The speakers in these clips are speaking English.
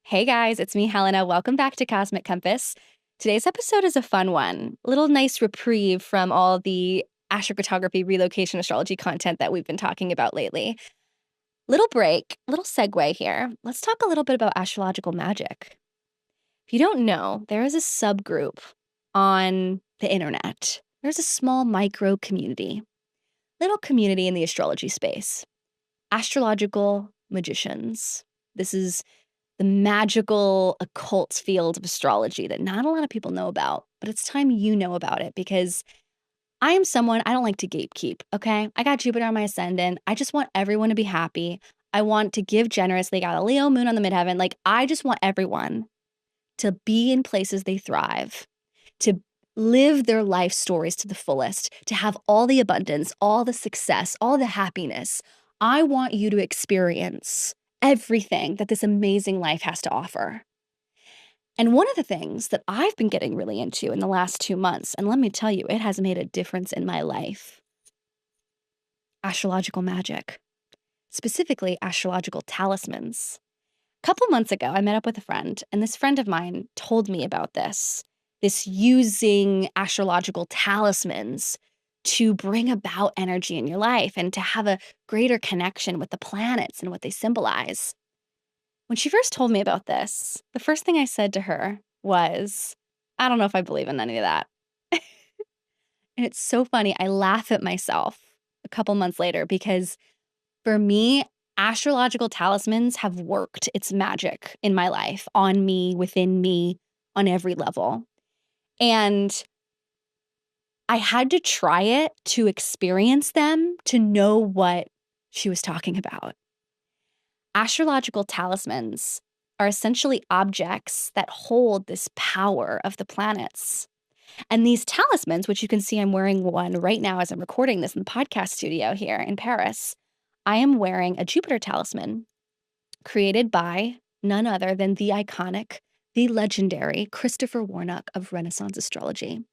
Hey guys, it's me, Helena. Welcome back to Cosmic Compass. Today's episode is a fun one. A little nice reprieve from all the astrocartography, relocation, astrology content that we've been talking about lately. Little break, little segue here. Let's talk a little bit about astrological magic. If you don't know, there is a subgroup on the internet. There's a small micro community, little community in the astrology space. Astrological magicians. This is the magical occult field of astrology that not a lot of people know about, but it's time you know about it because I am someone, I don't like to gatekeep, okay? I got Jupiter on my ascendant. I just want everyone to be happy. I want to give generously. Got a Leo moon on the midheaven. I just want everyone to be in places they thrive, to live their life stories to the fullest, to have all the abundance, all the success, all the happiness. I want you to experience everything that this amazing life has to offer. And one of the things that I've been getting really into in the last 2 months, and let me tell you, it has made a difference in my life. Astrological magic, specifically astrological talismans. A couple months ago, I met up with a friend, and this friend of mine told me about this using astrological talismans to bring about energy in your life and to have a greater connection with the planets and what they symbolize. When she first told me about this, the first thing I said to her was, I don't know if I believe in any of that. And it's so funny. I laugh at myself a couple months later because for me, astrological talismans have worked its magic in my life, on me, within me, on every level. And I had to try it to experience them to know what she was talking about. Astrological talismans are essentially objects that hold this power of the planets. And these talismans, which you can see I'm wearing one right now as I'm recording this in the podcast studio here in Paris, I am wearing a Jupiter talisman created by none other than the iconic, the legendary Christopher Warnock of Renaissance astrology.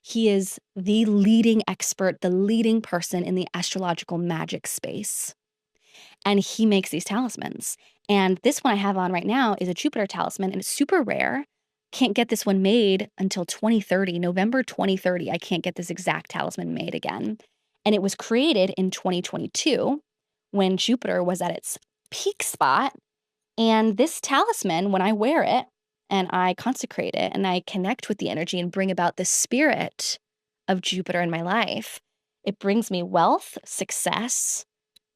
He is the leading expert, the leading person in the astrological magic space. And he makes these talismans. And this one I have on right now is a Jupiter talisman, and it's super rare. Can't get this one made until 2030, November 2030. I can't get this exact talisman made again. And it was created in 2022 when Jupiter was at its peak spot. And this talisman, when I wear it and I consecrate it and I connect with the energy and bring about the spirit of Jupiter in my life, it brings me wealth, success,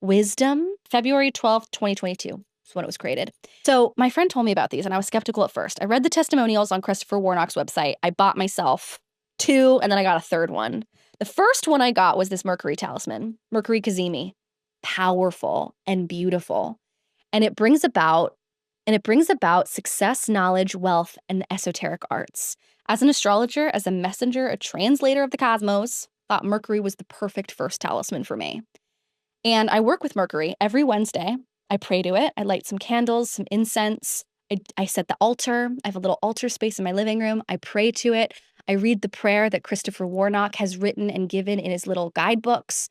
wisdom. February 12th, 2022 is when it was created. So my friend told me about these and I was skeptical at first. I read the testimonials on Christopher Warnock's website. I bought myself 2 and then I got a 3rd one. The first one I got was this Mercury talisman, Mercury Kazemi. Powerful and beautiful. And it brings about success, knowledge, wealth, and the esoteric arts. As an astrologer, as a messenger, a translator of the cosmos, thought Mercury was the perfect first talisman for me. And I work with Mercury every Wednesday. I pray to it. I light some candles, some incense. I set the altar. I have a little altar space in my living room. I pray to it. I read the prayer that Christopher Warnock has written and given in his little guidebooks.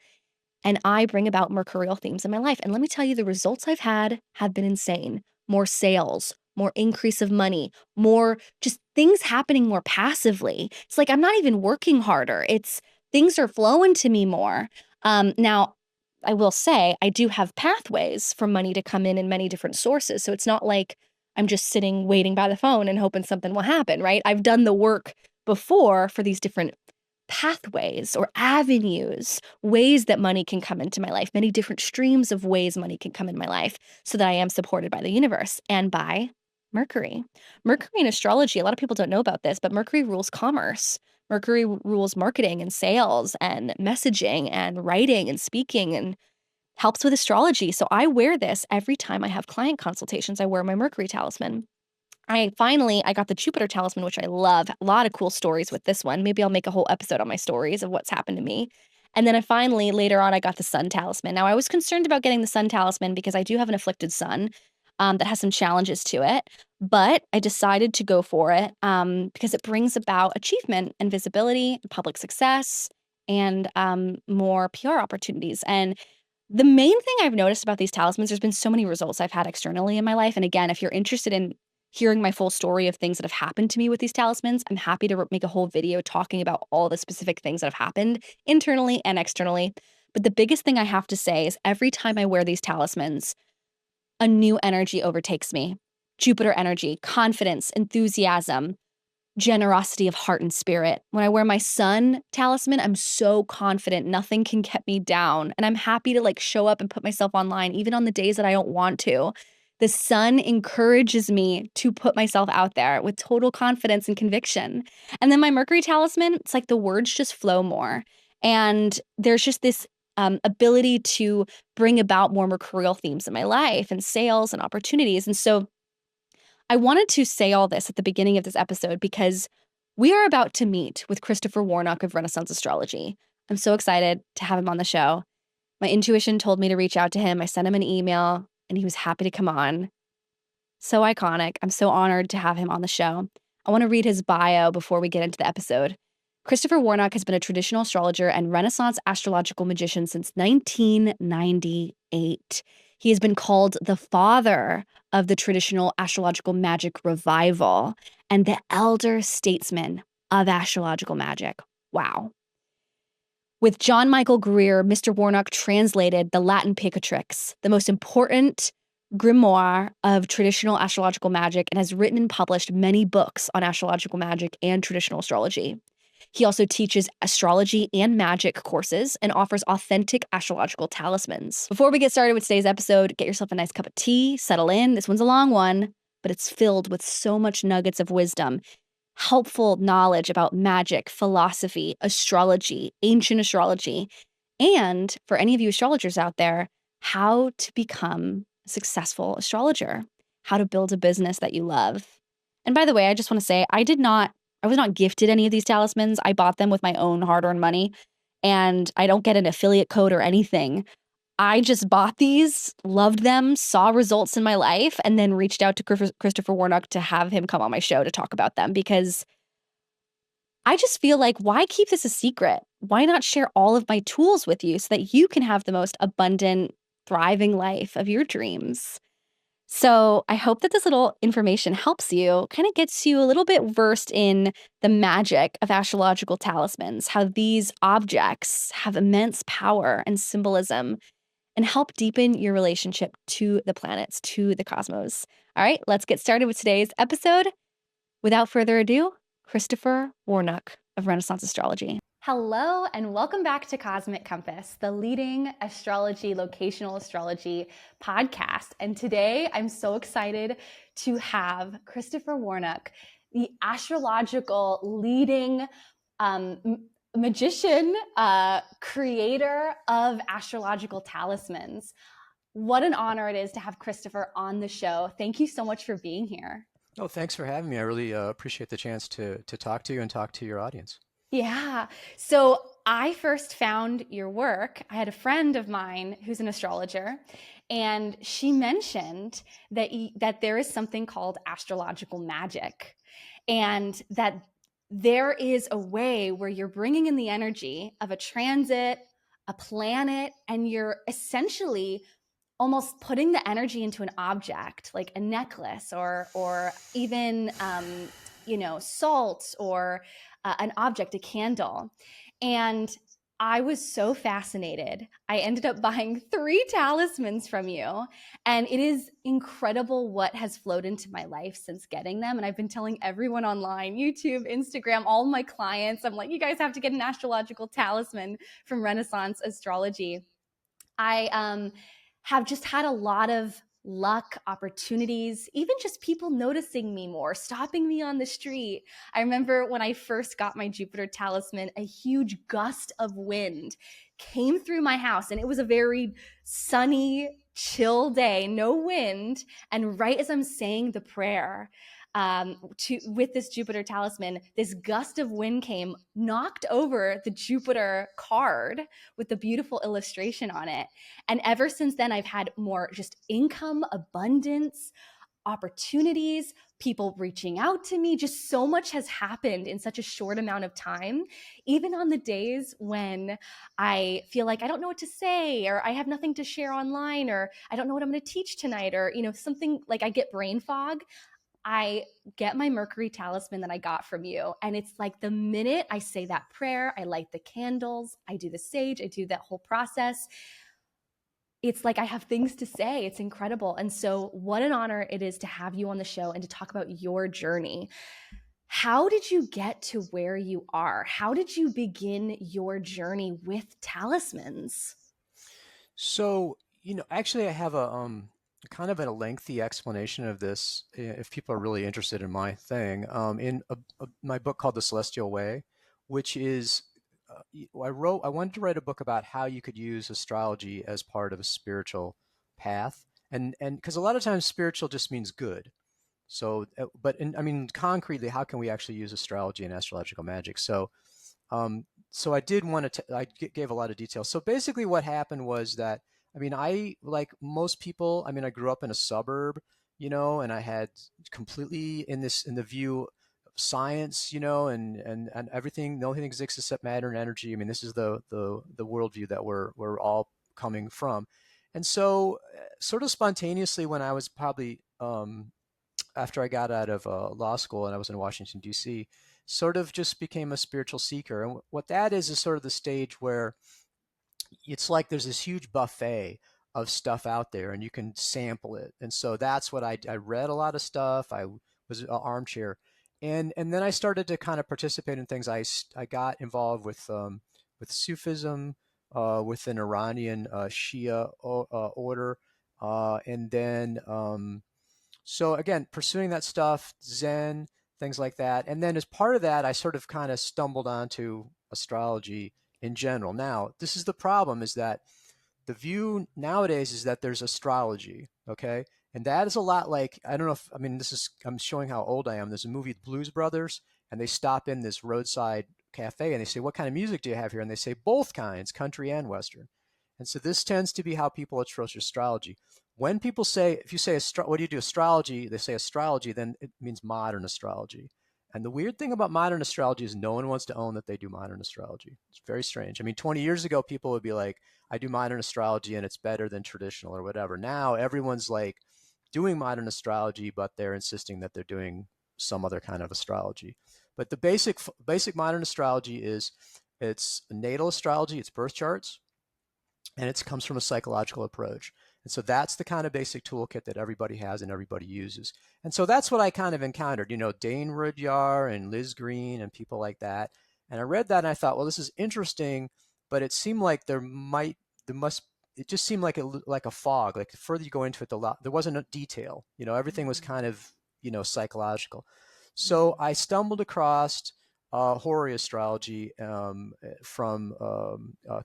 And I bring about mercurial themes in my life. And let me tell you, the results I've had have been insane. More sales, more increase of money, more just things happening more passively. It's like I'm not even working harder. It's things are flowing to me more. Now, I will say I do have pathways for money to come in many different sources. So it's not like I'm just sitting waiting by the phone and hoping something will happen, right? I've done the work before for these different pathways or avenues, ways that money can come into my life, many different streams of ways money can come in my life so that I am supported by the universe and by Mercury. Mercury in astrology, a lot of people don't know about this, but Mercury rules commerce. Mercury rules marketing and sales and messaging and writing and speaking and helps with astrology. So I wear this every time I have client consultations. I wear my Mercury talisman. I got the Jupiter talisman, which I love. A lot of cool stories with this one. Maybe I'll make a whole episode on my stories of what's happened to me. And then later on, I got the Sun talisman. Now, I was concerned about getting the Sun talisman because I do have an afflicted sun that has some challenges to it. But I decided to go for it because it brings about achievement and visibility, public success, and more PR opportunities. And the main thing I've noticed about these talismans, there's been so many results I've had externally in my life. And again, if you're interested in hearing my full story of things that have happened to me with these talismans, I'm happy to make a whole video talking about all the specific things that have happened internally and externally. But the biggest thing I have to say is every time I wear these talismans, a new energy overtakes me. Jupiter energy, confidence, enthusiasm, generosity of heart and spirit. When I wear my sun talisman, I'm so confident nothing can get me down. And I'm happy to like show up and put myself online, even on the days that I don't want to. The sun encourages me to put myself out there with total confidence and conviction. And then my Mercury talisman, it's like the words just flow more. And there's just this ability to bring about more mercurial themes in my life and sales and opportunities. And so I wanted to say all this at the beginning of this episode because we are about to meet with Christopher Warnock of Renaissance Astrology. I'm so excited to have him on the show. My intuition told me to reach out to him. I sent him an email and he was happy to come on. So iconic. I'm so honored to have him on the show. I want to read his bio before we get into the episode. Christopher Warnock has been a traditional astrologer and Renaissance astrological magician since 1998. He has been called the father of the traditional astrological magic revival and the elder statesman of astrological magic. Wow. With John Michael Greer, Mr. Warnock translated the Latin Picatrix, the most important grimoire of traditional astrological magic, and has written and published many books on astrological magic and traditional astrology. He also teaches astrology and magic courses and offers authentic astrological talismans. Before we get started with today's episode, get yourself a nice cup of tea, settle in. This one's a long one, but it's filled with so much nuggets of wisdom, helpful knowledge about magic, philosophy, astrology, ancient astrology, and for any of you astrologers out there, how to become a successful astrologer, how to build a business that you love. And by the way, I just want to say, I was not gifted any of these talismans. I bought them with my own hard-earned money, and I don't get an affiliate code or anything. I just bought these, loved them, saw results in my life, and then reached out to Christopher Warnock to have him come on my show to talk about them because I just feel like, why keep this a secret? Why not share all of my tools with you so that you can have the most abundant, thriving life of your dreams? So I hope that this little information helps you, kind of gets you a little bit versed in the magic of astrological talismans, how these objects have immense power and symbolism, and help deepen your relationship to the planets, to the cosmos. All right, let's get started with today's episode. Without further ado, Christopher Warnock of Renaissance Astrology. Hello, and welcome back to Cosmic Compass, the leading astrology, locational astrology podcast. And today I'm so excited to have Christopher Warnock, the astrological leading magician, creator of astrological talismans. What an honor it is to have Christopher on the show. Thank you so much for being here. Oh, thanks for having me. I really appreciate the chance to talk to you and talk to your audience. Yeah. So I first found your work. I had a friend of mine who's an astrologer, and she mentioned that there is something called astrological magic, and that there is a way where you're bringing in the energy of a transit, a planet, and you're essentially almost putting the energy into an object, like a necklace or even salt or an object, a candle. And I was so fascinated. I ended up buying 3 talismans from you, and it is incredible what has flowed into my life since getting them. And I've been telling everyone online, YouTube, Instagram, all my clients, I'm like, you guys have to get an astrological talisman from Renaissance Astrology. I have just had a lot of luck, opportunities, even just people noticing me more, stopping me on the street. I remember when I first got my Jupiter talisman, a huge gust of wind came through my house, and it was a very sunny, chill day, no wind. And right as I'm saying the prayer, with this Jupiter talisman, this gust of wind came, knocked over the Jupiter card with the beautiful illustration on it. And ever since then, I've had more just income, abundance, opportunities, people reaching out to me. Just so much has happened in such a short amount of time. Even on the days when I feel like I don't know what to say, or I have nothing to share online, or I don't know what I'm going to teach tonight, or something like I get brain fog. I get my Mercury talisman that I got from you. And it's like the minute I say that prayer, I light the candles, I do the sage, I do that whole process. It's like I have things to say. It's incredible. And so, what an honor it is to have you on the show and to talk about your journey. How did you get to where you are? How did you begin your journey with talismans? So, actually, I have a kind of a lengthy explanation of this if people are really interested in my thing. In my book called The Celestial Way, which is I wanted to write a book about how you could use astrology as part of a spiritual path, and because a lot of times spiritual just means good. So, I mean, concretely, how can we actually use astrology and astrological magic? So I did want to, gave a lot of details. So basically what happened was that, I mean, like most people, I mean, I grew up in a suburb, and I had completely in the view of science, and everything, nothing exists except matter and energy. I mean, this is the worldview that we're all coming from. And so sort of spontaneously when I was probably, after I got out of law school and I was in Washington, D.C., sort of just became a spiritual seeker. And what that is sort of the stage where it's like there's this huge buffet of stuff out there and you can sample it. And so that's what I read a lot of stuff. I was an armchair. And then I started to kind of participate in things. I got involved with Sufism, with an Iranian Shia order. And then so again, pursuing that stuff, Zen, things like that. And then as part of that, I sort of kind of stumbled onto astrology in general. Now, this is the problem is that the view nowadays is that there's astrology, okay? And that is a lot like, I don't know if, I mean, I'm showing how old I am. There's a movie, Blues Brothers, and they stop in this roadside cafe and they say, "What kind of music do you have here?" And they say, "Both kinds, country and Western." And so this tends to be how people approach astrology. When people say, if you say, what do you do, astrology, they say astrology, then it means modern astrology. And the weird thing about modern astrology is no one wants to own that they do modern astrology. It's very strange. I mean, 20 years ago, people would be like, "I do modern astrology and it's better than traditional," or whatever. Now everyone's like doing modern astrology, but they're insisting that they're doing some other kind of astrology. But the basic modern astrology is it's natal astrology, it's birth charts, and it comes from a psychological approach. And so that's the kind of basic toolkit that everybody has and everybody uses. And so that's what I kind of encountered, Dane Rudyard and Liz Green and people like that. And I read that and I thought, well, this is interesting, but it seemed like it just seemed like a fog. Like the further you go into it, there wasn't a detail. Everything was kind of, psychological. So I stumbled across horary astrology from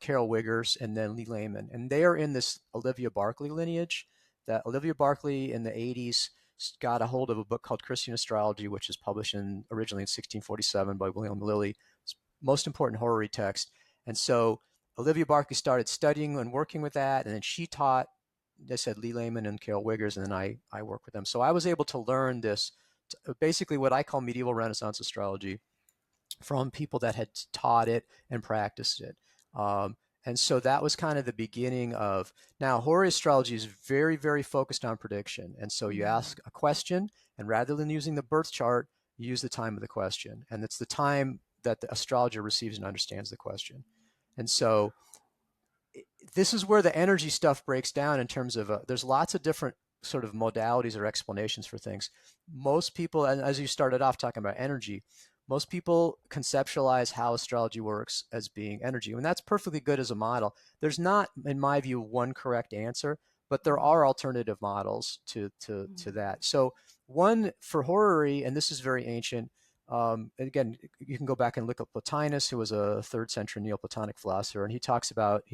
Carol Wiggers and then Lee Lehman. And they are in this Olivia Berkeley lineage. That Olivia Berkeley in the 80s got a hold of a book called Christian Astrology, which is published originally in 1647 by William Lilly. It's most important horary text. And so Olivia Berkeley started studying and working with that. And then she taught, they said, Lee Lehman and Carol Wiggers, and then I work with them. So I was able to learn this, basically what I call medieval Renaissance astrology, from people that had taught it and practiced it. And so that was kind of the beginning of, now horary astrology is very, very focused on prediction. And so you ask a question, and rather than using the birth chart, you use the time of the question. And it's the time that the astrologer receives and understands the question. And so this is where the energy stuff breaks down in terms of, there's lots of different sort of modalities or explanations for things. Most people, and as you started off talking about energy, most people conceptualize how astrology works as being energy. And that's perfectly good as a model. There's not, in my view, one correct answer, but there are alternative models to that. So one for horary, and this is very ancient, again, you can go back and look at Plotinus, who was a 3rd century Neoplatonic philosopher, and he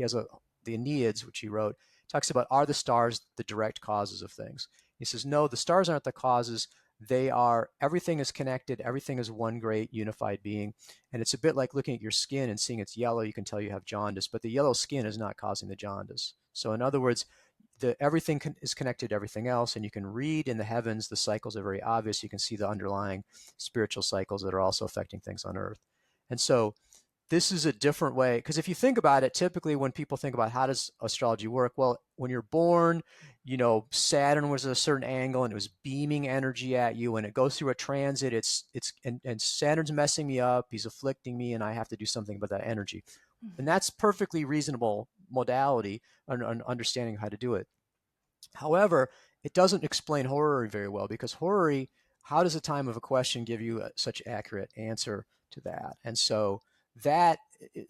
has the Aeneids, which he wrote, talks about, are the stars the direct causes of things? He says, no, the stars aren't the causes. Everything is connected. Everything is one great unified being. And it's a bit like looking at your skin and seeing it's yellow. You can tell you have jaundice, but the yellow skin is not causing the jaundice. So in other words, everything is connected to everything else. And you can read in the heavens, the cycles are very obvious. You can see the underlying spiritual cycles that are also affecting things on earth. And so this is a different way, because if you think about it, typically when people think about how does astrology work, well, when you're born, Saturn was at a certain angle and it was beaming energy at you, and it goes through a transit. And Saturn's messing me up, he's afflicting me, and I have to do something about that energy. And Mhm. that's perfectly reasonable modality and understanding how to do it. However, it doesn't explain horary very well, because horary, how does the time of a question give you such accurate answer to that? And so that,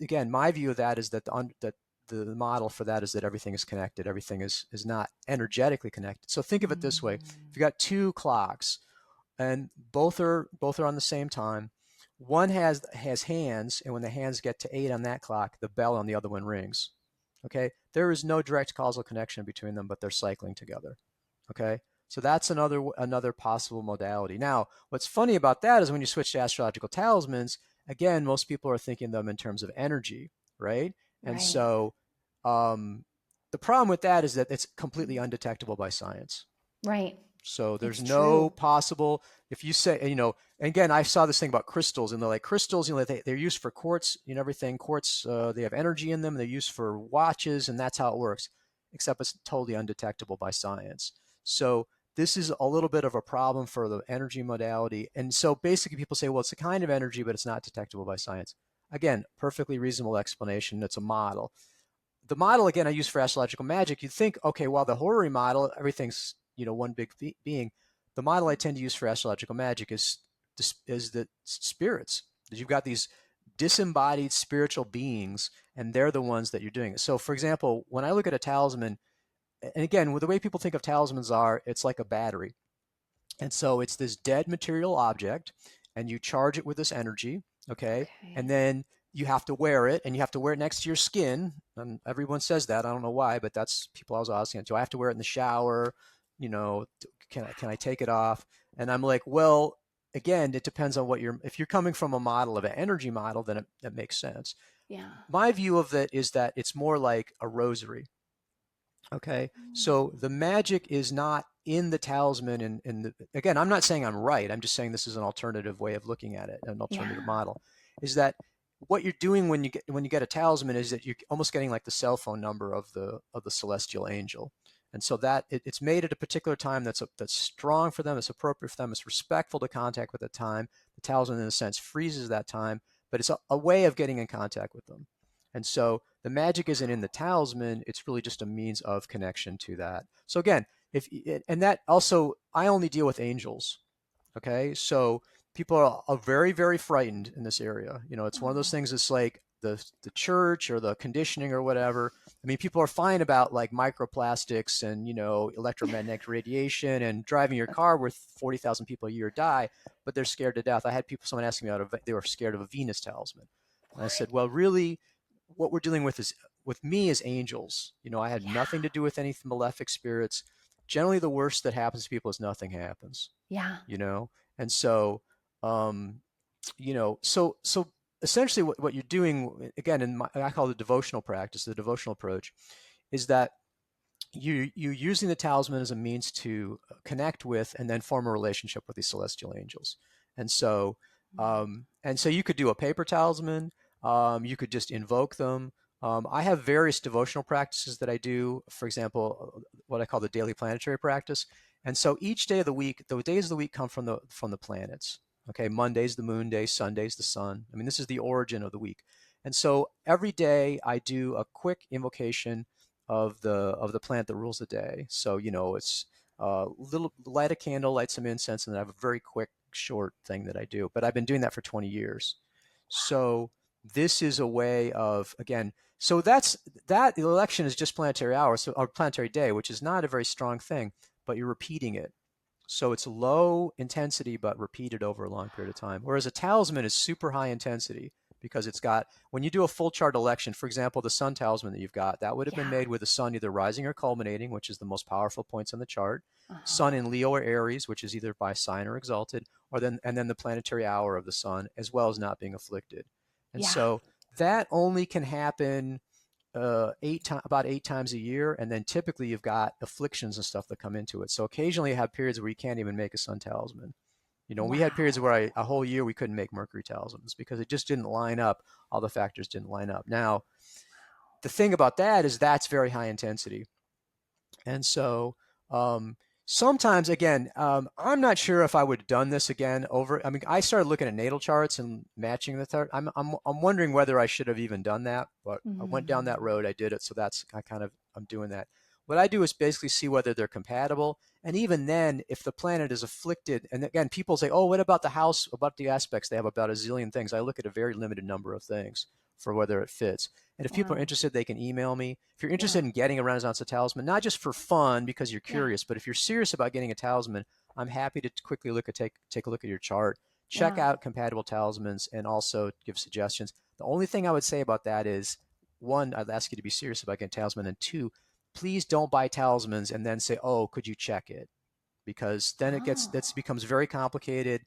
again, my view of that is that the model for that is that everything is connected. Everything is not energetically connected. So think of it this way: if Mm. you got two clocks and both are on the same time, one has hands, and when the hands get to 8 on that clock, the bell on the other one rings. Okay, there is no direct causal connection between them, but they're cycling together. Okay, so that's another possible modality. Now, what's funny about that is when you switch to astrological talismans, again, most people are thinking them in terms of energy, right? And Right. so the problem with that is that it's completely undetectable by science. Right. So there's It's no true. possible, if you say, and again, I saw this thing about crystals, and they're like crystals, they're used for quartz, everything. Quartz, they have energy in them. They're used for watches, and that's how it works, except it's totally undetectable by science. So this is a little bit of a problem for the energy modality. And so basically people say, well, it's a kind of energy, but it's not detectable by science. Again, perfectly reasonable explanation. It's a model. The model, again, I use for astrological magic. You'd think, okay, well, the horary model, everything's one big being. The model I tend to use for astrological magic is the spirits. That you've got these disembodied spiritual beings, and they're the ones that you're doing it. So, for example, when I look at a talisman, and again, the way people think of talismans are, it's like a battery. And so it's this dead material object, and you charge it with this energy, okay? And Okay. then you have to wear it, and you have to wear it next to your skin. And everyone says that. I don't know why, but that's people I was asking. Do I have to wear it in the shower? You know, can I take it off? And I'm like, well, again, it depends on what if you're coming from a model of an energy model, then it makes sense. Yeah. My view of it is that it's more like a rosary. Okay, so the magic is not in the talisman, and again, I'm not saying I'm right. I'm just saying this is an alternative way of looking at it, an alternative Yeah. model. Is that what you're doing when you get a talisman? Is that you're almost getting like the cell phone number of the celestial angel, and so that it's made at a particular time that's strong for them, it's appropriate for them, it's respectful to contact with the time. The talisman, in a sense, freezes that time, but it's a way of getting in contact with them. And so the magic isn't in the talisman, it's really just a means of connection to that. So again, if and that also, I only deal with angels. Okay, so people are very, very frightened in this area. It's one of those Oh. things. It's like the church or the conditioning or whatever. I mean, people are fine about like microplastics and electromagnetic radiation and driving your car where 40,000 people a year die, but they're scared to death. I had someone asking me they were scared of a Venus talisman, and I What? said, well, really, what we're dealing with me as angels. I had nothing to Yeah. do with any malefic spirits. Generally, the worst that happens to people is nothing happens Yeah. you know and so um so essentially what you're doing, again, I call it devotional practice, the devotional approach, is that you're using the talisman as a means to connect with and then form a relationship with these celestial angels. And so you could do a paper talisman. You could just invoke them. I have various devotional practices that I do. For example, what I call the daily planetary practice. And so each day of the week, the days of the week come from the planets. Okay, Monday's the moon day, Sunday's the sun. I mean, this is the origin of the week. And so every day I do a quick invocation of the plant that rules the day. So it's little light a candle, light some incense, and then I have a very quick, short thing that I do. But I've been doing that for 20 years. So this is a way of, again. So that the election is just planetary hour, so or planetary day, which is not a very strong thing, but you're repeating it. So it's low intensity, but repeated over a long period of time. Whereas a talisman is super high intensity because it's got, when you do a full chart election, for example, the sun talisman that you've got, that would have been Yeah. made with the sun either rising or culminating, which is the most powerful points on the chart, sun Uh-huh. in Leo or Aries, which is either by sign or exalted, and then the planetary hour of the sun, as well as not being afflicted. And Yeah. so that only can happen about 8 times a year, and then typically you've got afflictions and stuff that come into it. So occasionally you have periods where you can't even make a sun talisman. We had periods Wow. where a whole year we couldn't make Mercury talismans because it just didn't line up. All the factors didn't line up. Now, the thing about that is that's very high intensity. And so sometimes, again, I'm not sure if I would have done this again over. I mean, I started looking at natal charts and matching the chart. I'm wondering whether I should have even done that, but I went down that Mm. road. I did it, so I'm doing that. What I do is basically see whether they're compatible, and even then, if the planet is afflicted, and again, people say, "Oh, what about the house? About the aspects?" They have about a zillion things. I look at a very limited number of things for whether it fits. And if people are Wow. interested, they can email me. If you're Yeah. interested in getting a Renaissance talisman, not just for fun because you're Yeah. curious, but if you're serious about getting a talisman, I'm happy to quickly take a look at your chart, check Yeah. out compatible talismans, and also give suggestions. The only thing I would say about that is, one, I'd ask you to be serious about getting a talisman, and two, please don't buy talismans and then say, "Oh, could you check it?" Because then that Oh. becomes very complicated.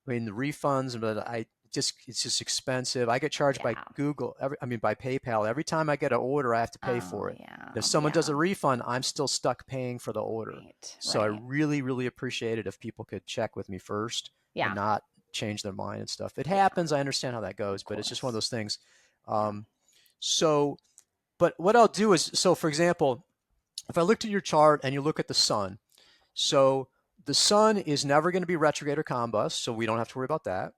I mean, the refunds, but it's just expensive. I get charged by Yeah. Google, by PayPal. Every time I get an order, I have to pay Oh, for it. And if yeah. someone does Yeah. a refund, I'm still stuck paying for the order. Right. So I Right. really, really appreciate it if people could check with me first and Yeah. not change their mind and stuff. It Yeah. happens. I understand how that goes, Of but it's just one of course. those things. Yeah. Um, so, but what I'll do is, so for example, if I looked at your chart and you look at the sun, so the sun is never going to be retrograde or combust, so we don't have to worry about that.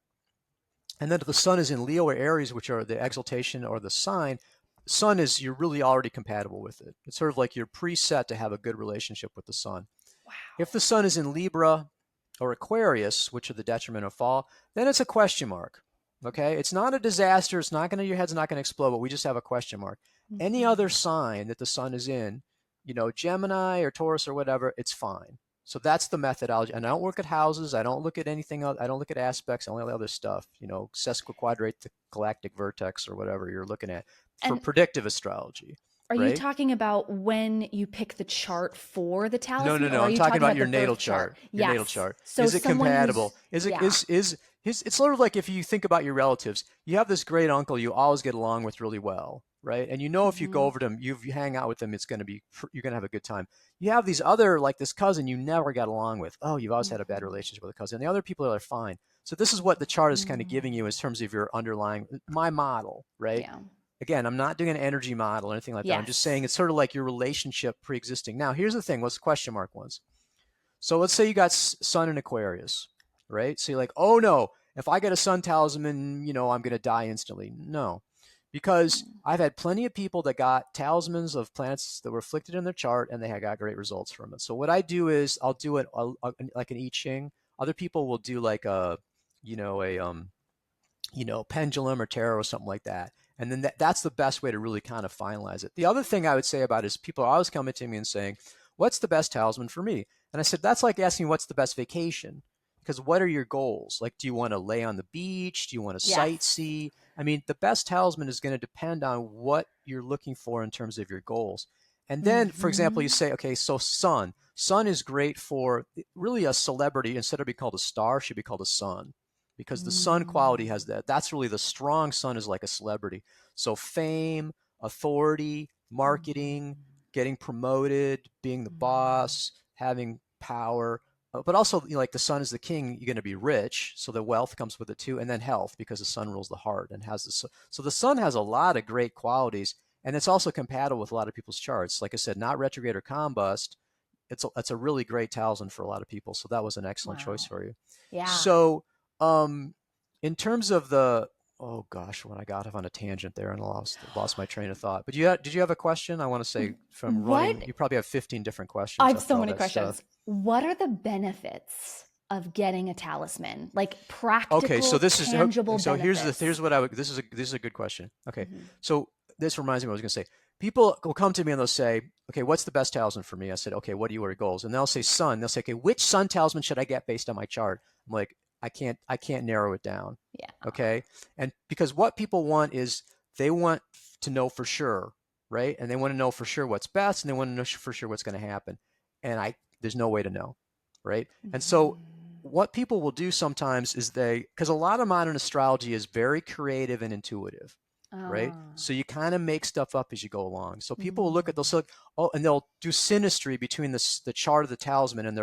And then if the sun is in Leo or Aries, which are the exaltation or the sign, sun is, you're really already compatible with it. It's sort of like you're preset to have a good relationship with the sun. If Wow. the sun is in Libra or Aquarius, which are the detriment of fall, then it's a question mark. Okay, it's not a disaster. It's not going to, your head's not going to explode, but we just have a question mark. Any other Mhm. sign that the sun is in, Gemini or Taurus or whatever, it's fine. So that's the methodology. And I don't look at houses. I don't look at anything else. I don't look at aspects, only the other stuff, sesquiquadrate the galactic vertex or whatever you're looking at for And predictive astrology, are you right? talking about when you pick the chart for the No, no, talisman, or no. are I'm you talking talking about about the your natal birth chart? chart. Your natal Yes. chart. So Is it someone compatible? who's, Is it yeah. is it's sort of like if you think about your relatives. You have this great uncle you always get along with really well, right? And if you go Hmm. over to him, you hang out with him, you're going to have a good time. You have these other, like this cousin you never got along with. Oh, you've always had a bad Hmm. relationship with a cousin. And the other people are fine. So this is what the chart is kind of giving you in Hmm. terms of your underlying, my model, right? Yeah. Again, I'm not doing an energy model or anything like that. I'm just saying Yes. it's sort of like your relationship pre-existing. Now, here's the thing. What's the question mark ones? So let's say you got Sun in Aquarius, right? So you're like, oh no, if I get a Sun talisman, I'm going to die instantly. No, because Mm. I've had plenty of people that got talismans of planets that were afflicted in their chart and they had got great results from it. So what I do is I'll do it like an I Ching. Other people will do like a pendulum or tarot or something like that. And then that's the best way to really kind of finalize it. The other thing I would say about it is people are always coming to me and saying, "What's the best talisman for me?" And I said, that's like asking what's the best vacation. Because what are your goals? Like, do you want to lay on the beach? Do you want to Yes. sightsee? I mean, the best talisman is going to depend on what you're looking for in terms of your goals. And then, for example, you Hmm. say, okay, so sun. Sun is great for really a celebrity. Instead of being called a star, should be called a sun because the sun quality has Mm. that. That's really the strong sun is like a celebrity. So fame, authority, marketing, Mm. getting promoted, being the Mm. boss, having power. But also, like the sun is the king, you're going to be rich. So the wealth comes with it too. And then health, because the sun rules the heart and has the. So the sun has a lot of great qualities. And it's also compatible with a lot of people's charts. Like I said, not retrograde or combust. It's a really great talisman for a lot of people. So that was an excellent choice Wow. for you. Yeah. So, um, in terms of oh gosh, when I got off on a tangent there and lost my train of thought. But did you have a question? I want to say from running, What? you probably have 15 different I questions have after so all many that stuff. questions. What are the benefits of getting a talisman? Like Okay, so practical, this is tangible so benefits. here's what I would this is a good question. Okay, Hmm. so this reminds me what I was going to say. People will come to me and they'll say, "Okay, what's the best talisman for me?" I said, "Okay, what are your goals?" And they'll say sun. They'll say, "Okay, which sun talisman should I get based on my chart?" I'm like, I can't narrow it down. Yeah. Okay, and because what people want is they want to know for sure, right? And they want to know for sure what's best, and they want to know for sure what's going to happen. And there's no way to know, right? And so Hmm. what people will do sometimes is because a lot of modern astrology is very creative and intuitive, right? Ah. So you kind of make stuff up as you go along. So people will look at, they'll Mm. say, oh, and they'll do synastry between the chart of the talisman and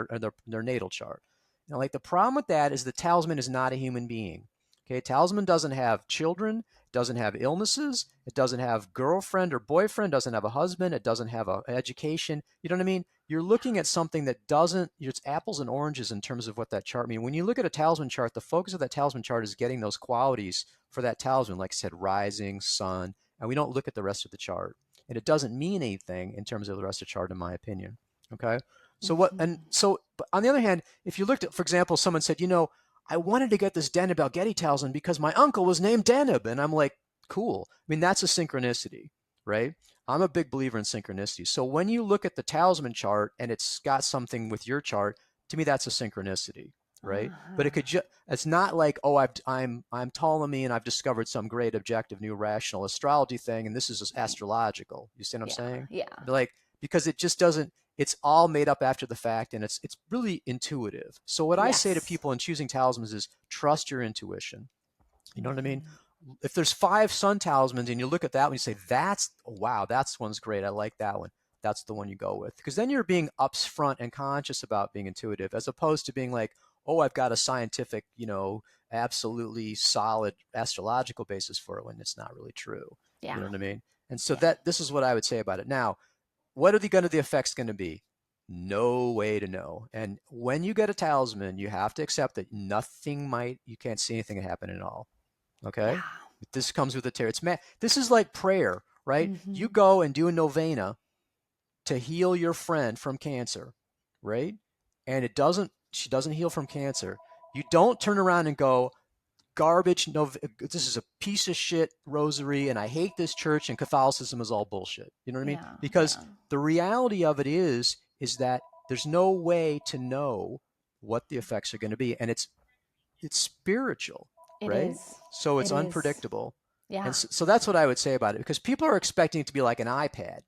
their natal chart. Now, like the problem with that is the talisman is not a human being. Okay, talisman doesn't have children, doesn't have illnesses, it doesn't have girlfriend or boyfriend, doesn't have a husband, it doesn't have an education. You know what I mean? You're looking at something that doesn't, it's apples and oranges in terms of what that chart means. When you look at a talisman chart, the focus of that talisman chart is getting those qualities for that talisman, like I said, rising, sun, and we don't look at the rest of the chart. And it doesn't mean anything in terms of the rest of the chart, in my opinion. Okay. So what, and so, but on the other hand, if you looked at, for example, someone said, I wanted to get this Deneb Algeti talisman because my uncle was named Deneb. And I'm like, cool. I mean, that's a synchronicity, right? I'm a big believer in synchronicity. So when you look at the talisman chart and it's got something with your chart, to me, that's a synchronicity, right? But it could just, it's not like, oh, I'm Ptolemy and I've discovered some great objective new rational astrology thing. And this is astrological. You see what I'm saying? Yeah. Like, because it just doesn't, it's all made up after the fact and it's really intuitive. So what I say to people in choosing talismans is trust your intuition. You know what I mean? If there's 5 sun talismans and you look at that one, you say, wow, that one's great. I like that one. That's the one you go with. Because then you're being upfront and conscious about being intuitive, as opposed to being like, oh, I've got a scientific, absolutely solid astrological basis for it when it's not really true. Yeah. You know what I mean? And so this is what I would say about it. Now, what are the effects going to be? No way to know. And when you get a talisman, you have to accept that you can't see anything happen at all. Okay. Yeah. This comes with the tarot. This is like prayer, right? You go and do a novena to heal your friend from cancer, right? And she doesn't heal from cancer. You don't turn around and go, garbage, no, this is a piece of shit rosary and I hate this church and Catholicism is all bullshit. You know what I mean? Because the reality of it is that there's no way to know what the effects are going to be. And it's spiritual, right? So it's unpredictable. Yeah. And so that's what I would say about it, because people are expecting it to be like an iPad,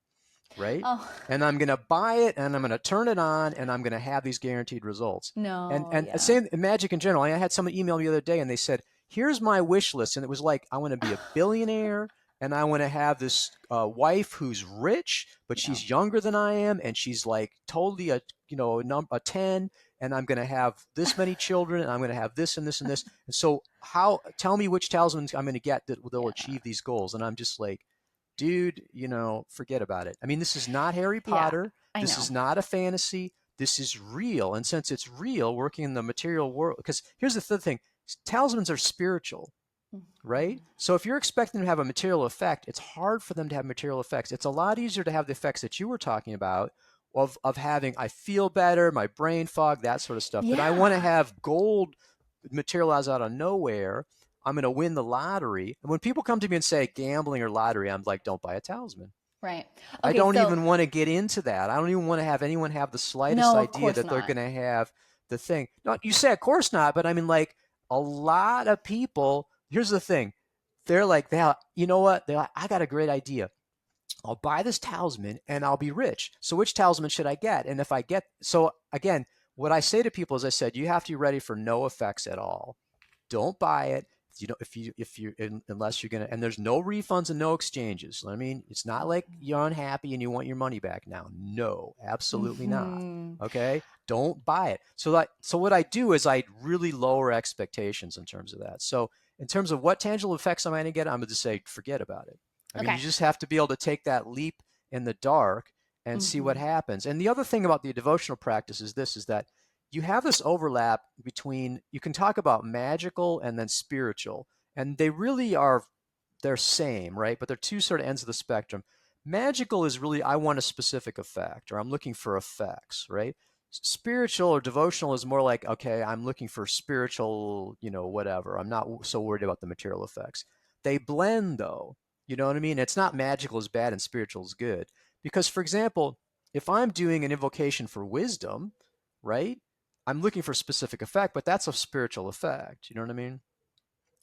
right? Oh. And I'm going to buy it and I'm going to turn it on and I'm going to have these guaranteed results. No. And same in magic in general. I had someone email me the other day and they said, here's my wish list. And it was like, I want to be a billionaire and I want to have this wife who's rich, but she's younger than I am. And she's like totally a 10. And I'm going to have this many children and I'm going to have this and this and this. And so tell me which talismans I'm going to get that will achieve these goals. And I'm just like, dude, forget about it. I mean, this is not Harry Potter. This is not a fantasy. This is real. And since it's real, working in the material world, because here's the third thing, talismans are spiritual, right? So if you're expecting them to have a material effect, it's hard for them to have material effects. It's a lot easier to have the effects that you were talking about of having, I feel better, my brain fog, that sort of stuff. But I want to have gold materialize out of nowhere. I'm going to win the lottery. And when people come to me and say gambling or lottery, I'm like, don't buy a talisman. Right. Okay, I don't even want to get into that. I don't even want to have anyone have the slightest idea that they're going to have the thing. No, you say, of course not. But I mean, like a lot of people, here's the thing. They're like, you know what? They're like, I got a great idea. I'll buy this talisman and I'll be rich. So which talisman should I get? And if I get, so again, what I say to people is I said, you have to be ready for no effects at all. Don't buy it. Unless you're going to, and there's no refunds and no exchanges. I mean, it's not like you're unhappy and you want your money back now. No, absolutely not. Okay. Don't buy it. So what I do is I really lower expectations in terms of that. So in terms of what tangible effects am I going to get, I'm going to say, forget about it. I mean, you just have to be able to take that leap in the dark and see what happens. And the other thing about the devotional practice is that you have this overlap between, you can talk about magical and then spiritual, and they really are, they're same, right? But they're two sort of ends of the spectrum. Magical is really, I want a specific effect, or I'm looking for effects, right? Spiritual or devotional is more like, okay, I'm looking for spiritual, whatever. I'm not so worried about the material effects. They blend though. You know what I mean? It's not magical is bad and spiritual is good. Because, for example, if I'm doing an invocation for wisdom, right? I'm looking for a specific effect, but that's a spiritual effect. You know what I mean?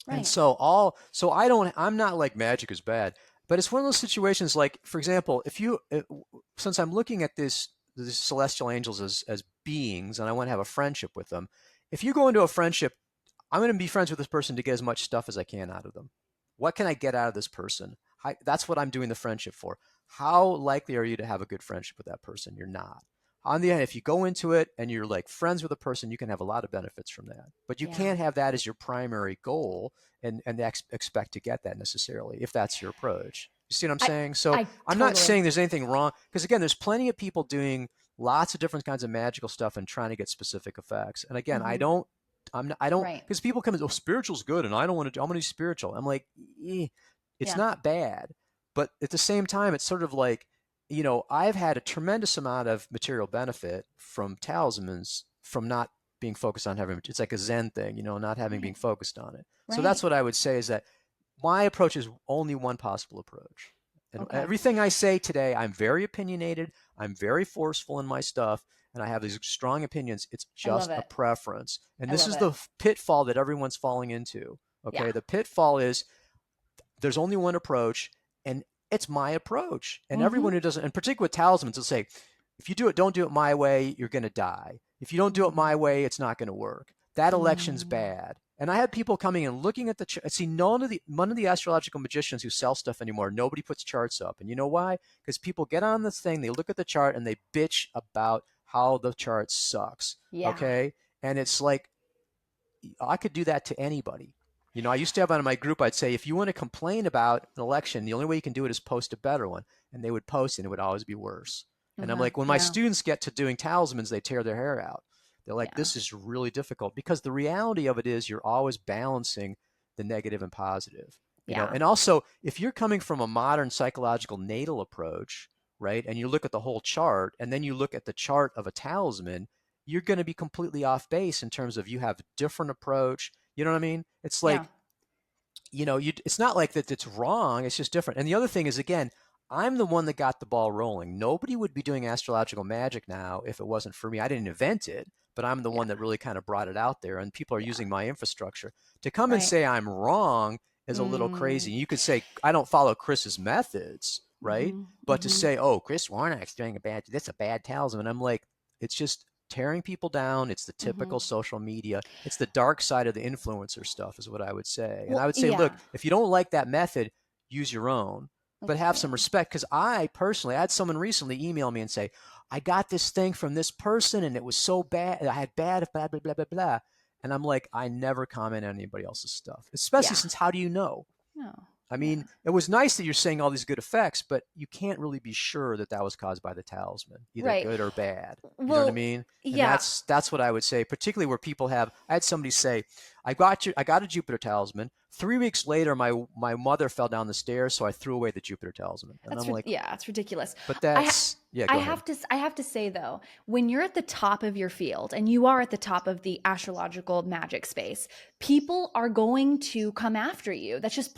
Right. And I'm not like magic is bad, but it's one of those situations like, for example, since I'm looking at these celestial angels as beings and I want to have a friendship with them, if you go into a friendship, I'm going to be friends with this person to get as much stuff as I can out of them. What can I get out of this person? That's what I'm doing the friendship for. How likely are you to have a good friendship with that person? You're not. On the end, if you go into it and you're like friends with a person, you can have a lot of benefits from that. But you Yeah. can't have that as your primary goal and expect to get that necessarily if that's your approach. You see what I'm I saying? So I I'm not saying totally. there's anything wrong because again, there's plenty of people doing lots of different kinds of magical stuff and trying to get specific effects. And again, Mhm. I don't Right. because people come and oh, spiritual's good and I don't want to do, I'm going to do spiritual. I'm like, it's Yeah. not bad, but at the same time, it's sort of like I've had a tremendous amount of material benefit from talismans from not being focused on having it's like a Zen thing, not having being Right. focused on it. So that's Right. what I would say is that my approach is only one possible approach. And Okay. everything I say today, I'm very opinionated, I'm very forceful in my stuff, and I have these strong opinions. It's I love just a it. preference. And I this love is it. the pitfall that everyone's falling into. Yeah. Okay. The pitfall is there's only one approach, and it's my approach. And everyone Mhm. who doesn't, in particular with talismans, will say, if you do it, don't do it my way, you're going to die. If you don't do it my way, it's not going to work. That election's Mm. bad. And I had people coming and looking at the see none of the astrological magicians who sell stuff anymore. Nobody puts charts up, and you know why? Because people get on this thing, they look at the chart, and they bitch about how the chart sucks. Yeah. Okay, and it's like I could do that to anybody. I used to have on my group, I'd say, if you want to complain about an election, the only way you can do it is post a better one. And they would post and it would always be worse. And I'm Okay. like, when my Yeah. students get to doing talismans, they tear their hair out. They're like, Yeah. this is really difficult because the reality of it is you're always balancing the negative and positive. Yeah. And also if you're coming from a modern psychological natal approach, right, and you look at the whole chart and then you look at the chart of a talisman, you're going to be completely off base in terms of you have a different approach. You know what I mean? It's Yeah. like, it's not like that it's wrong. It's just different. And the other thing is, again, I'm the one that got the ball rolling. Nobody would be doing astrological magic now if it wasn't for me. I didn't invent it, but I'm the Yeah. one that really kind of brought it out there. And people are Yeah. using my infrastructure. To come and Right. say I'm wrong is a little Mm. crazy. You could say, I don't follow Chris's methods, right? Mhm. But to Mhm. say, oh, Chris Warnock's doing that's a bad talisman. I'm like, it's just tearing people down. It's the typical Mhm. social media. It's the dark side of the influencer stuff, is what I would say. And I Well, would say, look, yeah. if you don't like that method, use your own, but have some Okay. respect. Because I personally, I had someone recently email me and say, I got this thing from this person and it was so bad. I had bad, blah, blah, blah, blah, blah. And I'm like, I never comment on anybody else's stuff, especially Yeah. since how do you know? No. I Yeah. mean, it was nice that you're saying all these good effects, but you can't really be sure that that was caused by the talisman, either Right. good or bad. You know what I Well, mean? And yeah. that's what I would say, particularly where people have. I had somebody say, I got a Jupiter talisman. 3 weeks later, my mother fell down the stairs, so I threw away the Jupiter talisman." And I'm like, Yeah, it's ridiculous. "But I ha- yeah, I go ahead." have to I have to say though, when you're at the top of your field and you are at the top of the astrological magic space, people are going to come after you. That's just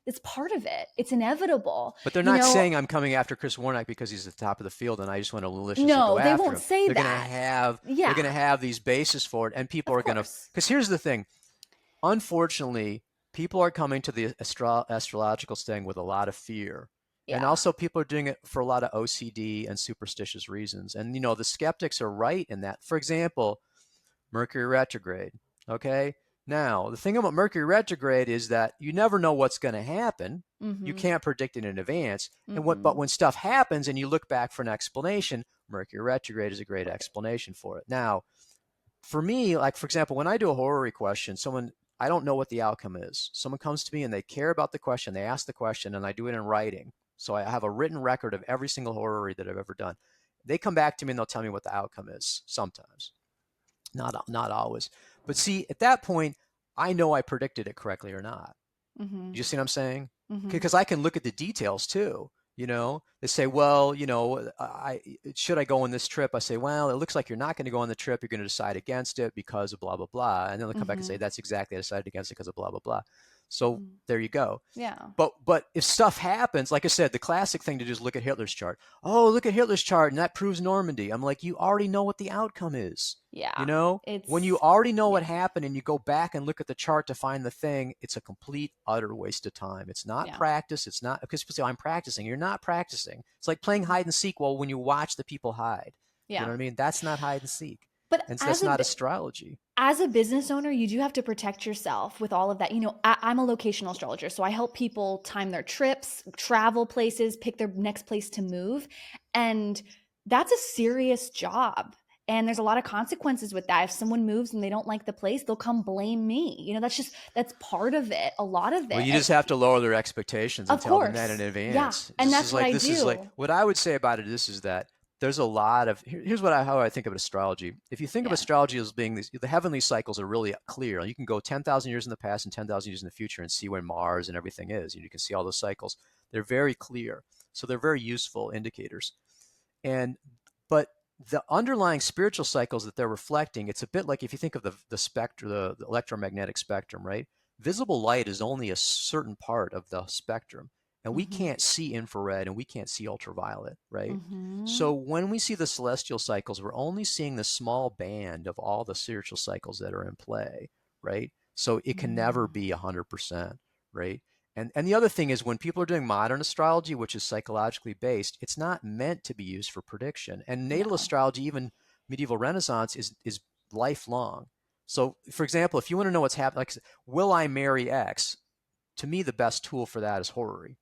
it's part of it. It's inevitable. But they're You not know, saying I'm coming after Chris Warnock because he's at the top of the field and I just want to maliciously go no, they after won't him. say that. They're Yeah, gonna have these bases for it, and people of are gonna. course. Because here's the thing: unfortunately, people are coming to the astrological thing with a lot of fear. And Yeah. also, people are doing it for a lot of OCD and superstitious reasons. And, the skeptics are right in that. For example, Mercury retrograde. Okay. Now, the thing about Mercury retrograde is that you never know what's going to happen. You Mhm. can't predict it in advance. But Mm-mm. when stuff happens and you look back for an explanation, Mercury retrograde is a great Right. explanation for it. Now, for me, like for example, when I do a horary question, I don't know what the outcome is. Someone comes to me and they care about the question, they ask the question, and I do it in writing. So I have a written record of every single horary that I've ever done. They come back to me and they'll tell me what the outcome is sometimes, not always. But see, at that point, I know I predicted it correctly or not. Mhm. You see what I'm saying? Mhm. Because I can look at the details too. They say, well, should I go on this trip? I say, well, it looks like you're not going to go on the trip. You're going to decide against it because of blah blah blah. And then they'll come back and say, Mhm. that's exactly I decided against it because of blah blah blah. So Mhm. there you go. Yeah. But if stuff happens, like I said, the classic thing to do is look at Hitler's chart. Oh, look at Hitler's chart, and that proves Normandy. I'm like, you already know what the outcome is. You Yeah. know, when you It's already know what yeah. happened and you go back and look at the chart to find the thing, it's a complete utter waste of time. It's not Yeah. practice. It's not because people say I'm practicing. You're not practicing. It's like playing Mhm. hide and seek. Well, when you watch the people hide, you know Yeah. what I mean? That's not hide and seek, But and so that's not astrology. as a business owner, you do have to protect yourself with all of that. I'm a locational astrologer, so I help people time their trips, travel places, pick their next place to move. And That's a serious job. And there's a lot of consequences with that. If someone moves and they don't like the place, they'll come blame me. That's part of it, a lot of Well, it. you And just have to lower their expectations and of tell them that in course, yeah. advance. And that's what I This is like do. what I would say about it. This is that there's a lot of here's how I think of astrology. If you think of Yeah. astrology as being the heavenly cycles are really clear. You can go 10,000 years in the past and 10,000 years in the future and see when Mars and everything is. You can see all those cycles. They're very clear, so they're very useful indicators. And but the underlying spiritual cycles that they're reflecting, it's a bit like if you think of the spectrum, the electromagnetic spectrum, right? Visible light is only a certain part of the spectrum, and we Mhm. can't see infrared and we can't see ultraviolet, right? So Mhm. when we see the celestial cycles, we're only seeing the small band of all the spiritual cycles that are in play, right? So it can never Mm. be 100%, right? And the other thing is when people are doing modern astrology, which is psychologically based, it's not meant to be used for prediction. And natal No. astrology, even medieval Renaissance, is lifelong. So, for example, if you want to know what's happening, like, will I marry X? To me, the best tool for that is horary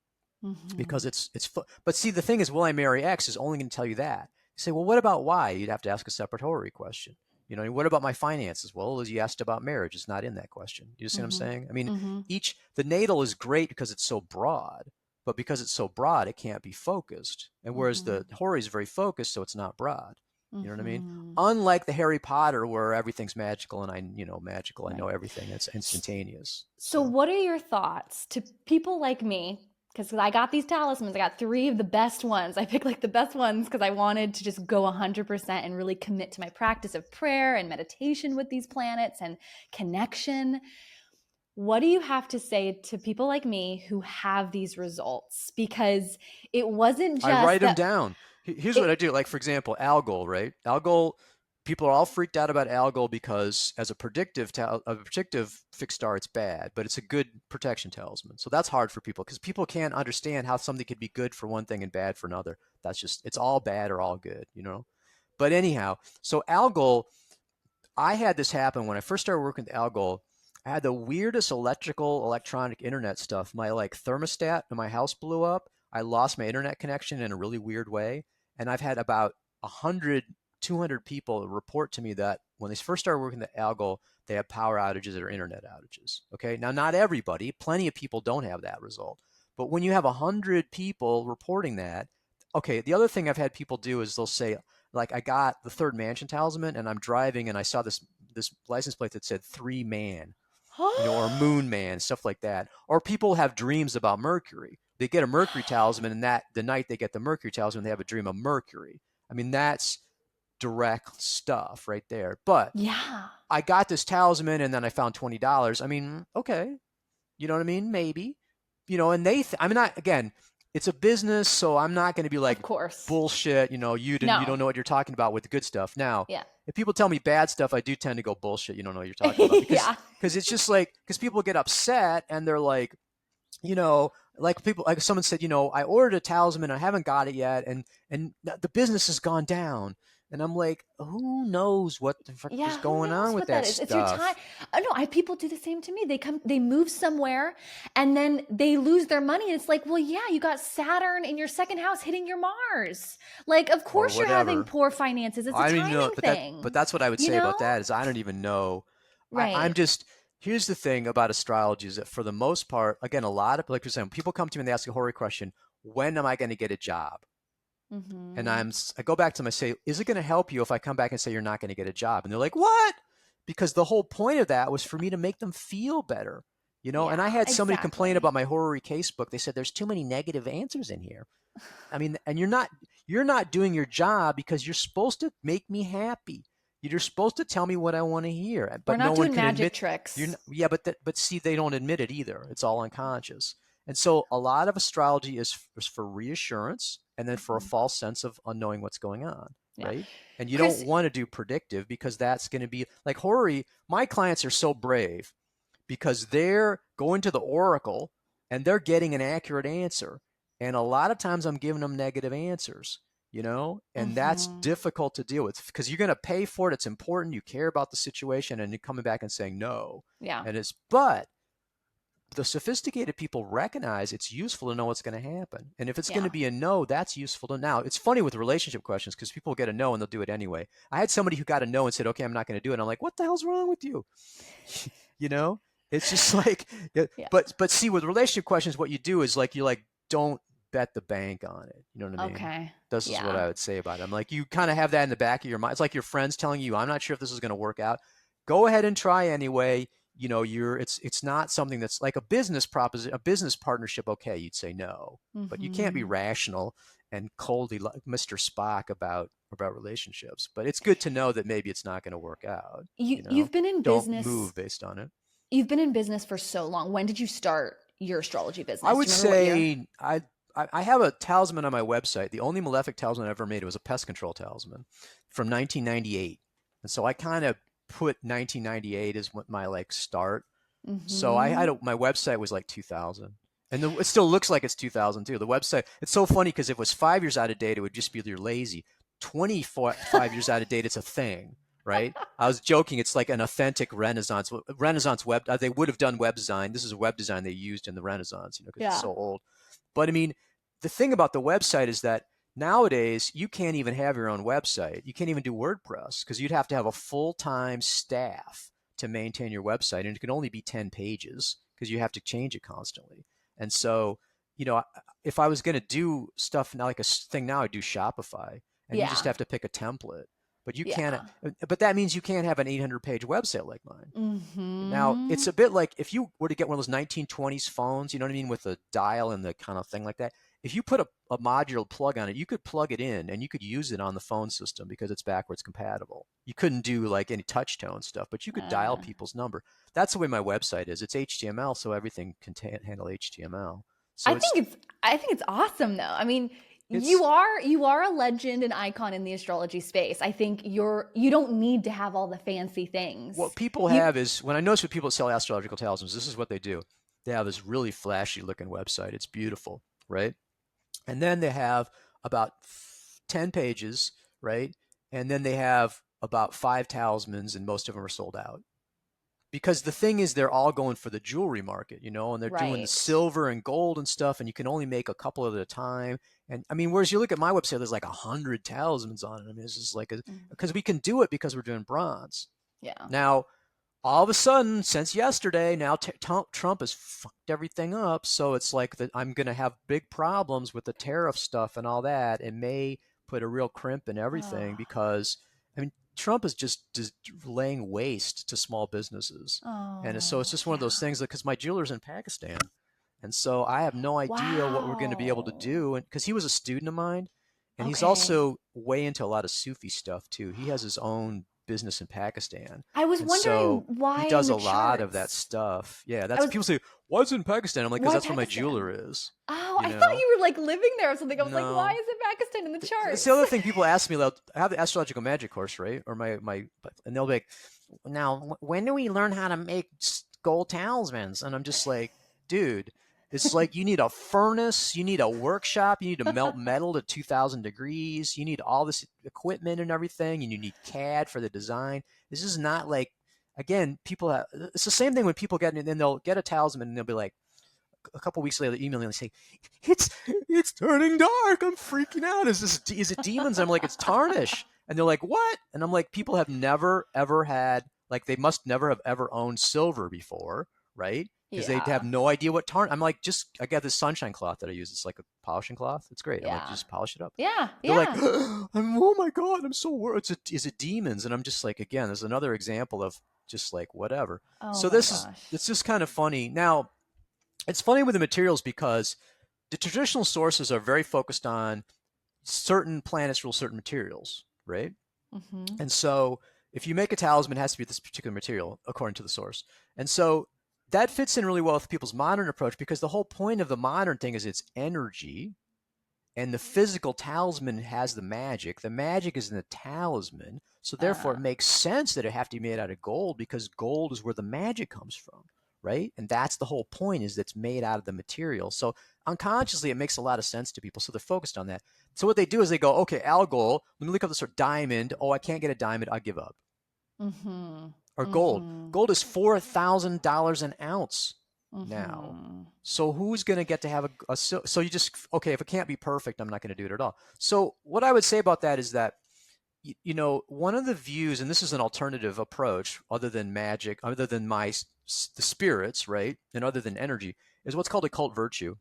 because Mhm. but see, the thing is, will I marry X is only going to tell you that. You say, well, what about Y? You'd have to ask a separate horary question. What about my finances? Well, as you asked about marriage, it's not in that question. You see what I'm Mhm. saying? I mean, Mhm. the natal is great because it's so broad, but because it's so broad, it can't be focused. And whereas the Mhm. horary is very focused, so it's not broad. You know what I mean? Mhm. Unlike the Harry Potter, where everything's magical and magical, I know Right. everything. It's instantaneous. So, So what are your thoughts to people like me? Because I got these talismans, I got three of the best ones. I picked like the best ones because I wanted to just go 100% and really commit to my practice of prayer and meditation with these planets and connection. What do you have to say to people like me who have these results? Because it wasn't I write just them that down. Here's what I it, do. Like, for example, algol, right? Algol, people are all freaked out about algol because as a predictive fixed star, it's bad, but it's a good protection talisman. So that's hard for people because people can't understand how something could be good for one thing and bad for another. It's all bad or all good. But anyhow, so algol, I had this happen when I first started working with algol. I had the weirdest electronic internet stuff. My like thermostat in my house blew up. I lost my internet connection in a really weird way. And I've had about 100, 200 people report to me that when they first started working with algol, they have power outages or internet outages. Okay. Now, not everybody, plenty of people don't have that result. But when you have 100 people reporting that, okay, the other thing I've had people do is they'll say, like, I got the third mansion talisman and I'm driving and I saw this license plate that said 3 man, or moon man, stuff like that. Or people have dreams about Mercury. They get a Mercury talisman and that the night they get the Mercury talisman, they have a dream of Mercury. I mean, that's direct stuff right there. But yeah, I got this talisman and then I found $20. I mean, okay, you know what I mean? Maybe. And I'm not, again, it's a business, so I'm not going to be of like, course. bullshit, you No. don't know what you're talking about with the good stuff. Now, Yeah. if people tell me bad stuff, I do tend to go bullshit, you don't know what you're talking about Yeah. because it's just like, because people get upset and they're like, you know, like people, like someone said, I ordered a talisman, I haven't got it yet, and the business has gone down. And I'm like, who knows what the fuck is Yeah, who going on knows with what that that is? It's your time. stuff? No, I people do the same to me. They move somewhere and then they lose their money. And it's like, well, yeah, you got Saturn in your second house hitting your Mars. Like, of Or course you're having whatever. poor finances. It's a I don't even know, timing but thing, that's what I would you say know? about that is I don't even know. I'm Right. just Here's the thing about astrology is that for the most part, again, a lot of, like you're saying, people come to me and they ask a horary question: when am I going to get a job? And Mm-hmm. I go back to them, I say, is it going to help you if I come back and say you're not going to get a job? And they're like, what? Because the whole point of that was for me to make them feel better. And I Yeah, had somebody complain exactly. about my horary casebook. They said there's too many negative answers in here. I mean, and you're not doing your job because you're supposed to make me happy. You're supposed to tell me what I want to hear, We're but no not one doing can magic admit tricks. yeah, but see, they don't admit it either. It's all unconscious. And so a lot of astrology is for reassurance and then for a Mhm. false sense of unknowing what's going on, Yeah. right? And you don't Chris, want to do predictive because that's going to be like horary. My clients are so brave because they're going to the oracle and they're getting an accurate answer. And a lot of times I'm giving them negative answers, and that's mhm. difficult to deal with because you're going to pay for it. It's important. You care about the situation and you're coming back and saying no. Yeah. And but the sophisticated people recognize it's useful to know what's going to happen. And if it's going to Yeah. be a no, that's useful to know. It's funny with relationship questions because people get a no and they'll do it anyway. I had somebody who got a no and said, okay, I'm not going to do it. And I'm like, what the hell's wrong with you? You know, it's just like, Yeah. but see, with relationship questions, what you do is like, you like, don't bet the bank on it. You know what I mean? Okay. This is what Yeah. I would say about it. I'm like, you kind of have that in the back of your mind. It's like your friends telling you, I'm not sure if this is going to work out. Go ahead and try anyway. You know, it's not something that's like a business proposition, a business partnership. Okay, you'd say no, but you can't be Mm-hmm. rational and coldly like Mr. Spock about relationships. But it's good to know that maybe it's not going to work out. You You know, you've been in don't business. move based on it. You've been in business for so long. When did you start your astrology I business? would Do you remember what year? say I have a talisman on my website. The only malefic talisman I ever made was a pest control talisman from 1998, and so I kind of put 1998 as what my like start. So I Mm-hmm. had my website was like 2000, and it still looks like it's 2002. The website, it's so funny because if it was 5 years out of date, it would just be you're lazy. 25 years out of date, it's a thing, right? I was joking. It's like an authentic Renaissance web. They would have done web design. This is a web design they used in the Renaissance, because it's Yeah. so old. But I mean, the thing about the website is that nowadays you can't even have your own website. You can't even do WordPress because you'd have to have a full-time staff to maintain your website, and it can only be 10 pages because you have to change it constantly. And so, you know, if I was going to do stuff now, like a thing now, I do Shopify, and you just Yeah. have to pick a template. But you can't. Yeah. But that means you can't have an 800-page website like mine. Now, it's Mm-hmm. a bit like if you were to get one of those 1920s phones, you know what I mean, with the dial and the kind of thing like that. If you put a modular plug on it, you could plug it in and you could use it on the phone system because it's backwards compatible. You couldn't do like any touch tone stuff, but you could dial Uh, people's number. That's the way my website is. It's HTML, so everything can handle HTML. I So think it's I think it's awesome though. I mean, it's you are a legend and icon in the astrology space. I think you don't need to have all the fancy what things. people You have is when I notice what people sell astrological talismans, this is what they do. They have this really flashy looking website. It's beautiful, right? And then they have about 10 pages, right? And then they have about 5 talismans, and most of them are sold out. Because the thing is, they're all going for the jewelry market, and they're doing the right. silver and gold and stuff, and you can only make a couple at a time. And I mean, whereas you look at my website, there's like 100 talismans on it. I mean, it's just like Mm, because we can do it because we're doing bronze. yeah. Now, all of a sudden, since yesterday, now Trump has fucked everything up. So it's like that I'm going to have big problems with the tariff stuff and all that. It may put a real crimp in everything Oh, because, I mean, Trump is just laying waste to small businesses. And so it's oh, just one of those yeah. things because my jeweler's in Pakistan. And so I have no idea what we're going to be able to Wow. do. And because he was a student of mine, and he's Okay. also way into a lot of Sufi stuff too. He has his own business in Pakistan. I was And wondering so he why in does the a lot of that charts. stuff. Yeah, I that's was people say, why is it in Pakistan? I'm like, because why that's where my Pakistan? jeweler is, Oh, you I thought know? you were like living there or something. I was like, why No. is it Pakistan in the It's the charts? other thing people ask me about. I have the astrological magic course, right? Or and they'll be like, now, when do we learn how to make gold talismans? And I'm just like, dude, it's like you need a furnace, you need a workshop, you need to melt metal to 2000 degrees, you need all this equipment and everything, and you need CAD for the design. This is not like, again, it's the same thing when people get, and then they'll get a talisman and they'll be like, a couple weeks later, they email me and they say, "It's it's turning dark. I'm freaking out. Is it demons?" I'm like, "It's tarnish." And they're like, "What?" And I'm like, "People have never ever had like they must never have ever owned silver before, right? Because they have Yeah. no idea what tarnish." I'm like, "Just I got this sunshine cloth that I use. It's like a polishing cloth. It's great." I'm like, Yeah. "Just polish it up." Yeah. They're like, Yeah. "Oh my god, I'm so worried. Is it demons?" And I'm just like, again, there's another example of just like whatever. Oh So my this is gosh. it's just kind of funny now. It's funny with the materials because the traditional sources are very focused on certain planets rule certain materials, right? Mm-hmm. And so if you make a talisman, it has to be this particular material according to the source. And so that fits in really well with people's modern approach because the whole point of the modern thing is it's energy, and the physical talisman has the magic. The magic is in the talisman. So therefore, Uh, it makes sense that it have to be made out of gold because gold is where the magic comes from, right? And that's the whole point is that's made out of the material. So unconsciously, it makes a lot of sense to people. So they're focused on that. So what they do is they go, okay, algol, let me look up this sort of diamond. Oh, I can't get a diamond. I give up. mm-hmm. Or gold. Mm-hmm. Gold is $4,000 an ounce. now. Mm-hmm. So who's going to get to have so you just, okay, if it can't be perfect, I'm not going to do it at all. So what I would say about that is that, one of the views, and this is an alternative approach other than magic, other than the spirits, right? And other than energy, is what's called occult virtue.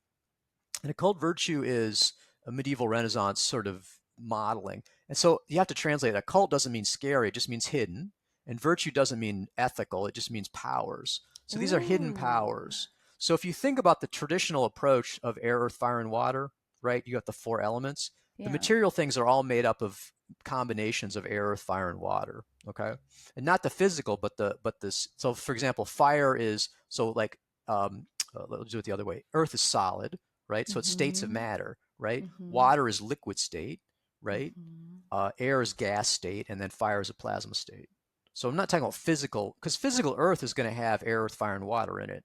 And occult virtue is a medieval Renaissance sort of modeling. And so you have to translate it. Occult doesn't mean scary, it just means hidden. And virtue doesn't mean ethical, it just means powers. So these are hidden Ooh. powers. So if you think about the traditional approach of air, earth, fire, and water, right? You got the four elements. The Yeah. material things are all made up of combinations of air, earth, fire, and water. Okay. And not the physical, but this. So for example, fire is so like let's do it the other way. Earth is solid, right? So it's states of Mm-hmm. matter, right? Mm-hmm. Water is liquid state, right? Mm-hmm. Air is gas state, and then fire is a plasma state. So I'm not talking about physical, because physical Earth is going to have air, earth, fire, and water in it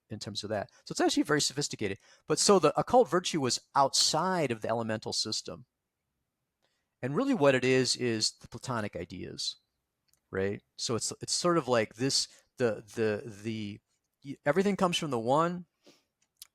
in terms of that. So it's actually very sophisticated. But so the occult virtue was outside of the elemental system. And really what it is the Platonic ideas, right? So it's sort of like this, the everything comes from the one,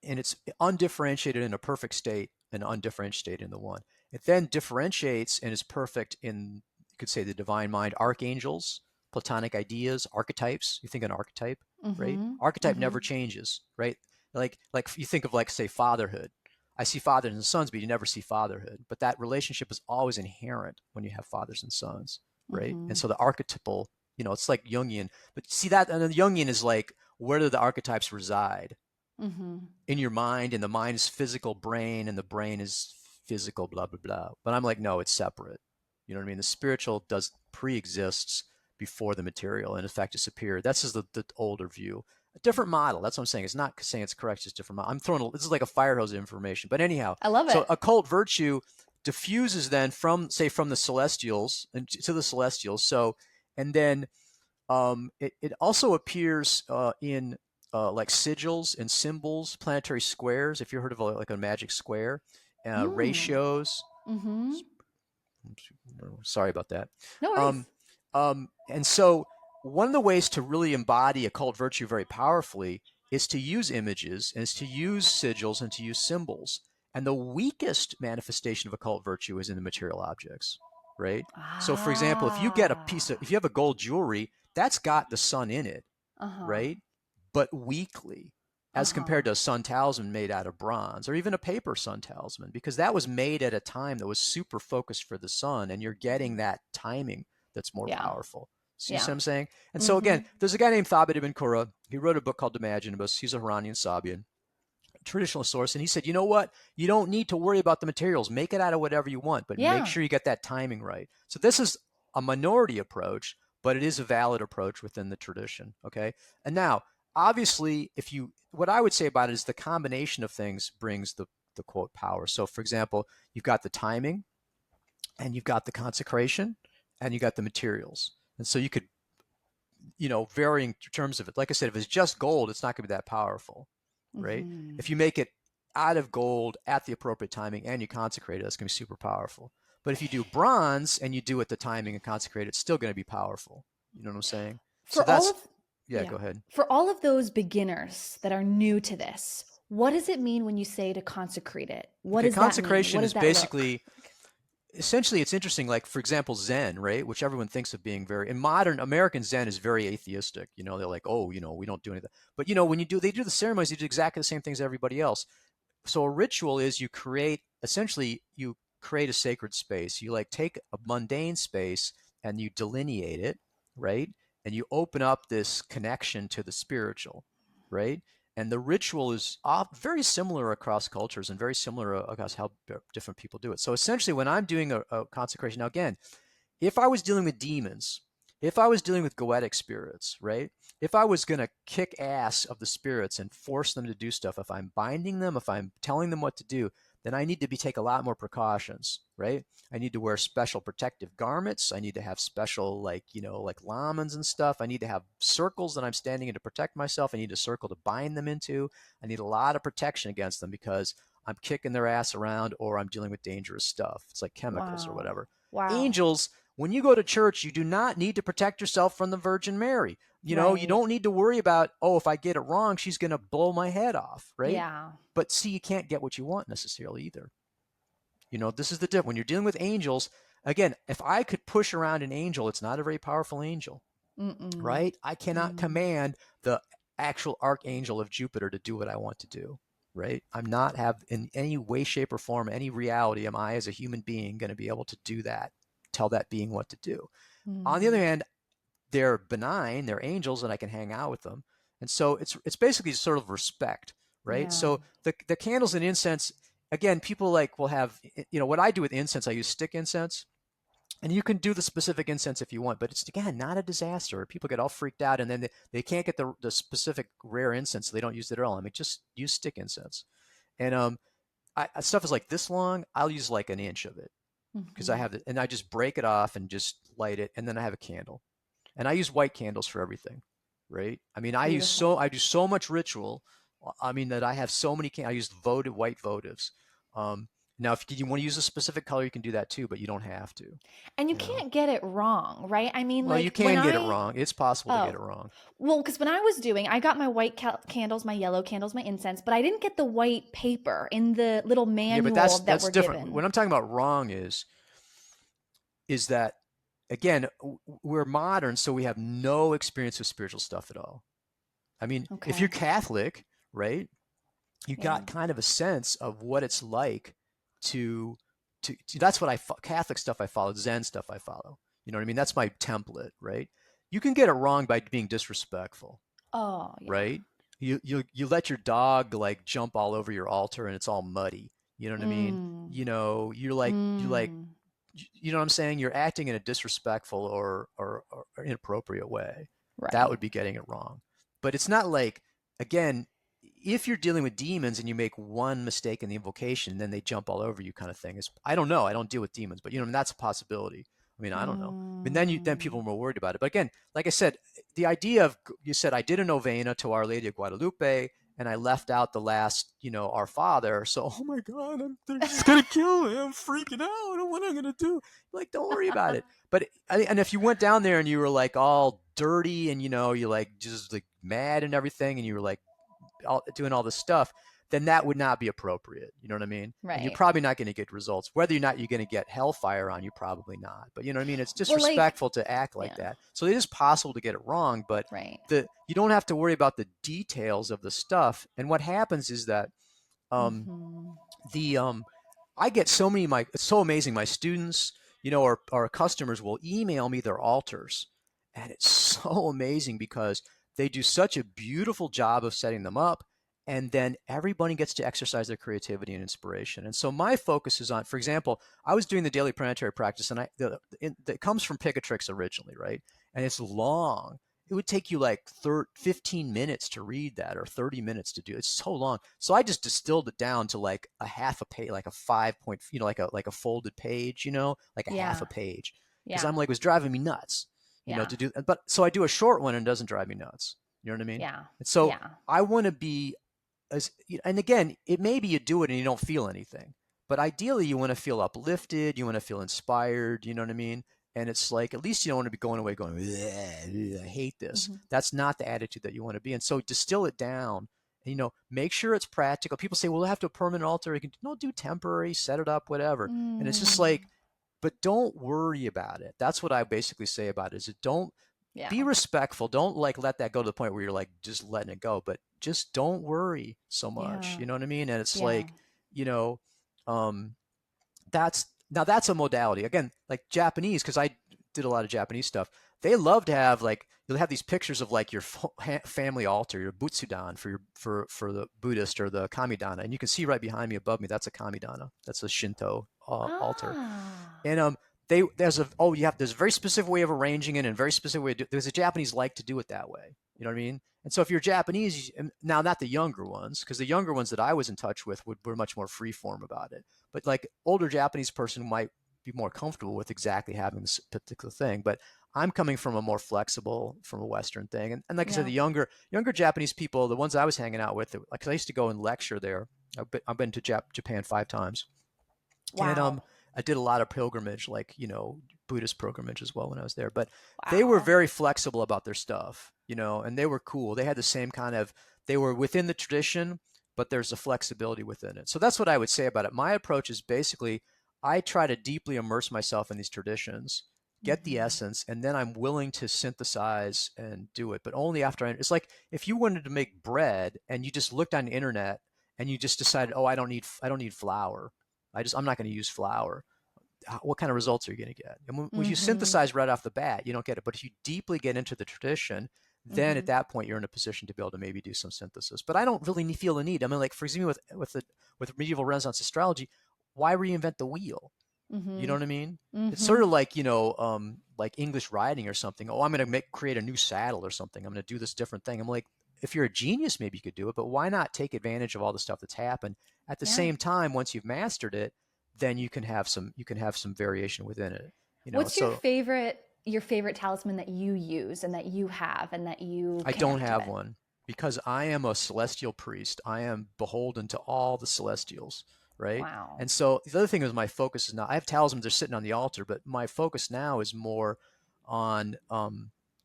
and it's undifferentiated in a perfect state and undifferentiated in the one. It then differentiates and is perfect in, you could say, the divine mind, archangels, Platonic ideas, archetypes. You think an archetype, right? Mm-hmm. Archetype Mm-hmm. never changes, right? Like you think of, like, say, fatherhood. I see fathers and sons, but you never see fatherhood. But that relationship is always inherent when you have fathers and sons, right? And Mm-hmm. so the archetypal, it's like Jungian. But see that, and the Jungian is like, where do the archetypes reside? Mm-hmm. In your mind, and the mind is physical brain, and the brain is physical blah blah blah. But I'm like, no, it's separate. You know what I mean? The spiritual does pre-exists before the material, and in fact it's superior. That's just the older view. A different model. That's what I'm saying. It's not saying it's correct, it's just different model. I'm throwing this is like a fire hose of information. But anyhow, I love so it. occult virtue diffuses then from, say, from the celestials and to the celestials. So, and then it also appears in like sigils and symbols, planetary squares. If you've heard of like a magic square, Mm. ratios. Mm-hmm. Sorry about that. No worries. Um, and so one of the ways to really embody occult virtue very powerfully is to use images, and is to use sigils, and to use symbols. And the weakest manifestation of occult virtue is in the material objects, right? So, for example, if Ah. you have a gold jewelry, that's got the sun in it, Uh-huh. right? But weakly, as Uh-huh. compared to a sun talisman made out of bronze, or even a paper sun talisman, because that was made at a time that was super focused for the sun, and you're getting Mhm. that timing that's more Yeah. powerful. See what Yeah. I'm saying? And so Mm-hmm. again, there's a guy named Thabit ibn Qurra. He wrote a book called Imaginibus. He's a Haranian Sabian, traditional source, and he said, you know what? You don't need to worry about the materials. Make it out of whatever you want, but make Yeah. sure you get that timing right. So this is a minority approach, but it is a valid approach within the tradition. Okay. And now, obviously, what I would say about it is the combination of things brings the quote power. So, for example, you've got the timing, and you've got the consecration, and you got the materials. And so you could, varying terms of it. Like I said, if it's just gold, it's not going to be that powerful, right? Mm-hmm. If you make it out of gold at the appropriate timing and you consecrate it, that's going to be super powerful. But if you do bronze and you do it the timing and consecrate it, it's still going to be powerful. You know what I'm saying? So For all that's, of yeah, yeah. go ahead. For all of those beginners that are new to this, what does it mean when you say to consecrate it? What Okay, does that mean? What consecration does is that look basically, like? essentially, it's interesting. Like, for example, Zen, right? Which everyone thinks of being very, in modern American Zen is very atheistic. They're like, oh, we don't do anything. But, when they do the ceremonies, they do exactly the same things as everybody else. So a ritual is you create a sacred space. You like take a mundane space and you delineate it, right? And you open up this connection to the spiritual, right? And the ritual is very similar across cultures and very similar across how different people do it. So essentially, when I'm doing a consecration, now again, if I was dealing with demons, if I was dealing with goetic spirits, right? If I was going to kick ass of the spirits and force them to do stuff, if I'm binding them, if I'm telling them what to do, then I need to take a lot more precautions, right? I need to wear special protective garments. I need to have special, like lamans and stuff. I need to have circles that I'm standing in to protect myself. I need a circle to bind them into. I need a lot of protection against them because I'm kicking their ass around or I'm dealing with dangerous stuff. It's like chemicals or Wow. whatever. Wow. Angels, when you go to church, you do not need to protect yourself from the Virgin Mary. You Right. don't need to worry about, oh, if I get it wrong, she's going to blow my head off, right? Yeah. But see, you can't get what you want necessarily either. This is the difference. When you're dealing with angels, again, if I could push around an angel, it's not a very powerful angel, Mm-mm. right? I cannot Mm. command the actual archangel of Jupiter to do what I want to do, right? I'm not have in any way, shape, or form, any reality, am I as a human being going to be able to do that, tell that being what to do. On the other Mm. hand, they're benign, they're angels, and I can hang out with them. And so it's basically sort of respect, right? Yeah. So the candles and incense, again, people like will have, what I do with incense, I use stick incense. And you can do the specific incense if you want, but it's, again, not a disaster. People get all freaked out and then they can't get the specific rare incense, so they don't use it at all. I mean, just use stick incense. And stuff is like this long, I'll use like an inch of it because I Mm-hmm. have it, and I just break it off and just light it, and then I have a candle. And I use white candles for everything, right? I mean, Beautiful. I do so much ritual. I mean that I have so many. I use white votives. Now, if you want to use a specific color, you can do that too, but you don't have to. And you You know. can't get it wrong, right? I mean, Well, you like when can get it wrong. It's possible to get oh, it wrong. well, because when I was doing, I got my white candles, my yellow candles, my incense, but I didn't get the white paper in the little Yeah, but manual that that's we're different. given. What I'm talking about wrong is that, again, we're modern, so we have no experience with spiritual stuff at all. I mean, if you're Okay. Catholic, right, you Yeah. got kind of a sense of what it's like to that's what Catholic stuff I follow, Zen stuff I follow. You know what I mean? That's my template, right? You can get it wrong by being disrespectful, Oh, yeah. right? You let your dog like jump all over your altar and it's all muddy. You know what I mean? Mm. You're like Mm. you know what I'm saying? You're acting in a disrespectful or inappropriate way. That Right. would be getting it wrong. But it's not like, again, if you're dealing with demons and you make one mistake in the invocation, then they jump all over you, kind of thing. I don't know. I don't deal with demons, but I mean, that's a possibility. I mean, I don't know. I mean, then people Mm. are more worried about it. But again, like I said, the idea of, you said I did a novena to Our Lady of Guadalupe, and I left out the last, Our Father. So, oh my God, they're just gonna kill me. I'm freaking out. What am I gonna do? Like, don't worry about it. But and if you went down there and you were like all dirty and you like just like mad and everything, and you were like doing all this stuff, then that would not be appropriate. You know what I mean? And you're Right. probably not going to get results. Whether or not you're going to get hellfire on you, probably not. But you know what I mean? It's Well, like, disrespectful to act like yeah. that. So it is possible to get it wrong, but Right. you don't have to worry about the details of the stuff. And what happens is that um, Mm-hmm. the I get so many it's so amazing. My students, or customers will email me their altars, and it's so amazing because they do such a beautiful job of setting them up, and then everybody gets to exercise their creativity and inspiration. And so my focus is on, for example, I was doing the daily planetary practice, and it comes from Picatrix originally, right? And it's long. It would take you like 15 minutes to read that, or 30 minutes to do it. It's so long. So I just distilled it down to like a half a page, like a 5 point, like a folded page, like a half a Yeah. page. Because Yeah. I'm like, it was driving me nuts, Yeah. to do. But so I do a short one and it doesn't drive me nuts. You know what I mean? Yeah. And so Yeah. I want to be and again, it may be you do it and you don't feel anything, but ideally you want to feel uplifted, you want to feel inspired, you know what I mean? And it's like, at least you don't want to be going away going, I hate this. Mm-hmm. That's not the attitude that you want to be. And so distill it down, and, make sure it's practical. People say, well, I have to have a permanent altar. You can, no, do temporary, set it up, whatever. And it's just Mm. like, but don't worry about it. That's what I basically say about it, is it don't, be Yeah. respectful. Don't like let that go to the point where you're like just letting it go, but just don't worry so much. Yeah. You know what I mean? And it's Yeah. like, you know, um, that's a modality. Again, like Japanese, because I did a lot of Japanese stuff. They love to have, like, you'll have these pictures of like your family altar, your butsudan for the Buddhist, or the kamidana, and you can see right behind me, above me, that's a kamidana. That's a Shinto altar. Ah. And there's a very specific way of arranging it, and a very specific way there's a Japanese like to do it that way. You know what I mean? And so if you're Japanese, now, not the younger ones, because the younger ones that I was in touch with were much more free form about it. But like older Japanese person might be more comfortable with exactly having this particular thing. But I'm coming from a more flexible, from a Western thing. And like I said, Yeah. the younger Japanese people, the ones I was hanging out with, like, I used to go and lecture there. I've been to Japan 5 times. And Wow. I did a lot of pilgrimage, like, Buddhist pilgrimage as well when I was there. But they were Wow. very flexible about their stuff, and they were cool. They had the same kind of, they were within the tradition, but there's a flexibility within it. So that's what I would say about it. My approach is basically I try to deeply immerse myself in these traditions, get the Mhm. essence, and then I'm willing to synthesize and do it. But only after it's like if you wanted to make bread and you just looked on the internet and you just decided, oh, I don't need flour. I'm not going to use flour. What kind of results are you going to get? And when you Mhm. synthesize right off the bat, you don't get it. But if you deeply get into the tradition, then at Mhm. that point you're in a position to be able to maybe do some synthesis. But I don't really feel the need. I mean, like for example, with medieval Renaissance astrology, why reinvent the wheel? You know Mhm. what I mean? It's sort Mhm. of like like English writing or something. Oh, I'm going to create a new saddle or something. I'm going to do this different thing. I'm like, if you're a genius, maybe you could do it, but why not take advantage of all the stuff that's happened? At the Yeah. same time, once you've mastered it, then you can have some variation within it. What's So your favorite talisman that you use and that you have and that you I don't connect have with? one because I am a celestial priest. I am beholden to all the celestials, right? Wow. And so the other thing is my focus is now I have talismans that are sitting on the altar, but my focus now is more on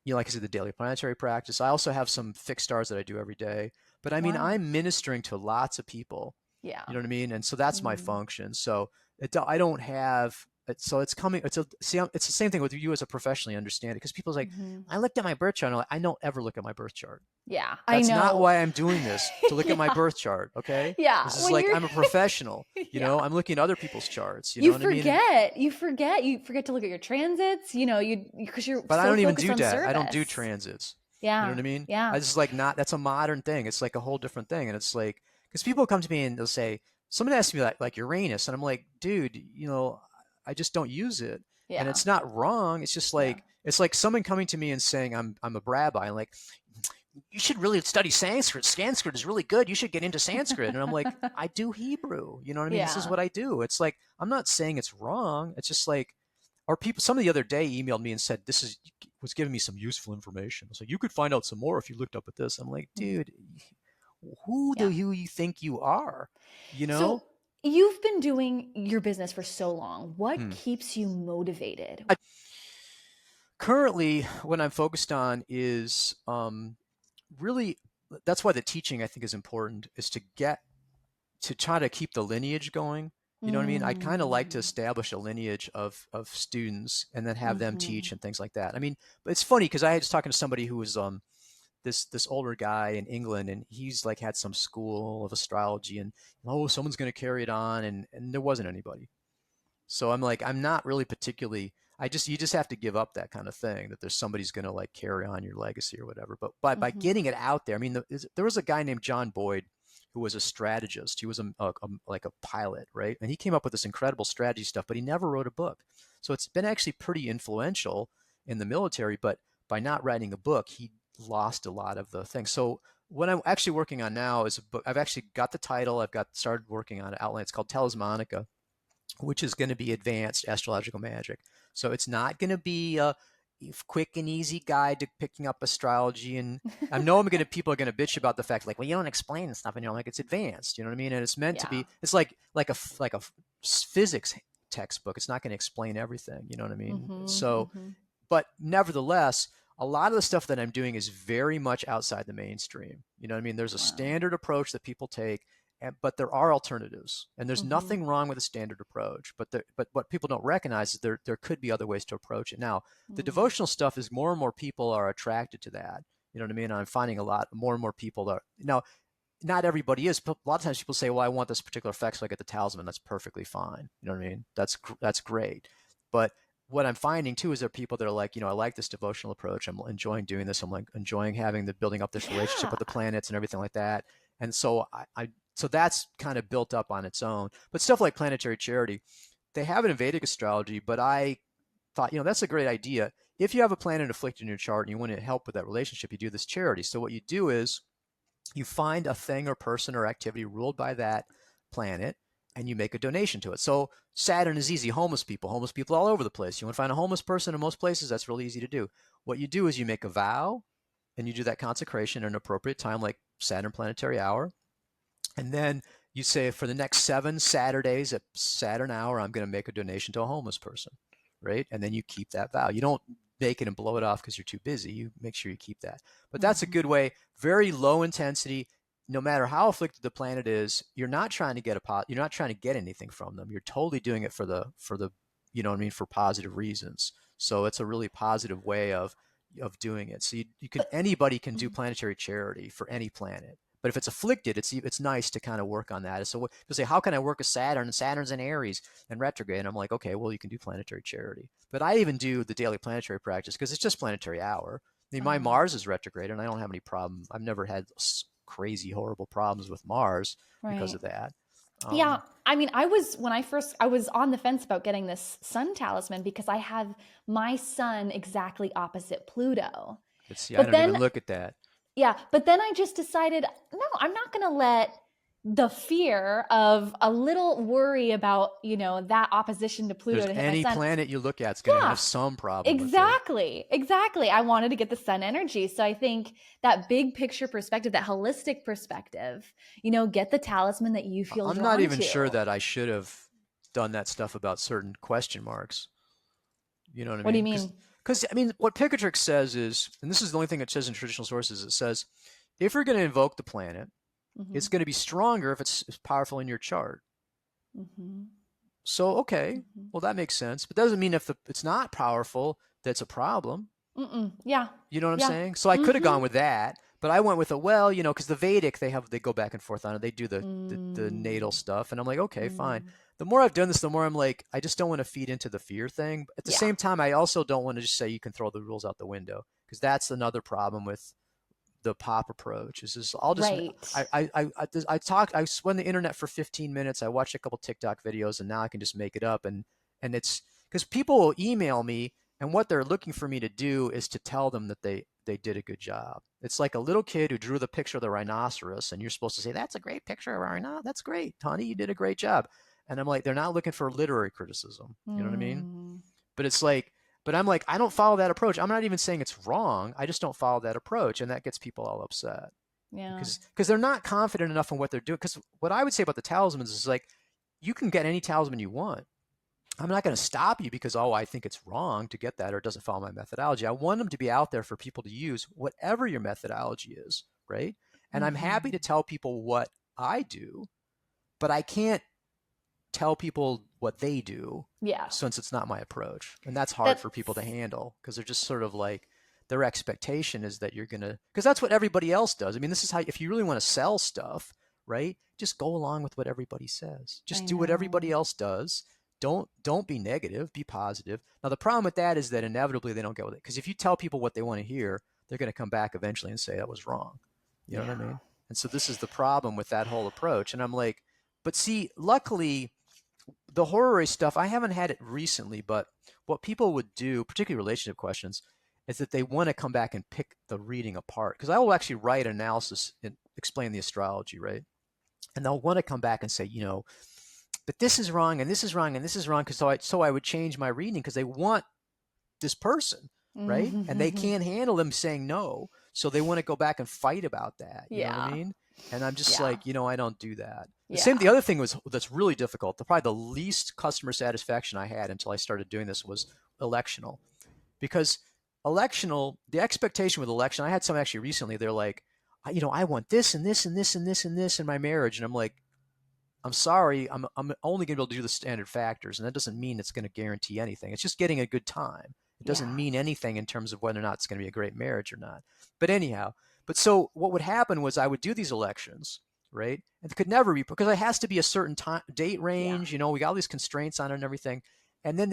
like I said, the daily planetary practice. I also have some fixed stars that I do every day. But I mean, Wow. I'm ministering to lots of people. You Yeah. know what I mean? And so that's my Mhm. function. So I don't have so it's coming. It's the same thing with you as a professionally understand it because people's like, Mhm. I looked at my birth chart. And I'm like, I don't ever look at my birth chart. Yeah, I That's not know. why I'm doing this to look at my Yeah. birth chart. Okay. Yeah, This is when like you're I'm a professional. yeah. I'm looking at other people's charts. You know You what I mean? And forget. You forget to look at your transits, because you're but I so don't even focused do on that. I don't do service. transits. You know Yeah. what I mean? Yeah. I just like not. That's a modern thing. It's like a whole different thing. And it's like because people come to me and they'll say, someone asks me like Uranus, and I'm like, dude, I just don't use it. And Yeah. it's not wrong. It's just Yeah. like it's like someone coming to me and saying I'm a rabbi, and like you should really study Sanskrit. Sanskrit is really good. You should get into Sanskrit. And I'm like, I do Hebrew. You know what I mean? This is Yeah. what I do. It's like, I'm not saying it's wrong. It's just like, or people, somebody the other day emailed me and said, was giving me some useful information. It's like, you could find out some more if you looked up at this. I'm like, Mhm. dude, who do Yeah. you think you are? You know? So, you've been doing your business for so long. What Hmm. keeps you motivated? Currently, what I'm focused on is really, that's why the teaching I think is important, is to try to keep the lineage going. You know what I mean? I'd kind of like to Mm. establish a lineage of students and then have them teach Mhm. and things like that. I mean, but it's funny because I was talking to somebody who was this older guy in England, and he's like had some school of astrology, and oh, someone's going to carry it on, and there wasn't anybody. So I'm like, I'm not really particularly. You just have to give up that kind of thing that there's somebody's going to like carry on your legacy or whatever. But by Mhm. getting it out there, I mean, there was a guy named John Boyd who was a strategist. He was like a pilot, right? And he came up with this incredible strategy stuff, but he never wrote a book. So it's been actually pretty influential in the military. But by not writing a book, he lost a lot of the things. So what I'm actually working on now is a book. I've actually got the title. I've got started working on an outline. It's called Talismanica, which is going to be advanced astrological magic. So it's not going to be a quick and easy guide to picking up astrology. And I know people are going to bitch about the fact like, well, you don't explain stuff, and you're like, it's advanced. You know what I mean? And it's meant to Yeah. be. It's like a physics textbook. It's not going to explain everything. You know what I mean? Mhm. So, Mhm. but nevertheless, a lot of the stuff that I'm doing is very much outside the mainstream. You know what I mean? There's a Wow. standard approach that people take, but there are alternatives, and there's Mhm. nothing wrong with a standard approach. But what people don't recognize is there could be other ways to approach it. Now, the Mm. devotional stuff is more and more people are attracted to that. You know what I mean? I'm finding a lot more and more people are now. Not everybody is. A lot of times people say, "Well, I want this particular effect, so I get the talisman." That's perfectly fine. You know what I mean? That's great. But what I'm finding too is there are people that are like, I like this devotional approach. I'm enjoying doing this. I'm like enjoying having the building up this relationship with the Yeah. planets and everything like that. And so so that's kind of built up on its own. But stuff like planetary charity, they have it in Vedic astrology, but I thought, that's a great idea. If you have a planet afflicted in your chart and you want to help with that relationship, you do this charity. So what you do is you find a thing or person or activity ruled by that planet and you make a donation to it. So Saturn is easy. Homeless people all over the place. You want to find a homeless person in most places, that's really easy to do. What you do is you make a vow and you do that consecration at an appropriate time, like Saturn planetary hour. And then you say, for the next 7 Saturdays at Saturn hour, I'm going to make a donation to a homeless person. right? And then you keep that value. You don't make it and blow it off because you're too busy. You make sure you keep that. But that's a Mm-hmm. good way, very low intensity. No matter how afflicted the planet is, you're not trying to get you're not trying to get anything from them. You're totally doing it for the you know what I mean, for positive reasons. So it's a really positive way of doing it. So you can, But anybody can do planetary charity for any planet. But if it's afflicted, it's nice to kind of work on that. So you say, how can I work with Saturn? And Saturn's in Aries and retrograde. And I'm like, okay, well, you can do planetary charity. But I even do the daily planetary practice because it's just planetary hour. I mean, my uh, Mars is retrograde, and I don't have any problem. I've never had crazy, horrible problems with Mars because right. of that. Yeah, Um, I mean, I was on the fence about getting this sun talisman because I have my sun exactly opposite Pluto. but see, I But don't even then look at that. Yeah, but then I just decided, no, I'm not going to let the fear of a little worry about, that opposition to Pluto There's to hit my any sun. planet you look at, it's going to Yeah, have some problem with it. exactly. Exactly. I wanted to get the sun energy. So I think that big picture perspective, that holistic perspective, get the talisman that you feel I'm not drawn even sure to. that I should have done that stuff about certain question marks. You know what I What do you mean? mean? Because I mean, what Picatrix says is, and this is the only thing it says in traditional sources, it says if you're going to invoke the planet, Hmm. it's going to be stronger if it's powerful in your chart. Hmm. So okay, Hmm. well that makes sense, but that doesn't mean if it's not powerful that's a problem. Mm-mm. Yeah. You know what I'm Yeah. saying? So I could have Hmm. gone with that, but I went with a well, because the Vedic they go back and forth on it. They do the natal Mm. stuff, and I'm like, okay, fine. Mm. The more I've done this, the more I'm like, I just don't want to feed into the fear thing. But at the Yeah. same time, I also don't want to just say you can throw the rules out the window because that's another problem with the pop approach. Is I'll just Right. I talk I spend the internet for 15 minutes. I watch a couple TikTok videos, and now I can just make it up. And it's because people will email me, and what they're looking for me to do is to tell them that they did a good job. It's like a little kid who drew the picture of the rhinoceros, and you're supposed to say, "That's a great picture of a rhino. That's great, honey. You did a great job." And I'm like, they're not looking for literary criticism. You know what I mean? Mm. But it's like, but I'm like, I don't follow that approach. I'm not even saying it's wrong. I just don't follow that approach, and that gets people all upset Yeah. because they're not confident enough in what they're doing. Because what I would say about the talismans is like, you can get any talisman you want. I'm not going to stop you because, oh, I think it's wrong to get that or it doesn't follow my methodology. I want them to be out there for people to use, whatever your methodology is, right? And I'm happy to Mhm. tell people what I do, but I can't tell people what they do Yeah. since it's not my approach. And that's hard for people to That's handle because they're just sort of like, their expectation is that you're going to, because that's what everybody else does. I mean, this is how, if you really want to sell stuff, right? Just go along with what everybody says. I Just do what everybody know. else does. Don't be negative, be positive. Now the problem with that is that inevitably they don't go with it. Because if you tell people what they want to hear, they're going to come back eventually and say that was wrong. You know what I Yeah. mean? And so this is the problem with that whole approach. And I'm like, but see, luckily the horror stuff, I haven't had it recently, but what people would do, particularly relationship questions, is that they want to come back and pick the reading apart. Because I will actually write analysis and explain the astrology, right? And they'll want to come back and say, but this is wrong and this is wrong and this is wrong. Because so I would change my reading because they want this person, right? And they can't handle them saying no. So they want to go back and fight about that. You know what I Yeah. mean? And I'm just Yeah. like, I don't do that. The Yeah. other thing that's really difficult, probably the least customer satisfaction I had until I started doing this was electional. Because the expectation with election, I had some actually recently, they're like, I want this and this and this and this and this in my marriage. And I'm like, I'm sorry, I'm only going to be able to do the standard factors, and that doesn't mean it's going to guarantee anything. It's just getting a good time. It doesn't Yeah. mean anything in terms of whether or not it's going to be a great marriage or not. But anyhow, so what would happen was I would do these elections, right? And it could never be because it has to be a certain time, date Yeah. range. We got all these constraints on it and everything. And then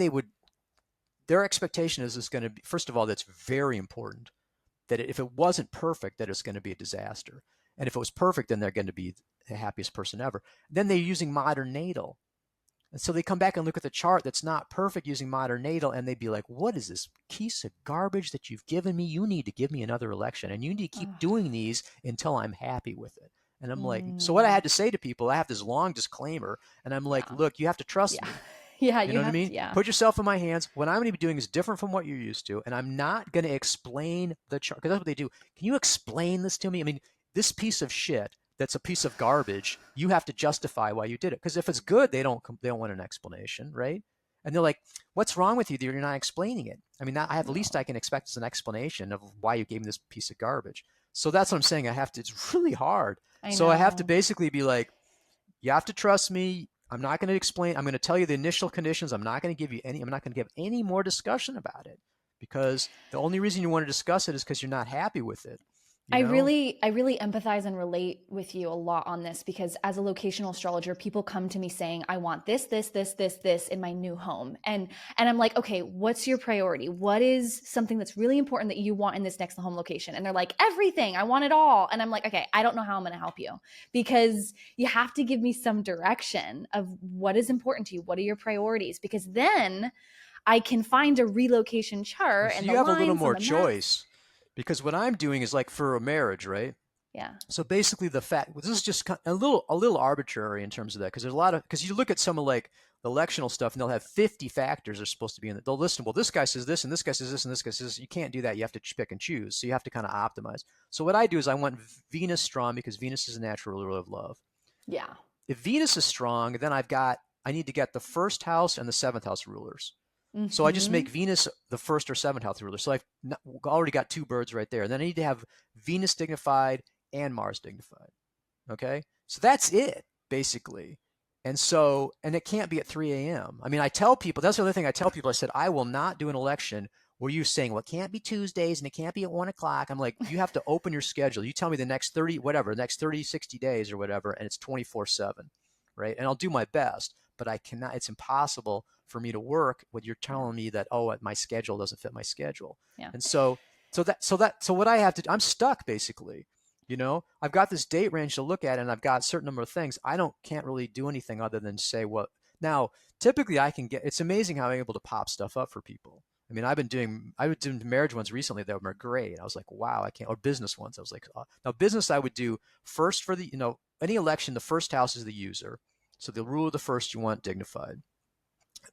their expectation is it's going to be, first of all, that's very important that if it wasn't perfect, that it's going to be a disaster. And if it was perfect, then they're going to be the happiest person ever. Then they're using modern natal. And so they come back and look at the chart that's not perfect using modern natal, and they'd be like, what is this piece of garbage that you've given me? You need to give me another election, and you need to keep Ugh. doing these until I'm happy with it. And I'm like, so what I Mm. had to say to people, I have this long disclaimer, and I'm like, Yeah. look, you have to trust Yeah. me. Yeah. You You know what I have mean? to. Yeah. Put yourself in my hands. What I'm going to be doing is different from what you're used to, and I'm not going to explain the chart because that's what they do. Can you explain this to me? I mean, this piece of shit that's a piece of garbage, you have to justify why you did it. Because if it's good, they don't want an explanation, right? And they're like, what's wrong with you? You're not explaining it. I mean, I have the least I can expect is an explanation of why you gave me this piece of garbage. So that's what I'm saying. It's really hard. I So I have to know. basically be like, you have to trust me. I'm not going to explain. I'm going to tell you the initial conditions. I'm not going to give you any, I'm not going to give any more discussion about it because the only reason you want to discuss it is because you're not happy with it, you know? I really empathize and relate with you a lot on this because as a locational astrologer, people come to me saying, I want this in my new home. And I'm like, okay, what's your priority? What is something that's really important that you want in this next home location? And they're like, everything, I want it all. And I'm like, okay, I don't know how I'm going to help you because you have to give me some direction of what is important to you. What are your priorities? Because then I can find a relocation Well, chart so and the you have a little lines and more the maps. choice because what I'm doing is like for a marriage, right? Yeah. So basically, the fact this is just a little arbitrary in terms of that because there's a lot of because you look at some of like the electional stuff and they'll have 50 factors are supposed to be in it. They'll listen. Well, this guy says this and this guy says this and this guy says this. You can't do that. You have to pick and choose. So you have to kind of optimize. So what I do is I want Venus strong because Venus is a natural ruler of love. Yeah. If Venus is strong, then I need to get the first house and the seventh house rulers. So I just make Mm-hmm. Venus the first or seventh house ruler. So I've already got two birds right there. And then I need to have Venus dignified and Mars dignified. Okay. So that's it, basically. And it can't be at 3 a.m. I mean, I tell people, that's the other thing I tell people. I said, I will not do an election where you're saying, well, it can't be Tuesdays and it can't be at 1 o'clock. I'm like, you have to open your schedule. You tell me the next 30, whatever, the next 30, 60 days or whatever, and it's 24/7, right? And I'll do my best, but I cannot, it's impossible for me to work when you're Yeah. telling me that, oh, my schedule doesn't fit my schedule. Yeah. And so what I have to, I'm stuck basically. I've got this date range to look at and I've got a certain number of things. Can't really do anything other than say what. Now, typically it's amazing how I'm able to pop stuff up for people. I mean, I was doing marriage ones recently that were great. I was like, wow, I can't, or business ones. I was like, now business I would do first for any election, the first house is the user. So the rule of the first you want dignified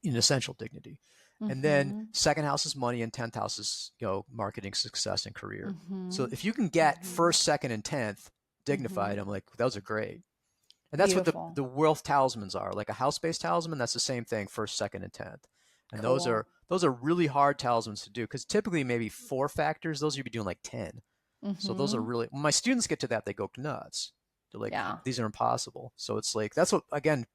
in essential dignity. And then Mm-hmm. second house is money and 10th house is, marketing, success, and career. So Mm-hmm. if you can get Mm-hmm. first, second, and 10th Mm-hmm. dignified, I'm like, those are great. And that's what Beautiful. the wealth talismans are. Like a house-based talisman, that's the same thing, first, second, and 10th. And Cool. those are really hard talismans to do because typically maybe four factors, those you'd be doing like 10. So those are Mm-hmm. really, when my students get to that, they go nuts. They're like, Yeah. these are impossible. So it's like, that's what, again,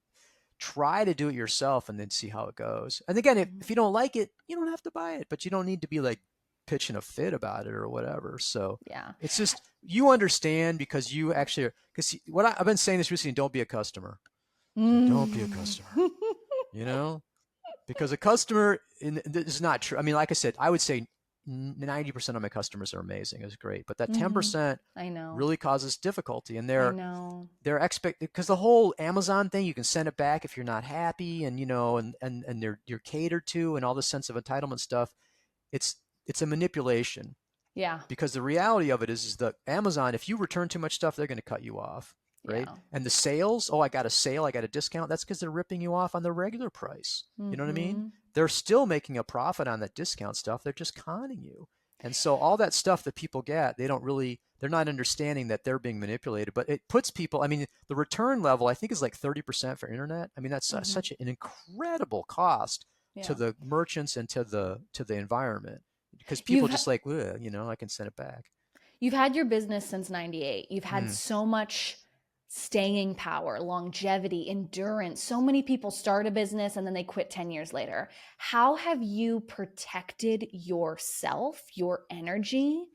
try to do it yourself and then see how it goes. And again, Mhm. if you don't like it, you don't have to buy it, but you don't need to be like pitching a fit about it or whatever. So Yeah. it's just you understand because you actually because I've been saying this recently, don't be a customer. So don't be a Mm. customer, you know, because a customer is not true. I mean, like I said, I would say 90% of my customers are amazing. It's great, but that Mm-hmm. 10% I know. really causes difficulty, and I know. they're expect because the whole Amazon thing, you can send it back if you're not happy, and and you're catered to, and all this sense of entitlement stuff. It's it's a manipulation Yeah. because the reality of it is that Amazon, if you return too much stuff, they're going to cut you off, right? Yeah. And the sales, oh, I got a sale, I got a discount. That's because they're ripping you off on the regular price. You know what I mean? Mm-hmm. They're still making a profit on that discount stuff. They're just conning you. And so all that stuff that people get, they're not understanding that they're being manipulated. But it puts people, I mean, the return level, I think, is like 30% for internet. I mean, that's Mm-hmm. such an incredible cost to Yeah. the merchants and to the environment because people You've just like, I can send it back. you've had your business since 98. You've had Mm. so much staying power, longevity, endurance. So many people start a business and then they quit 10 years later. How have you protected yourself, your energy,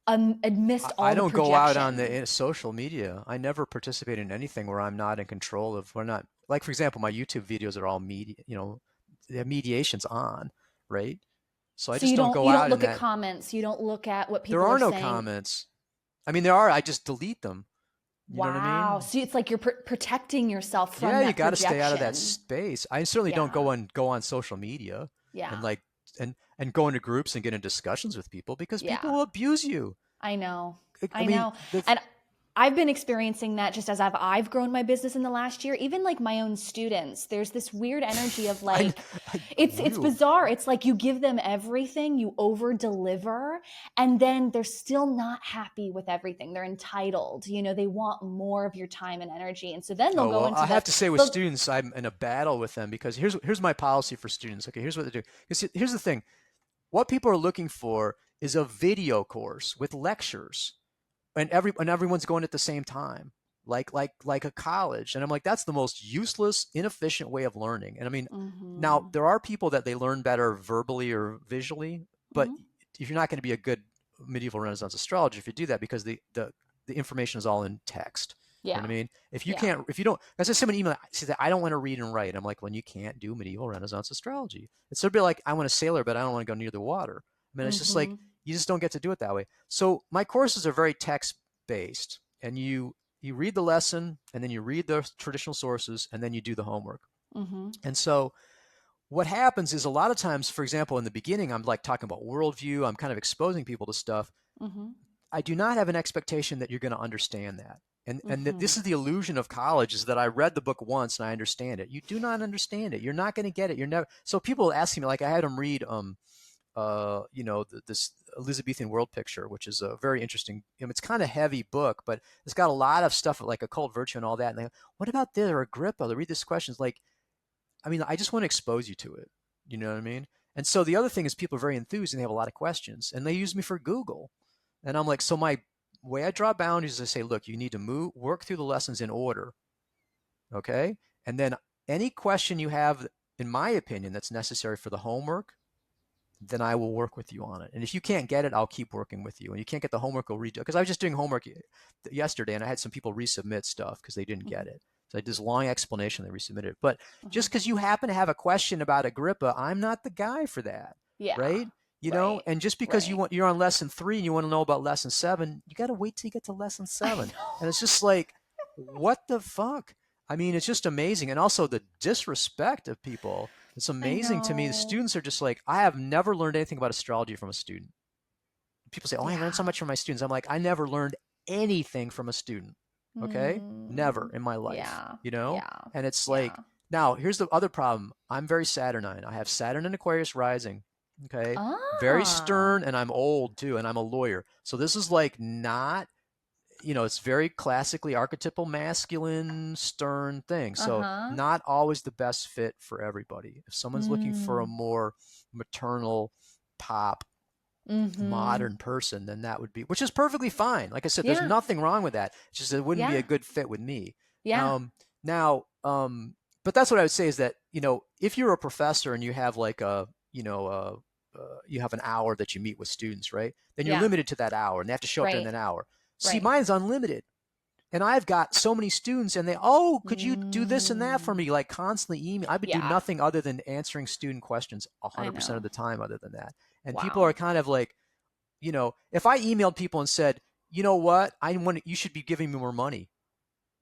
amidst I all the don't go out on projection? the social media. I never participate in anything where I'm not in control of. We're not like, for example, my YouTube videos are all media. The mediation's on, right? So I So just don't go you don't out in look at that. comments, you don't look at what There people are are no saying. comments. I mean, there are. I just delete them. You know what I Wow. mean? So it's like you're protecting yourself from Yeah, you that got to stay out of that projection. space. I certainly don't Yeah. go on social media and Yeah. like and go into groups and get in discussions with people because people Yeah. will abuse you. I know. I I mean, know. And I've been experiencing that just as I've grown my business in the last year. Even like my own students, there's this weird energy of I, like, I it's do. bizarre. It's like you give them everything, you over deliver, and then they're still not happy with everything. They're entitled. They want more of your time and energy, and so then they'll Oh, go well, into I have the to say with the students, I'm in a battle with them because here's my policy for students. Okay, here's what they do. Here's the thing. What people are looking for is a video course with lectures, and everyone's going at the same time, like a college. And I'm like, that's the most useless, inefficient way of learning. And I mean, now Mhm. there are people that they learn better verbally or visually, but Mhm. if you're not going to be a good medieval Renaissance astrologer if you do that, because the information is all in text. You know what Yeah. I mean? If you Yeah. can't, if you don't, as I said, someone email says that I don't want to read and write. I'm like, well, you can't do medieval Renaissance astrology. It's sort of like I want to sailor, but I don't want to go near the water. I mean, it's just like Mhm. you just don't get to do it that way. So my courses are very text based, and you read the lesson, and then you read the traditional sources, and then you do the homework. Mhm. And so what happens is a lot of times, for example, in the beginning, I'm like talking about worldview. I'm kind of exposing people to stuff. Mhm. I do not have an expectation that you're going to understand that. And this Mhm. is the illusion of college, is that I read the book once and I understand it. You do not understand it. You're not going to get it. You're never. So people asking me, like I had them read this Elizabethan world picture, which is a very interesting. It's kind of heavy book, but it's got a lot of stuff like occult virtue and all that. And they go, what about this or Agrippa? They read this questions like, I mean, I just want to expose you to it. You know what I mean? And so the other thing is people are very enthused and they have a lot of questions, and they use me for Google. And I'm like, so my way I draw boundaries is I say, look, you need to work through the lessons in order, okay? And then any question you have, in my opinion, that's necessary for the homework, then I will work with you on it. And if you can't get it, I'll keep working with you. And you can't get the homework, I'll redo it. Because I was just doing homework yesterday, and I had some people resubmit stuff because they didn't get Mhm. it. So I did this long explanation, they resubmitted it. But just Mhm. because you happen to have a question about Agrippa, I'm not the guy for that, Yeah. right? Right. And just because Right. you're on lesson 3 and you want to know about lesson 7, you got to wait till you get to lesson I 7. And know. it's just like, what the fuck? I mean, it's just amazing. And also the disrespect of people, it's I amazing to me. The know. students are just like, I have never learned anything about astrology from a student. People say, oh, I learned so Yeah. much from my students. I'm like, I never learned anything from a student. Okay. Never Mm. in my life, Yeah. you know? Yeah. And it's like, Yeah. now here's the other problem. I'm very Saturnine. I have Saturn and Aquarius rising. Okay. Very Ah. stern, and I'm old too, and I'm a lawyer. So this is like not, it's very classically archetypal masculine, stern thing. So Uh-huh. not always the best fit for everybody. If someone's looking for a Mm. more maternal, pop, Mhm. modern person, then that would be, which is perfectly fine. Like I said, there's Yeah. nothing wrong with that. It's just it wouldn't be a Yeah. good fit with me. Yeah. Um, now, but that's what I would say is that, if you're a professor and you have like you have an hour that you meet with students, right? Then you're Yeah. limited to that hour, and they have to show up during Right. that hour. See, Right. mine's unlimited. And I've got so many students, and oh, could you do this and that for Mm. me? Like constantly email. I would do Yeah. nothing other than answering student questions I 100% of know. the time, other than that. And people are Wow. kind of like, if I emailed people and said, you know what, you should be giving me more money.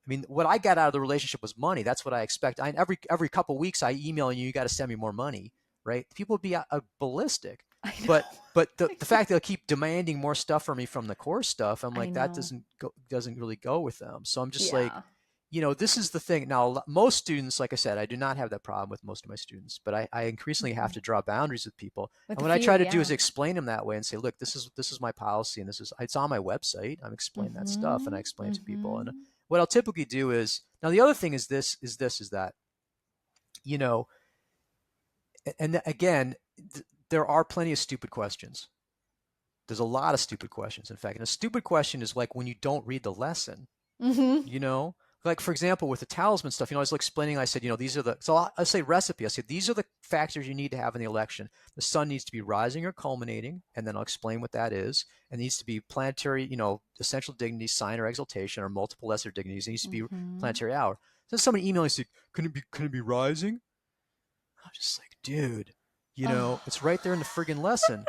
I mean, what I got out of the relationship was money. That's what I expect. Every couple of weeks I email you, you got to send me more money, right? People would be ballistic. I But know. but the I the know. fact they'll keep demanding more stuff from me from the core stuff, I'm I like, that know. doesn't really go with them. So I'm just like, Yeah. this is the thing. Now, most students, like I said, I do not have that problem with most of my students, but I increasingly have Mhm. to draw boundaries with people. With And a what I try few, to do is yeah. explain them that way and say, look, this is my policy, and it's on my website. I'm explaining that stuff, and I Mhm. explain it to people. And Mhm. what I'll typically do is, now the other thing is that, you know, and again, there are plenty of stupid questions. There's a lot of stupid questions, in fact. And a stupid question is like when you don't read the lesson, Mhm. you know? Like, for example, with the talisman stuff, I was explaining, I said, these are so I'll say recipe. I said, these are the factors you need to have in the election. The sun needs to be rising or culminating, and then I'll explain what that is. And it needs to be planetary, essential dignity, sign or exaltation, or multiple lesser dignities. It needs to be Mhm. planetary hour. So somebody emailed me and said, can it be rising? I was just like, dude, it's right there in the friggin' lesson,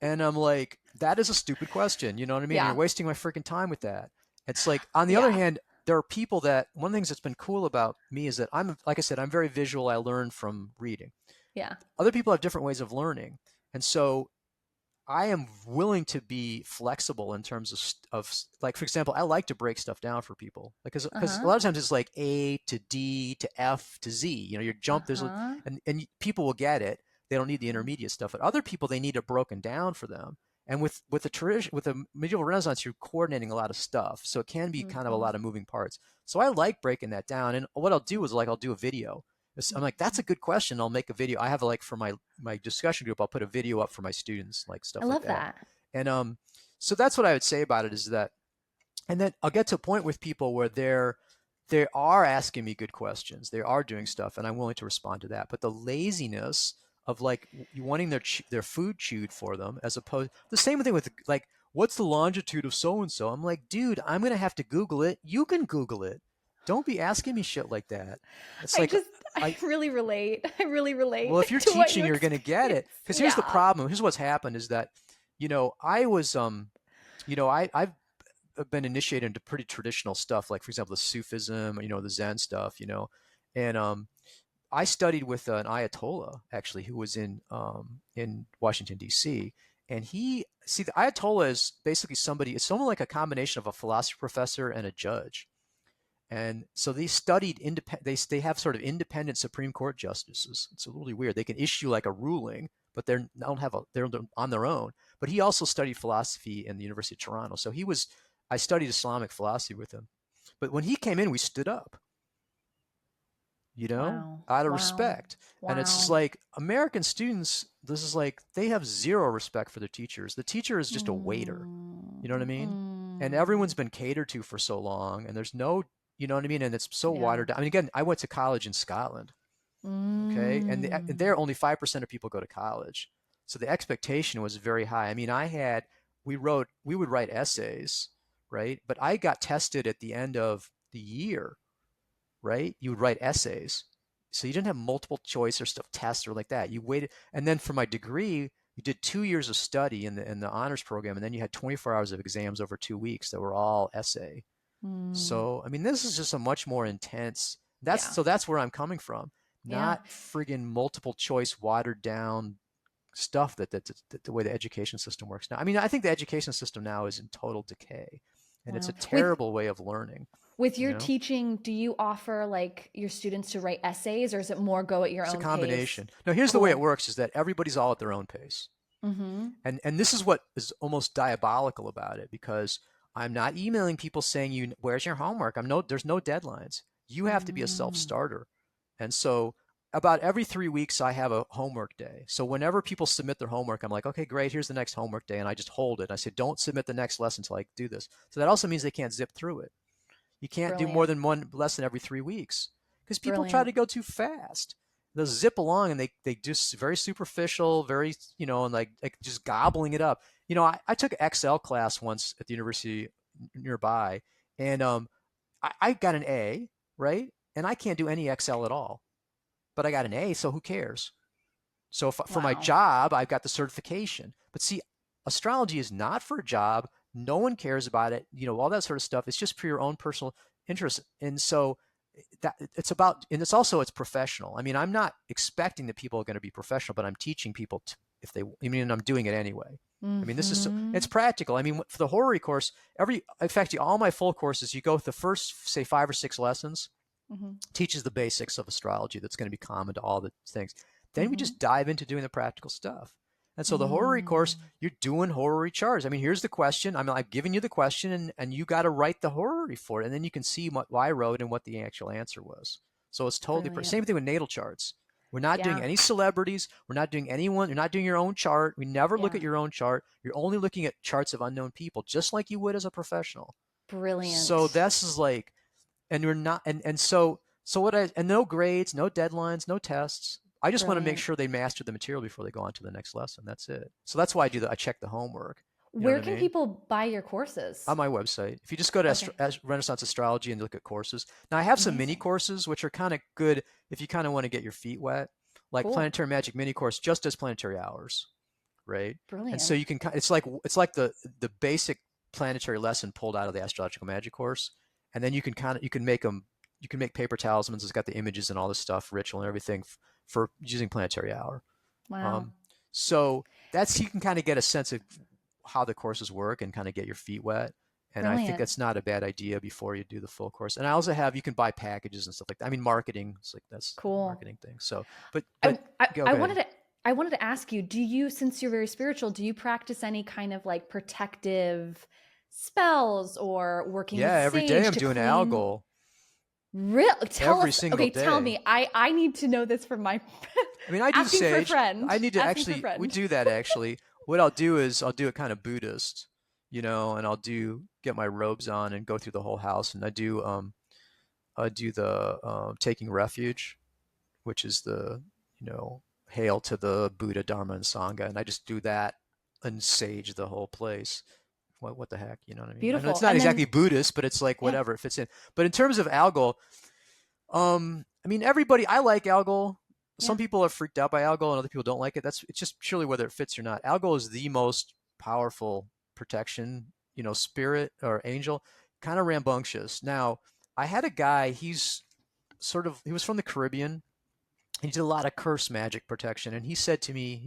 And I'm like, that is a stupid question. You know what I mean? And you're Yeah. wasting my freaking time with that. It's like, on the other Yeah. hand, there are people that, one of the things that's been cool about me is that like I said, I'm very visual. I learn from reading. Yeah. Other people have different ways of learning. And so I am willing to be flexible in terms of like, for example, I like to break stuff down for people, because a Uh-huh. lot of times it's like A to D to F to Z. You jump there's Uh-huh. and people will get it. They don't need the intermediate stuff. But other people, they need it broken down for them. And with the medieval Renaissance, you're coordinating a lot of stuff, so it can be kind of a Mm-hmm. lot of moving parts. So I like breaking that down. And what I'll do is like I'll do a video. I'm like, that's a good question. I'll make a video. I have like for my discussion group, I'll put a video up for my students, like I stuff like love that. that. And so that's what I would say about it is that, and then I'll get to a point with people where they are asking me good questions, they are doing stuff, and I'm willing to respond to that. But the laziness of like wanting their food chewed for them, as opposed the same thing with like, what's the longitude of so and so? I'm like, dude, I'm gonna have to Google it. You can Google it. Don't be asking me shit like that. It's I like just I I really relate. I really relate well, if you're to what you teaching, you're going to get experience. it. Because here's the Yeah. problem. Here's what's happened is that, I was, I've been initiated into pretty traditional stuff, like for example, the Sufism, the Zen stuff, and I studied with an Ayatollah actually who was in Washington D.C. And the Ayatollah is basically it's someone like a combination of a philosophy professor and a judge. And so they studied they have sort of independent Supreme Court justices. It's really weird. They can issue like a ruling, but they're on their own. But he also studied philosophy in the University of Toronto. So I studied Islamic philosophy with him. But when he came in, we stood up, Wow. out of Wow. respect. And it's just Wow. like American students, this is like they have zero respect for their teachers. The teacher is just a waiter. You know what I Mm, mean? And everyone's mm, been catered to for so long, and there's no, you know what I mean? And it's so yeah. watered down. I mean, again, I went to college in Scotland, okay? And Mm, there only 5% of people go to college. So the expectation was very high. I mean, we would write essays, right? But I got tested at the end of the year, right? You would write essays. So you didn't have multiple choice or stuff tests or like that. You waited, and then for my degree, you did 2 years of study in the honors program, and then you had 24 hours of exams over 2 weeks that were all essay. mm, So I mean, this is just a much more intense. yeah. That's where I'm coming from. Yeah. Not friggin' multiple choice, watered down stuff that the way the education system works now. I mean, I think the education system now is in total decay, and it's a Wow. terrible way of learning. With You your know. teaching, do you offer like your students to write essays or is it more go at your It's a own pace? combination. Now, here's the way it Cool. works: is that everybody's all at their own pace, Mm-hmm. and this is what is almost diabolical about it, because I'm not emailing people saying, where's your homework? There's no deadlines. You have to be a Mm, self-starter, and so about every 3 weeks I have a homework day. So whenever people submit their homework, I'm like, okay, great, here's the next homework day, and I just hold it. I say, don't submit the next lesson until I do this. So that also means they can't zip through it. You can't do more brilliant. than one lesson every 3 weeks because people try Brilliant. to go too fast. They'll zip along and they just very superficial, very, and like just gobbling it up. I took an Excel class once at the university nearby, and I got an A, right? And I can't do any Excel at all, but I got an A, so who cares? So for my Wow. job, I've got the certification. But see, astrology is not for a job. No one cares about it. All that sort of stuff. It's just for your own personal interest. And so and it's professional. I mean, I'm not expecting that people are going to be professional, but I'm teaching people if they, I mean, I'm doing it anyway. I mean, Mm-hmm. it's practical. I mean, for the horary course, in fact, all my full courses, you go with the first, say, 5 or 6 lessons, Mm-hmm. teaches the basics of astrology that's going to be common to all the things. Then we Mm-hmm. just dive into doing the practical stuff. And so the horary course, Mm. you're doing horary charts. I mean, here's the question. I've given you the question, and you got to write the horary for it. And then you can see what I wrote and what the actual answer was. So it's totally Brilliant. same thing with natal charts. We're not doing Yeah. any celebrities. We're not doing anyone. You're not doing your own chart. We never look Yeah. at your own chart. You're only looking at charts of unknown people, just like you would as a professional. So Brilliant. this is like, and you're not, and so no grades, no deadlines, no tests. I just want to make Brilliant. sure they master the material before they go on to the next lesson. That's it. So that's why I check the homework. You know Where what I can mean? people buy your On courses? my website, if you just go to Okay. Renaissance Astrology and look at courses. Now I have some mini Amazing. courses which are kind of good if you kind of want to get your feet wet, like Cool. Planetary Magic mini course just as planetary hours, right? And so Brilliant. you can, it's like the basic planetary lesson pulled out of the Astrological Magic course, and then you can make them, you can make paper talismans. It's got the images and all this stuff, ritual and everything for using planetary hour. Wow. Um, So that's, you can kind of get a sense of how the courses work and kind of get your feet wet. And I think Brilliant. that's not a bad idea before you do the full course. And I also have, you can buy packages and stuff like that. I mean, marketing, it's like that's a Cool. marketing thing. So, but I, I, go I ahead. wanted to I wanted to ask you, do you, since you're very spiritual, do you practice any kind of like protective spells or working Yeah, with every day sage I'm to doing clean? algal Real tell every us. single Okay, tell day. me. I need to know this from my I mean, I do asking for a sage. friend. I need to Asking for a actually, we friend. do that actually. What I'll do is I'll do it kind of Buddhist, and I'll get my robes on and go through the whole house. And I do the taking refuge, which is the, hail to the Buddha, Dharma, and Sangha. And I just do that and sage the whole place. What the heck? You know what I mean? I know it's Beautiful. not And then exactly Buddhist, but it's like yeah, whatever it fits in. But in terms of algal, I mean, everybody, I like algal. yeah. Some people are freaked out by algal and other people don't like it. It's just purely whether it fits or not. Algal is the most powerful protection, spirit or angel, kind of rambunctious. Now, I had a guy, he was from the Caribbean. He did a lot of curse magic protection. And he said to me,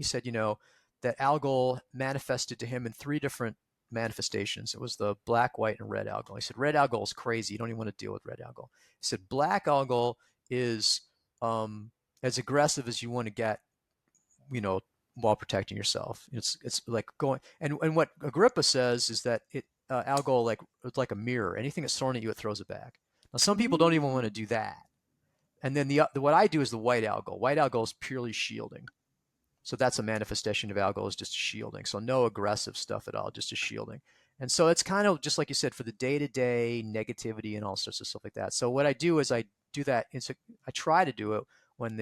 that algal manifested to him in three different manifestations. It was the black, white, and red algal. He said, red algal is crazy. You don't even want to deal with red algal. He said, black algal is as aggressive as you want to get, you know, while protecting yourself. It's like going, and what Agrippa says is that algal, like, it's like a mirror. Anything that's thrown at you, it throws it back. Now, some people don't even want to Mm. do that. And then what I do is the white algal. White algal is purely shielding. So that's a manifestation of algal, is just shielding. So no aggressive stuff at all, just a shielding. And so it's kind of just like you said, for the day-to-day negativity and all sorts of stuff like that. So what I do is I do that. I try to do it when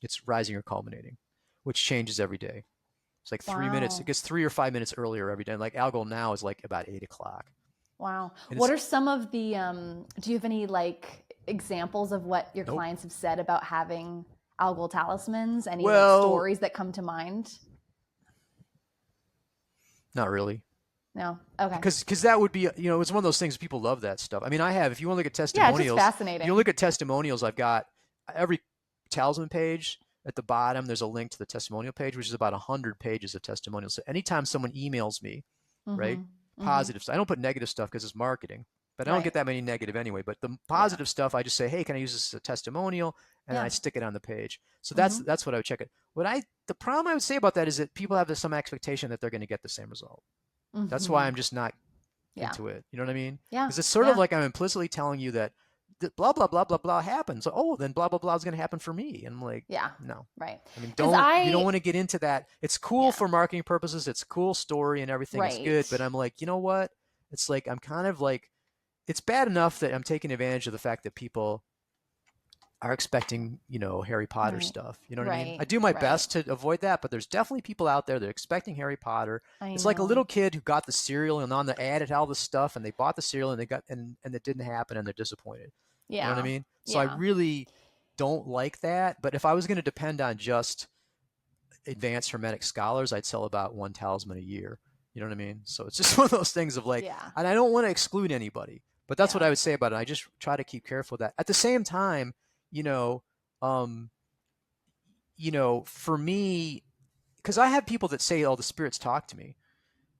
it's rising or culminating, which changes every day. It's like 3 minutes. It Wow. gets 3 or 5 minutes earlier every day. And like algal now is like about 8 o'clock. Wow. And What it's are some of the do you have any like examples of what your nope. clients have said about having algal talismans? Any like Well, stories that come to mind? not really. No. Okay. Because that would be, it's one of those things, people love that stuff. I mean, if you want to look at Yeah, it's just testimonials, if you fascinating. look at testimonials, I've got every talisman page at the bottom, there's a link to the testimonial page, which is about 100 pages of testimonials. So anytime someone emails me, right, Mm-hmm. Mm-hmm. positive, I don't put negative stuff because it's marketing, but I don't Right. get that many negative anyway. But the Yeah. positive stuff, I just say, hey, can I use this as a testimonial? And Yeah. I stick it on the page. So that's Mm-hmm. that's what I would check it. The problem I would say about that is that people have some expectation that they're going to get the same result. That's why Mm-hmm. I'm just not Yeah. into it. You know what I mean? Yeah. Because it's sort of Yeah. like I'm implicitly telling you that blah blah blah blah blah happens. So, oh, then blah blah blah is going to happen for me. And I'm like, Yeah. no. Right. I mean, Because you don't I want to get into that. It's cool yeah. for marketing purposes. It's a cool story and everything is Right. good. But I'm like, you know what? It's like I'm kind of like, it's bad enough that I'm taking advantage of the fact that people are expecting, Harry Potter Right. stuff. You know what I mean? I Right. do my Right. best to avoid that, but there's definitely people out there that are expecting Harry Potter. I It's like a know. little kid who got the cereal and on the ad it had all this stuff and they bought the cereal and and it didn't happen and they're disappointed. You know what I Yeah. mean? So I Yeah. really don't like that. But if I was going to depend on just advanced hermetic scholars, I'd sell about one talisman a year. You know what I mean? So it's just one of those things of like, Yeah. and I don't want to exclude anybody, but that's what Yeah. I would say about it. I just try to keep careful of that. At the same time, you know, um, for me, because I have people that say, "Oh, the spirits talk to me,"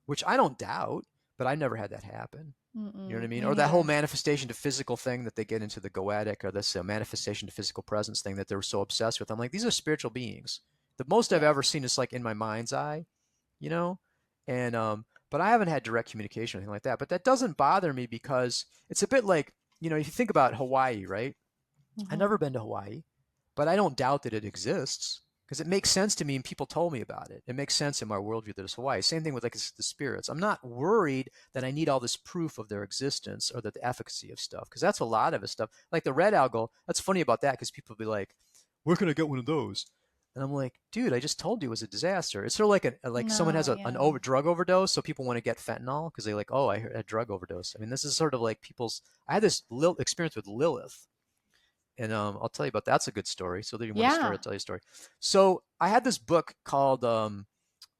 which I don't doubt, but I never had that happen. You know what I Mm-mm. mean? Me Or that whole neither. manifestation to physical thing that they get into the goetic, or this manifestation to physical presence thing that they're so obsessed with. I'm like, these are spiritual beings. The most I've Yeah. ever seen is like in my mind's eye, you know, and but I haven't had direct communication or anything like that. But that doesn't bother me because it's a bit like, if you think about Hawaii, right? I've Mm-hmm. never been to Hawaii, but I don't doubt that it exists because it makes sense to me and people told me about it. It makes sense in my worldview that it's Hawaii. Same thing with like the spirits. I'm not worried that I need all this proof of their existence or that the efficacy of stuff because that's a lot of it stuff. Like the red algal, that's funny about that because people be like, where can I get one of those? And I'm like, dude, I just told you it was a disaster. It's sort of like like someone has No, an yeah. drug overdose, so people want to get fentanyl because they like, oh, I had a drug overdose. I mean, this is sort of like people's. I had this experience with Lilith, and I'll tell you about that's a good story. So, that you want a story, Yeah. I'll tell you a story. So, I had this book called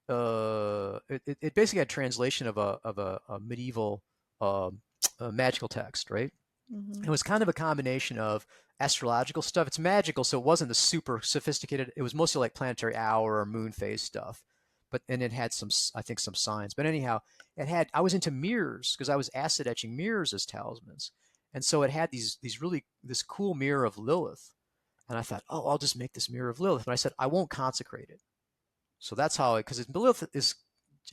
it basically had a translation of a medieval magical text, right? Mm-hmm. It was kind of a combination of astrological stuff. It's magical, so it wasn't the super sophisticated. It was mostly like planetary hour or moon phase stuff. and it had some, I think, some signs. But anyhow, I was into mirrors because I was acid etching mirrors as talismans. And so it had this cool mirror of Lilith. And I thought, oh, I'll just make this mirror of Lilith. And I said, I won't consecrate it. So that's how because Lilith is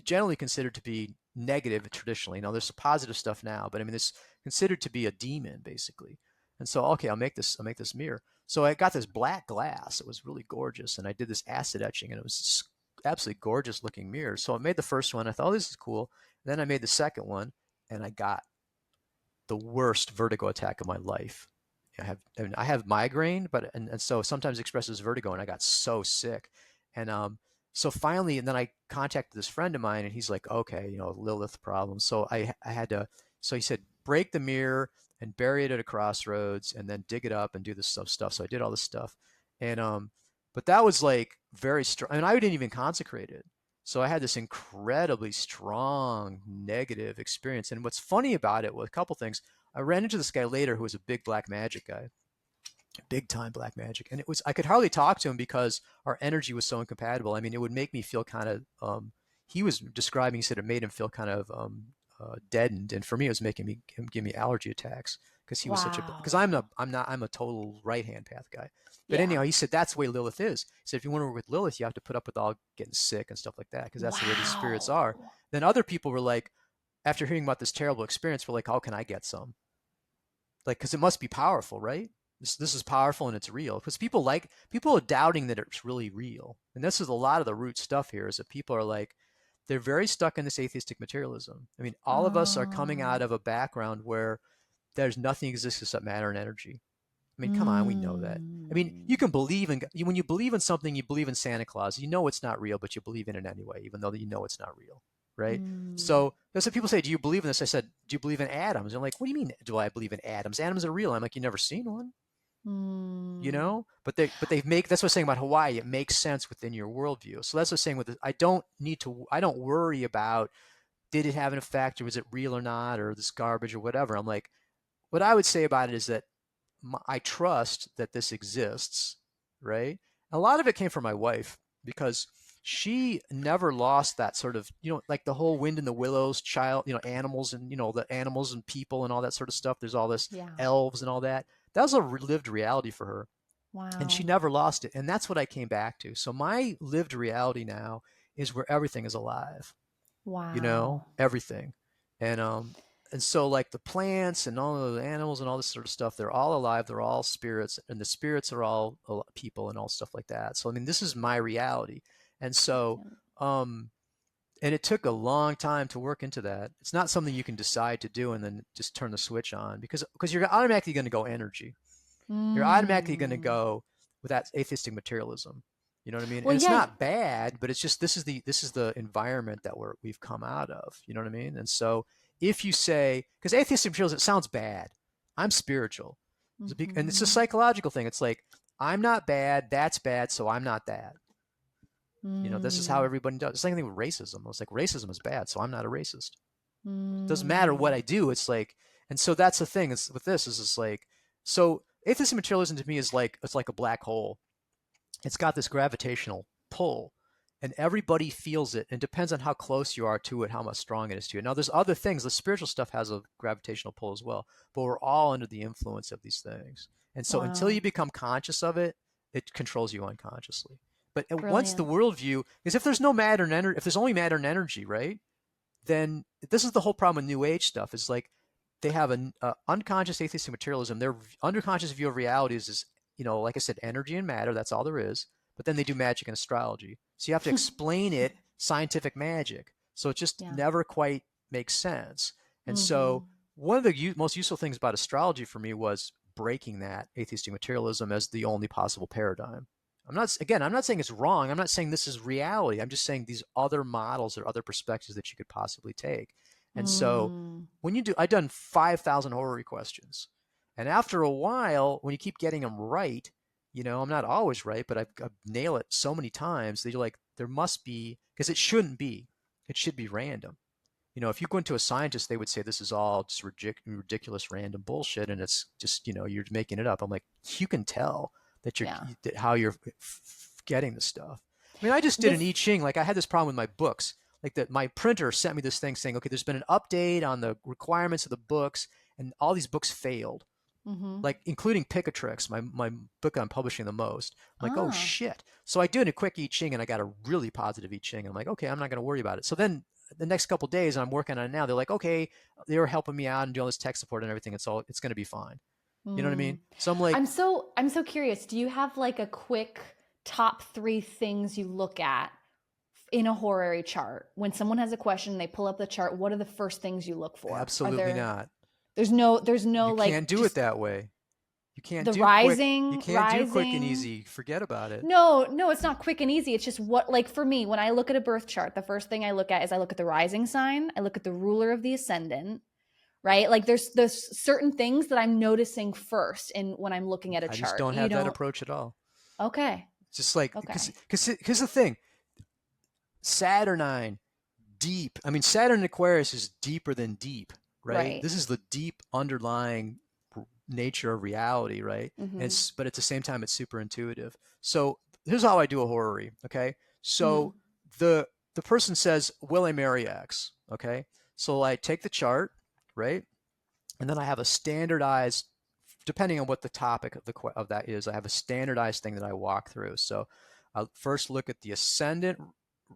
generally considered to be negative traditionally. Now there's some positive stuff now, but I mean, it's considered to be a demon basically. And so, okay, I'll make this mirror. So I got this black glass. It was really gorgeous. And I did this acid etching and it was absolutely gorgeous looking mirror. So I made the first one. I thought, oh, this is cool. And then I made the second one and I got the worst vertigo attack of my life. I have migraine, but and so sometimes it expresses vertigo, and I got so sick, and so finally, and then I contacted this friend of mine, and he's like, okay, Lilith problem. So I had to, so he said, break the mirror and bury it at a crossroads, and then dig it up and do this stuff. So I did all this stuff, and but that was like very strong. I mean, I didn't even consecrate it. So I had this incredibly strong negative experience. And what's funny about it was a couple things. I ran into this guy later who was a big black magic guy, big time black magic. And I could hardly talk to him because our energy was so incompatible. I mean, it would make me feel kind of, he was describing, he said it made him feel kind of deadened. And for me, it was him give me allergy attacks because he was because Wow. I'm a total right hand path guy. But Yeah. anyhow, he said that's the way Lilith is. He said if you want to work with Lilith, you have to put up with all getting sick and stuff like that because that's the way these spirits are. Wow. Then other people were like, after hearing about this terrible experience, were like, how can I get some? Like, because it must be powerful, right? This is powerful and it's real. Because people are doubting that it's really real, and this is a lot of the root stuff here. Is that people are like, they're very stuck in this atheistic materialism. I mean, all of us are coming out Um, of a background where there's nothing exists except matter and energy. I mean, come on, we know that. I mean, you mm, can believe in when you believe in something, you believe in Santa Claus. You know it's not real, but you believe in it anyway, even though you know it's not real, right? mm, So that's what people say. Do you believe in this? I said, do you believe in atoms? And I'm like, what do you mean? Do I believe in atoms? Atoms are real. I'm like, you never seen one, mm, But they make that's what I'm saying about Hawaii. It makes sense within your worldview. So that's what I'm saying with this. I don't worry about did it have an effect or was it real or not or this garbage or whatever. I'm like, what I would say about it is that I trust that this exists, right? A lot of it came from my wife because she never lost that sort of, like the whole wind in the willows child, animals and, the animals and people and all that sort of stuff. There's all this yeah. elves and all that. That was a lived reality for her. And she Wow. never lost it. And that's what I came back to. So my lived reality now is where everything is alive, Wow. everything. And so like the plants and all the animals and all this sort of stuff, they're all alive, they're all spirits, and the spirits are all people and all stuff like that. So I mean, this is my reality. And so Brilliant. um and it took a long time to work into that. It's not something you can decide to do and then just turn the switch on because you're automatically going to go energy. You're automatically going to Mm. go with that atheistic materialism. You know what I mean? Well, And it's yeah. not bad, but it's just this is the environment that we've come out of. You know what I mean? And so if you say because atheistic materialism it sounds bad, I'm spiritual, and it's a Mm-hmm. psychological thing. It's like I'm not bad, that's bad, so I'm not that. This is how Mm. everybody does. It's the same thing with racism. It's like racism is bad, so I'm not a racist. Doesn't matter what Mm. I do. It's like, and so that's the thing. Is with this is it's like, so atheistic materialism to me is like it's like a black hole. It's got this gravitational pull, and everybody feels it. And it depends on how close you are to it, how much strong it is to you. Now, there's other things. The spiritual stuff has a gravitational pull as well, but we're all under the influence of these things. And so until you Wow. become conscious of it, it controls you unconsciously. But once the Brilliant. worldview is if there's no matter and energy, if there's only matter and energy, right? Then this is the whole problem with New Age stuff. Is like they have an unconscious atheistic materialism. Their underconscious view of reality is, like I said, energy and matter. That's all there is. But then they do magic and astrology. So you have to explain it scientific magic. So it just Yeah. never quite makes sense. And Mm-hmm. so one of the most useful things about astrology for me was breaking that atheistic materialism as the only possible paradigm. I'm not saying it's wrong. I'm not saying this is reality. I'm just saying these other models or other perspectives that you could possibly take. And so Mm. I've done 5,000 horary questions. And after a while, when you keep getting them right, I'm not always right, but I've nailed it so many times that you're like, there must be, because it shouldn't be. It should be random. If you go into a scientist, they would say this is all just ridiculous random bullshit, and it's just you're making it up. I'm like, you can tell that Yeah. how you're getting the stuff. I mean, I just did an This I Ching. Like I had this problem with my books. Like that, my printer sent me this thing saying, okay, there's been an update on the requirements of the books, and all these books failed, Mhm. like including Picatrix, my book I'm publishing the most. I'm like, oh Ah. shit. So I did a quick I Ching, and I got a really positive I Ching. I'm like, okay, I'm not going to worry about it. So then the next couple of days, I'm working on it now. They're like, okay, they were helping me out and doing all this tech support and everything. It's going to be fine. You know what I Hmm. mean? So I'm like, I'm so curious. Do you have like a quick top 3 things you look at in a horary chart? When someone has a question, they pull up the chart, what are the first things you look for? Are absolutely there not. there's no You can't like do it just that way. You can't the do quick. You rising, can't do quick and rising? easy. Forget about it. No, no, it's not quick and easy. It's just what, like for me, when I look at a birth chart, the first thing I look at is I look at the rising sign, I look at the ruler of the ascendant, right? Like there's certain things that I'm noticing first in when I'm looking at a I just chart. don't You have that don't. approach at all. Okay. It's just like, Okay. because here's the thing, Saturnine, deep. I mean, Saturn in Aquarius is deeper than deep, right? Right. This is the deep underlying nature of reality, right? And Mhm. it's, but at the same time, it's super intuitive. So here's how I do a horary. Okay, Mhm. so the the person says, "Will I marry X?" Okay, so I take the chart, right, and then I have a standardized, depending on what the topic of that is, I have a standardized thing that I walk through. So I'll first look at the ascendant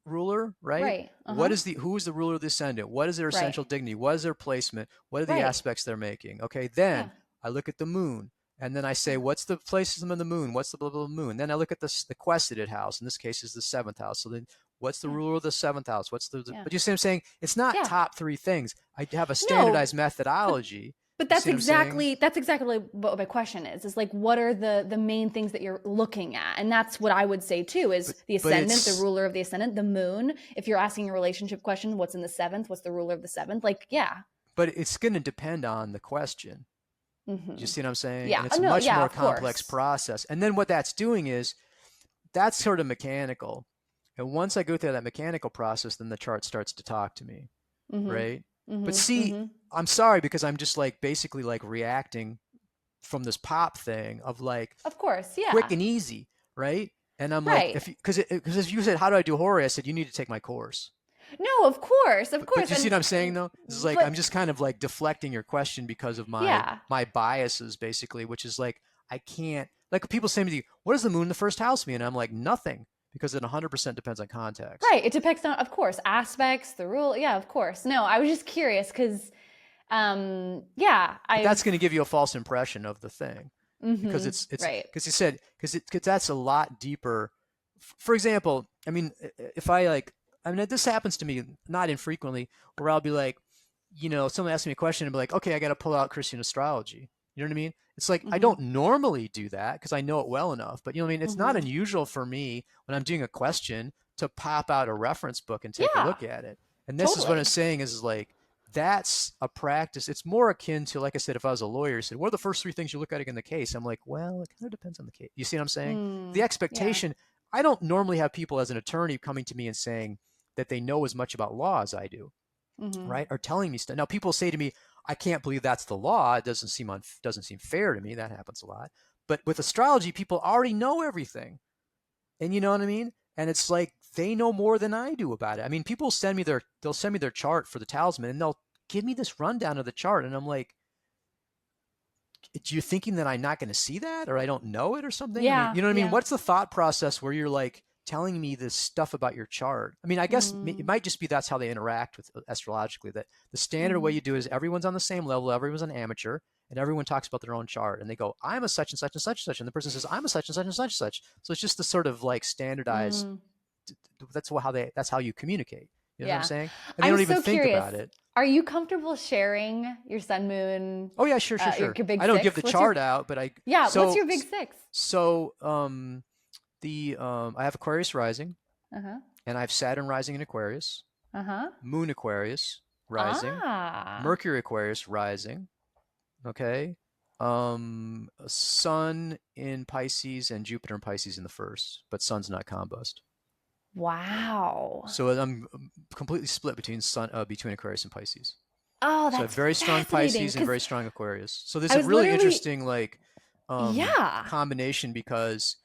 ruler, right? Right. What Uh-huh. is the who is the ruler of the ascendant? What is their Right. essential dignity? What is their placement? What are the Right. aspects they're making? Okay, Yeah. then I look at the moon, and then I say, Yeah. what's the placement of the moon? What's the blah blah blah moon? Then I look at the quested house. In this case, is the seventh house. So then, what's the Yeah. ruler of the seventh house? Yeah. But you see what I'm saying? It's not Yeah. top 3 things. I have a No, standardized but methodology. but You that's see what I'm saying? exactly what my question is like what are the main things that you're looking at? And that's what I would say too But is the but ascendant, the it's ruler of the ascendant, the moon. If you're asking a relationship question, what's in the seventh? What's the ruler of the seventh? Like, yeah. but it's going to depend on the question. Do you Mhm. see what I'm saying? Yeah. And Oh, it's a no, much yeah, more of complex course. process. And then what that's doing is that's sort of mechanical. And once I go through that mechanical process, then the chart starts to talk to me, Mhm. right? But Mhm. see, Mhm. I'm sorry because I'm just like basically like reacting from this pop thing of like Of course. quick Yeah. and easy, right? And I'm like, Right. because if you said how do I do horror, I said you need to take my course. No, of course. Of But course. you see what And I'm saying though? This is like I'm but just kind of like deflecting your question because of yeah. my biases basically, which is like I can't, like people say to me, what does the moon in the first house mean? And I'm like nothing because it 100% depends on context. Right. It depends on, of course, aspects, the rule. Yeah, of course. No, I was just curious because, yeah, But that's I've, going to give you a false impression of the thing because it's right. because you said because that's a lot deeper. For example, I mean, if I like, I mean, this happens to me not infrequently where I'll be like, someone asks me a question and be like, okay, I got to pull out Christian astrology. You know what I mean? It's like I Hmm. don't normally do that because I know it well enough. But you know what I mean? It's not Hmm. unusual for me when I'm doing a question to pop out a reference book and take a Yeah, look at it. And this is what I'm totally. saying is like that's a practice. It's more akin to, like I said, if I was a lawyer, said, what are the first 3 things you look at in the case? I'm like, well, it kind of depends on the case. You see what I'm saying? The Yeah. expectation, I don't normally have people as an attorney coming to me and saying that they know as much about law as I do, Hmm. right? Or telling me stuff. Now, people say to me, I can't believe that's the law. It doesn't seem fair to me. That happens a lot. But with astrology, people already know everything. And you know what I mean? And it's like they know more than I do about it. I mean, people they'll send me their chart for the talisman and they'll give me this rundown of the chart. And I'm like, you're thinking that I'm not going to see that or I don't know it or something? I mean, Yeah. you know what I mean? Yeah. What's the thought process where you're like telling me this stuff about your chart? I mean, I guess it Mm. might just be that's how they interact with astrologically, that the standard way Hmm. you do is everyone's on the same level, everyone's an amateur, and everyone talks about their own chart. And they go, I'm a such and such and such and such. And the person says, I'm a such and such and such and such. So it's just the sort of like standardized, Mm. that's how you communicate. You know what I'm Yeah. saying? And they I'm don't even so think curious. about it. Are you comfortable sharing your sun moon, Oh yeah, sure, sure, your sure. big I don't give the six? What's your, chart out, but yeah, what's your big six? so the I have Aquarius rising, Uh-huh. and I have Saturn rising in Aquarius, Uh-huh. Moon Aquarius rising, Ah. Mercury Aquarius rising, okay, Sun in Pisces and Jupiter in Pisces in the first, but Sun's not combust. Wow. So I'm completely split between Aquarius and Pisces. Oh, So I have that's very strong fascinating Pisces and because very strong Aquarius. So there's I a was really literally, interesting like yeah. combination because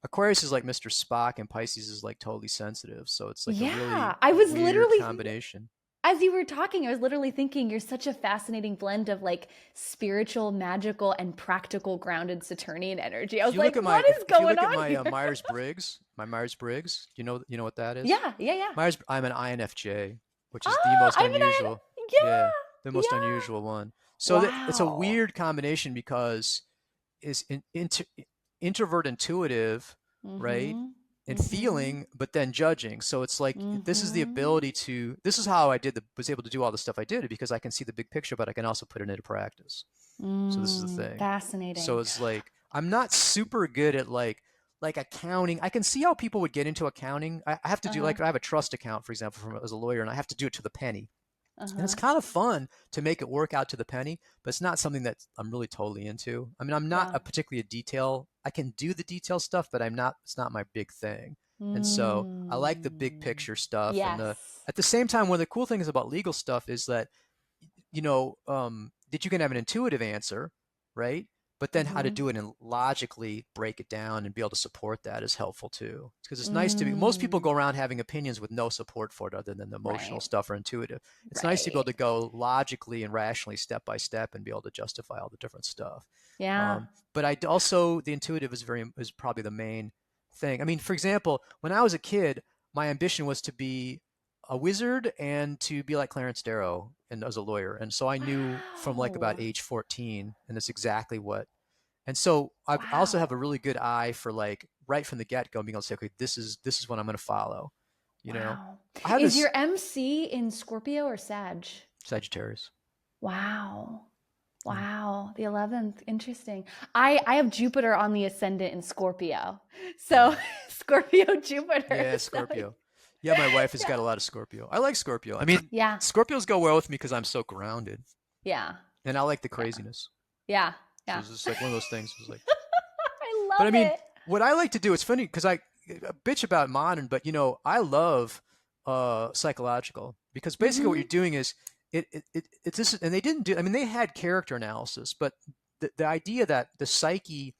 Aquarius is like Mr. Spock, and Pisces is like totally sensitive. So it's like a Yeah, really I was weird literally combination. as you were talking, I was literally thinking you're such a fascinating blend of like spiritual, magical, and practical grounded Saturnian energy. I If was you look like, at my what is if you going look at on my here? Myers-Briggs, you know what that is? Yeah, yeah, yeah. I'm an INFJ, which is the Ah, most I'm an iron. unusual. Yeah, the Yeah, most yeah. unusual one. So it's a Wow. weird combination because is introvert intuitive, right? Mm-hmm. And Mm-hmm. feeling, but then judging. So it's like this is the Mm-hmm. ability to. This is how I was able to do all the stuff I did because I can see the big picture, but I can also put it into practice. So this is the Mm, thing. So fascinating. it's like I'm not super good at like accounting. I can see how people would get into accounting. I have to do Uh-huh. like I have a trust account, for example, as a lawyer, and I have to do it to the penny. And it's Uh-huh. kind of fun to make it work out to the penny, but it's not something that I'm really totally into. I mean, I'm not Yeah. a particularly a detail. I can do the detail stuff, but it's not my big thing. And so I like the big Mm. picture stuff. And Yes. at the same time, one of the cool things about legal stuff is that that you can have an intuitive answer, right? But then how to Mm-hmm. do it and logically break it down and be able to support that is helpful too. Because it's nice to be, most people Mm. go around having opinions with no support for it other than the emotional Right. stuff or intuitive. It's nice to be able Right. to go logically and rationally step by step and be able to justify all the different stuff. Yeah. But I also, the intuitive is probably the main thing. I mean, for example, when I was a kid, my ambition was to be a wizard and to be like Clarence Darrow and as a lawyer. And so I knew from like about Wow. age 14, and that's exactly what. And so I also have a Wow. really good eye for like right from the get go being able to say, okay, this is what I'm going to follow. You know, Wow. I have Is this your MC in Scorpio or Sag? Sagittarius. Wow. Yeah. Wow. The 11th. Interesting. I have Jupiter on the ascendant in Scorpio. So Mm. Scorpio Jupiter. Yeah, So Scorpio. Yeah, my wife has yeah. got a lot of Scorpio. I like Scorpio. I mean, Yeah. Scorpios go well with me because I'm so grounded, Yeah. and I like the Yeah. craziness. Yeah. So Yeah. it's just like one of those things. It was like, I but I love mean, it. what I like to do, it's funny because I a bitch about modern, but I love psychological because basically what you're Mm-hmm. doing is it's this, and they didn't do. I mean, they had character analysis, but the idea that the psyche,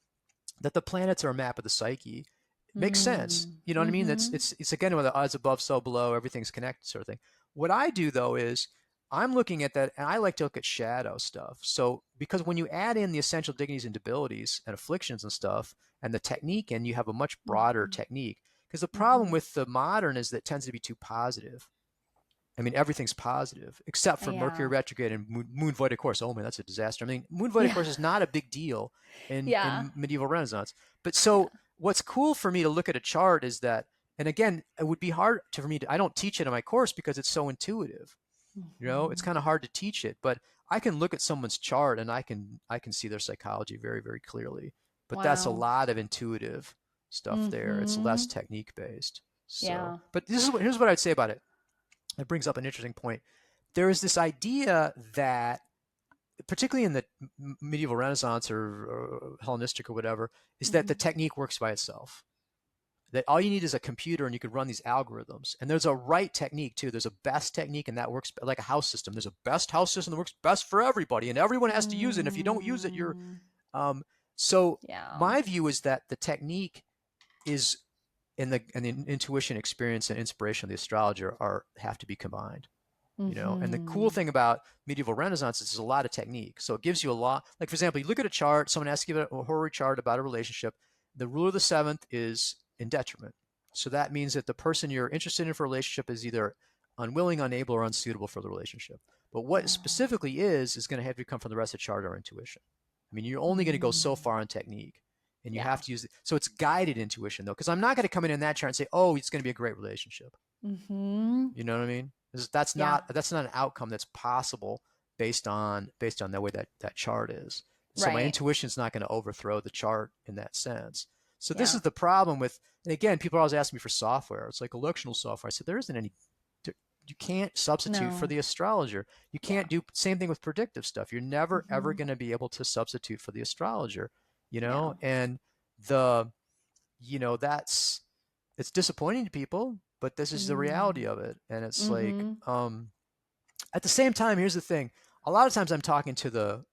that the planets are a map of the psyche, makes sense. Mm. You know what I mean? Mm-hmm. It's again with the odds above, so below, everything's connected, sort of thing. What I do though is I'm looking at that, and I like to look at shadow stuff. So because when you add in the essential dignities and debilities and afflictions and stuff, and the technique, and you have a much broader Mm-hmm. technique. Because the problem Mm-hmm. with the modern is that it tends to be too positive. I mean, everything's positive except for Mercury Yeah. retrograde and moon void of course. Oh man, that's a disaster. I mean, moon void of Yeah. course is not a big deal Yeah. in medieval Renaissance. But Yeah. so what's cool for me to look at a chart is that, and again, it would be hard for me to. I don't teach it in my course because it's so intuitive. It's Mm-hmm. kind of hard to teach it, but I can look at someone's chart and I can see their psychology very, very clearly. But that's a Wow. lot of intuitive stuff there. It's less Mm-hmm. technique based. So, Yeah. but here's what I'd say about it. It brings up an interesting point. There is this idea that, particularly in the medieval Renaissance or Hellenistic or whatever, is that Mm-hmm. the technique works by itself. That all you need is a computer and you can run these algorithms. And there's a right technique too. There's a best technique and that works like a house system. There's a best house system that works best for everybody and everyone has to use it. And if you don't use it, you're Mm. um, so Yeah. my view is that the technique is and the intuition, experience, and inspiration of the astrologer are have to be combined. And the cool Mm-hmm. thing about medieval Renaissance is there's a lot of technique. So it gives you a lot. Like for example, you look at a chart. Someone asks you a horary chart about a relationship. The ruler of the seventh is in detriment. So that means that the person you're interested in for a relationship is either unwilling, unable, or unsuitable for the relationship. But what it specifically is going to have to come from the rest of the chart or intuition. I mean, you're only going to go so Mm. far on technique, and you Yeah. have to use it. So it's guided intuition though, because I'm not going to come in that chart and say, "Oh, it's going to be a great relationship." Mm-hmm. You know what I mean? That's Yeah. not an outcome that's possible based on the way that chart is. So my Right. intuition's not going to overthrow the chart in that sense. So this Yeah. is the problem with, and again, people are always asking me for software. It's like electional software. I said there isn't any. You can't substitute for No. the astrologer. You Yeah. can't do same thing with predictive stuff. You're never ever Mm-hmm. going to be able to substitute for the astrologer. Yeah. And the that's it's disappointing to people, but this is the reality Mm. of it. And it's like, Mm-hmm. at the same time, here's the thing. A lot of times I'm talking to the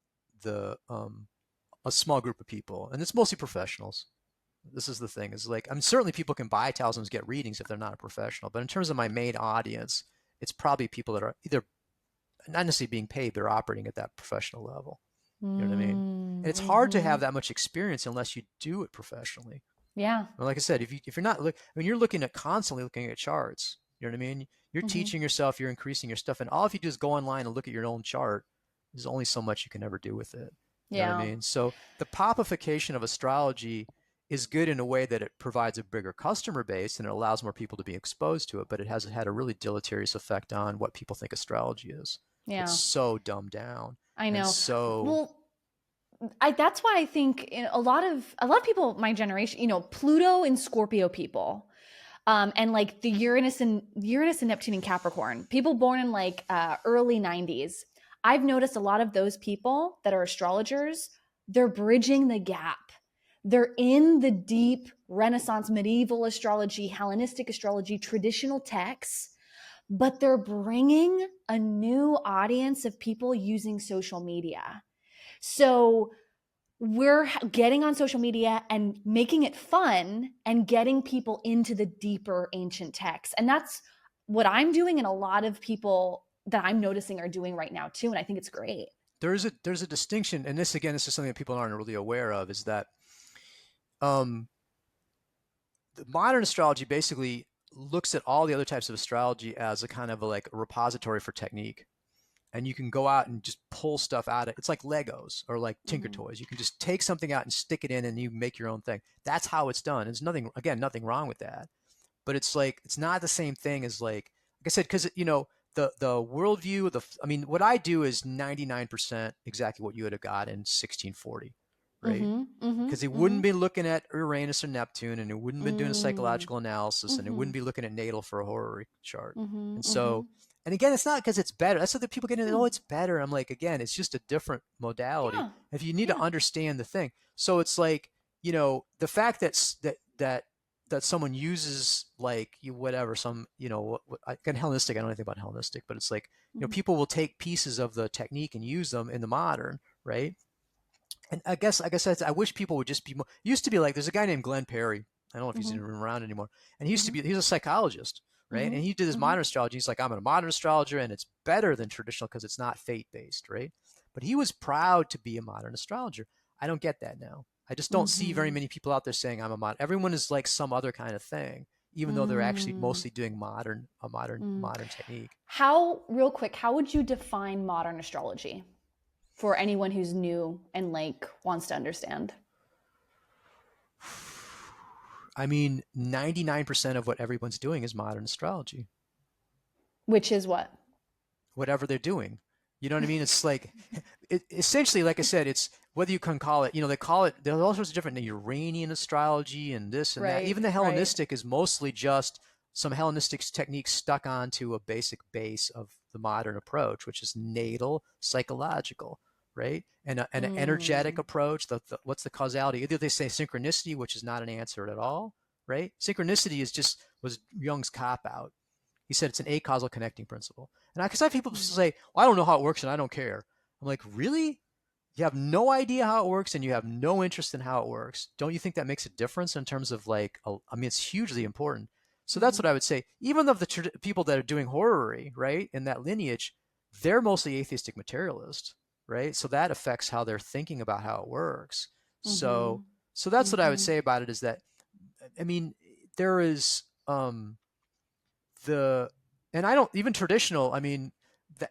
a small group of people, and it's mostly professionals. This is the thing, is like, I mean, certainly people can buy talismans, get readings if they're not a professional, but in terms of my main audience, it's probably people that are either not necessarily being paid, they're operating at that professional level. You know what I mean? And it's hard to have Mm-hmm. that much experience unless you do it professionally. Yeah. Well, like I said, if you're not look, I mean, you're looking at constantly looking at charts. You know what I mean? You're Mm-hmm. teaching yourself, you're increasing your stuff, and all if you do is go online and look at your own chart, there's only so much you can ever do with it. You know what I Yeah. mean? So the popification of astrology is good in a way that it provides a bigger customer base and it allows more people to be exposed to it, but it has had a really deleterious effect on what people think astrology is. It's Yeah. so dumbed down I and know. so Well, that's why I think a lot of people my generation, Pluto and Scorpio people, and like the Uranus and Neptune in Capricorn, people born in like early 90s. I've noticed a lot of those people that are astrologers, they're bridging the gap. They're in the deep Renaissance, medieval astrology, Hellenistic astrology, traditional texts, but they're bringing a new audience of people using social media. So we're getting on social media and making it fun and getting people into the deeper ancient texts. And that's what I'm doing, and a lot of people that I'm noticing are doing right now too. And I think it's great. there's a distinction, and this is something that people aren't really aware of, is that um, the modern astrology basically looks at all the other types of astrology as a kind of like a repository for technique. And you can go out and just pull stuff out of it. It's like Legos or like Tinker Mm-hmm. Toys. You can just take something out and stick it in and you make your own thing. That's how it's done. There's nothing, again, nothing wrong with that. But it's like, it's not the same thing as like I said, because, the worldview, I mean, what I do is 99% exactly what you would have got in 1640, right? Mm-hmm. Mm-hmm. Because he wouldn't Mm-hmm. be looking at Uranus or Neptune, and he wouldn't be doing a Mm. psychological analysis, and he Mm-hmm. wouldn't be looking at natal for a horary chart. Mm-hmm. And Mm-hmm. so, and again, it's not because it's better. That's what the people get into. Yeah. Oh, it's better. I'm like, again, it's just a different modality. Yeah. If you need to Yeah. understand the thing, so it's like, the fact that someone uses like you whatever some again Hellenistic. I don't know anything about Hellenistic, but it's like Mm-hmm. people will take pieces of the technique and use them in the modern, right? And I guess, like I said, I wish people would just be more. Used to be like, there's a guy named Glenn Perry. I don't know if he's Mm-hmm. even around anymore. And he used to Mm-hmm. be, he's a psychologist, right? Mm-hmm. And he did this Mm-hmm. modern astrology. He's like, I'm a modern astrologer, and it's better than traditional because it's not fate based, right? But he was proud to be a modern astrologer. I don't get that now. I just don't see very Mm-hmm. many people out there saying I'm a modern. Everyone is like some other kind of thing, even though they're actually Mm. mostly doing Mm. modern technique. Real quick, how would you define modern astrology for anyone who's new and like wants to understand? I mean, 99% of what everyone's doing is modern astrology. Which is what? Whatever they're doing. You know what I mean? It's like, essentially, like I said, it's whether you can call it, they call it, there's all sorts of different Uranian astrology and this and that. Right, Even the right. Hellenistic is mostly just some Hellenistic techniques stuck onto a basic base of the modern approach, which is natal psychological, right? And an energetic Mm. approach. What's the causality? Either they say synchronicity, which is not an answer at all, right? Synchronicity was Jung's cop out. He said it's an acausal connecting principle. And because I have people Mm. say, well, I don't know how it works and I don't care. I'm like, really? You have no idea how it works and you have no interest in how it works. Don't you think that makes a difference in terms of like, I mean, it's hugely important. So that's Mm-hmm. what I would say. Even of the people that are doing horary, right, in that lineage, they're mostly atheistic materialists, right? So that affects how they're thinking about how it works. Mm-hmm. So that's what I would Mm-hmm. say about it is that, I mean, there is the and I don't even traditional. I mean,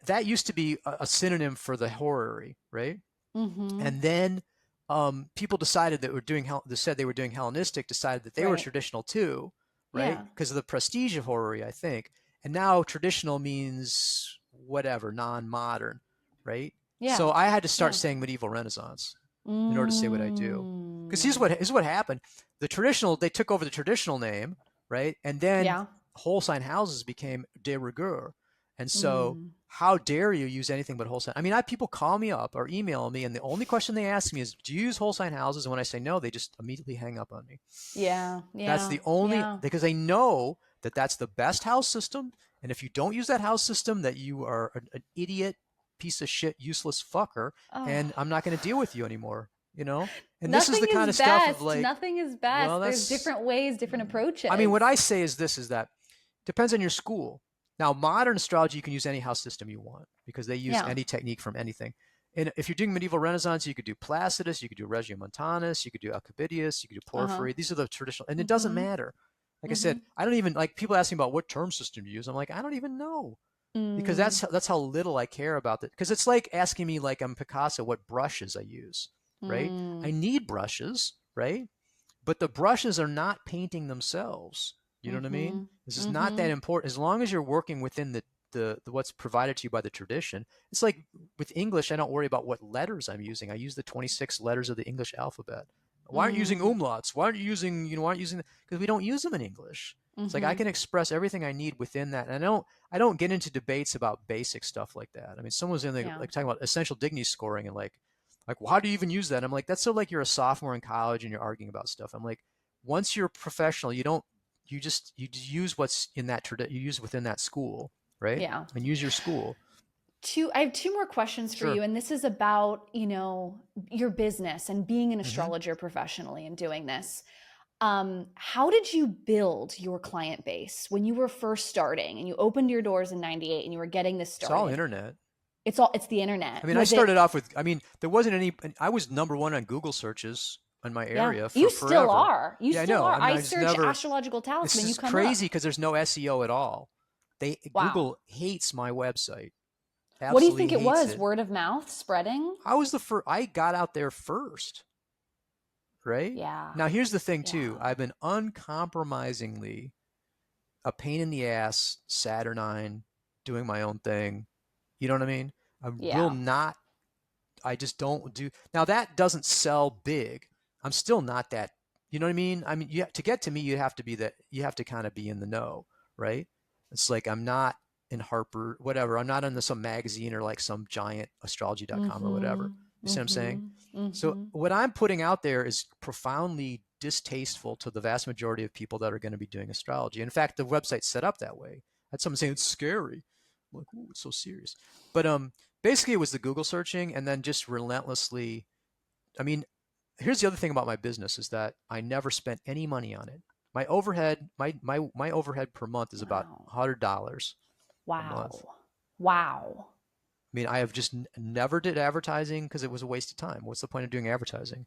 that used to be a synonym for the horary, right? Mm-hmm. And then people decided that they said they were doing Hellenistic, decided that they were Right. traditional too, right? Yeah. Because of the prestige of horary, I think. And now traditional means whatever, non-modern, right? Yeah. So I had to start Yeah. saying medieval Renaissance in order to say what I do. Because Mm. here's what happened. They took over the traditional name, right? And then Yeah. whole sign houses became de rigueur. And so Mm. how dare you use anything but whole sign? I mean, I have people call me up or email me, and the only question they ask me is, do you use whole sign houses? And when I say no, they just immediately hang up on me. Yeah. That's Yeah. the only, Yeah. because they know that that's the best house system. And if you don't use that house system, that you are an idiot, piece of shit, useless fucker, Oh. and I'm not going to deal with you anymore. you know? And this is Nothing the kind is of stuff of best. like, Nothing is well, best. There's that's, different ways, different I mean, what approaches. I say is this, is that depends on your school. Now, modern astrology, you can use any house system you want because they use Yeah. any technique from anything. And if you're doing medieval Renaissance, you could do Placidus, you could do Regiomontanus, you could do Alcibiades, you could do Uh-huh. Porphyry. These are the traditional, and it doesn't Mm-hmm. matter. Like I Mm-hmm. said, I don't even like people asking about what term system to use. I'm like, I don't even know because Mm. that's how little I care about it. Because it's like asking me, like I'm Picasso, what brushes I use, right? I Mm. need brushes, right? But the brushes are not painting themselves. You know what I mean? Mm-hmm. This is not that Mm-hmm. important as long as you're working within the what's provided to you by the tradition. It's like with English, I don't worry about what letters I'm using. I use the 26 letters of the English alphabet. Why aren't you using Mm. umlauts? Why aren't you using, why aren't you using, because we don't use them in English. It's like I Mm-hmm. can express everything I need within that. And I don't get into debates about basic stuff like that. I mean, someone was in the, Yeah. like talking about essential dignity scoring and like, well, how do you even use that? I'm like, that's so like you're a sophomore in college and you're arguing about stuff. I'm like, once you're a professional, you use what's in that you use within that school, right? Yeah. And use your school. I have two more questions for Sure. you, and this is about, your business and being an Hmm. astrologer professionally and doing this. How did you build your client base when you were first starting and you opened your doors in 98 and you were getting this It's all started? internet. It's the internet. I mean, I Was it? started off with, I mean, there wasn't any, I was number one on Google searches in my Yeah. area for You still forever. are. You Yeah, I still know. are. I mean, I I just search never, astrological it's talisman, you just come crazy up. because there's no SEO at all. Wow. Google hates my website, What do you absolutely think it hates was? it. Word of mouth spreading? I was the first, I got out there first, right? Yeah. Now, here's the thing too. Yeah. I've been uncompromisingly a pain in the ass, saturnine, doing my own thing. You know what I mean? I will Yeah. not, I just don't do. Now that doesn't sell big. I'm still not that, you know what I mean? I mean, to get to me, you have to be that, you have to kind of be in the know, right? It's like I'm not in Harper, whatever. I'm not in some magazine or like some giant astrology.com or whatever. Mm-hmm. You see what I'm saying? Mm-hmm. So Mm-hmm. what I'm putting out there is profoundly distasteful to the vast majority of people that are going to be doing astrology. In fact, the website's set up that way. I had someone saying it's scary. I'm like, ooh, it's so serious. But basically, it was the Google searching and then just relentlessly. I mean, here's the other thing about my business is that I never spent any money on it. My overhead, my overhead per month is about Wow. $100 a month. Wow. Wow. I mean, I have just never did advertising because it was a waste of time. What's the point of doing advertising?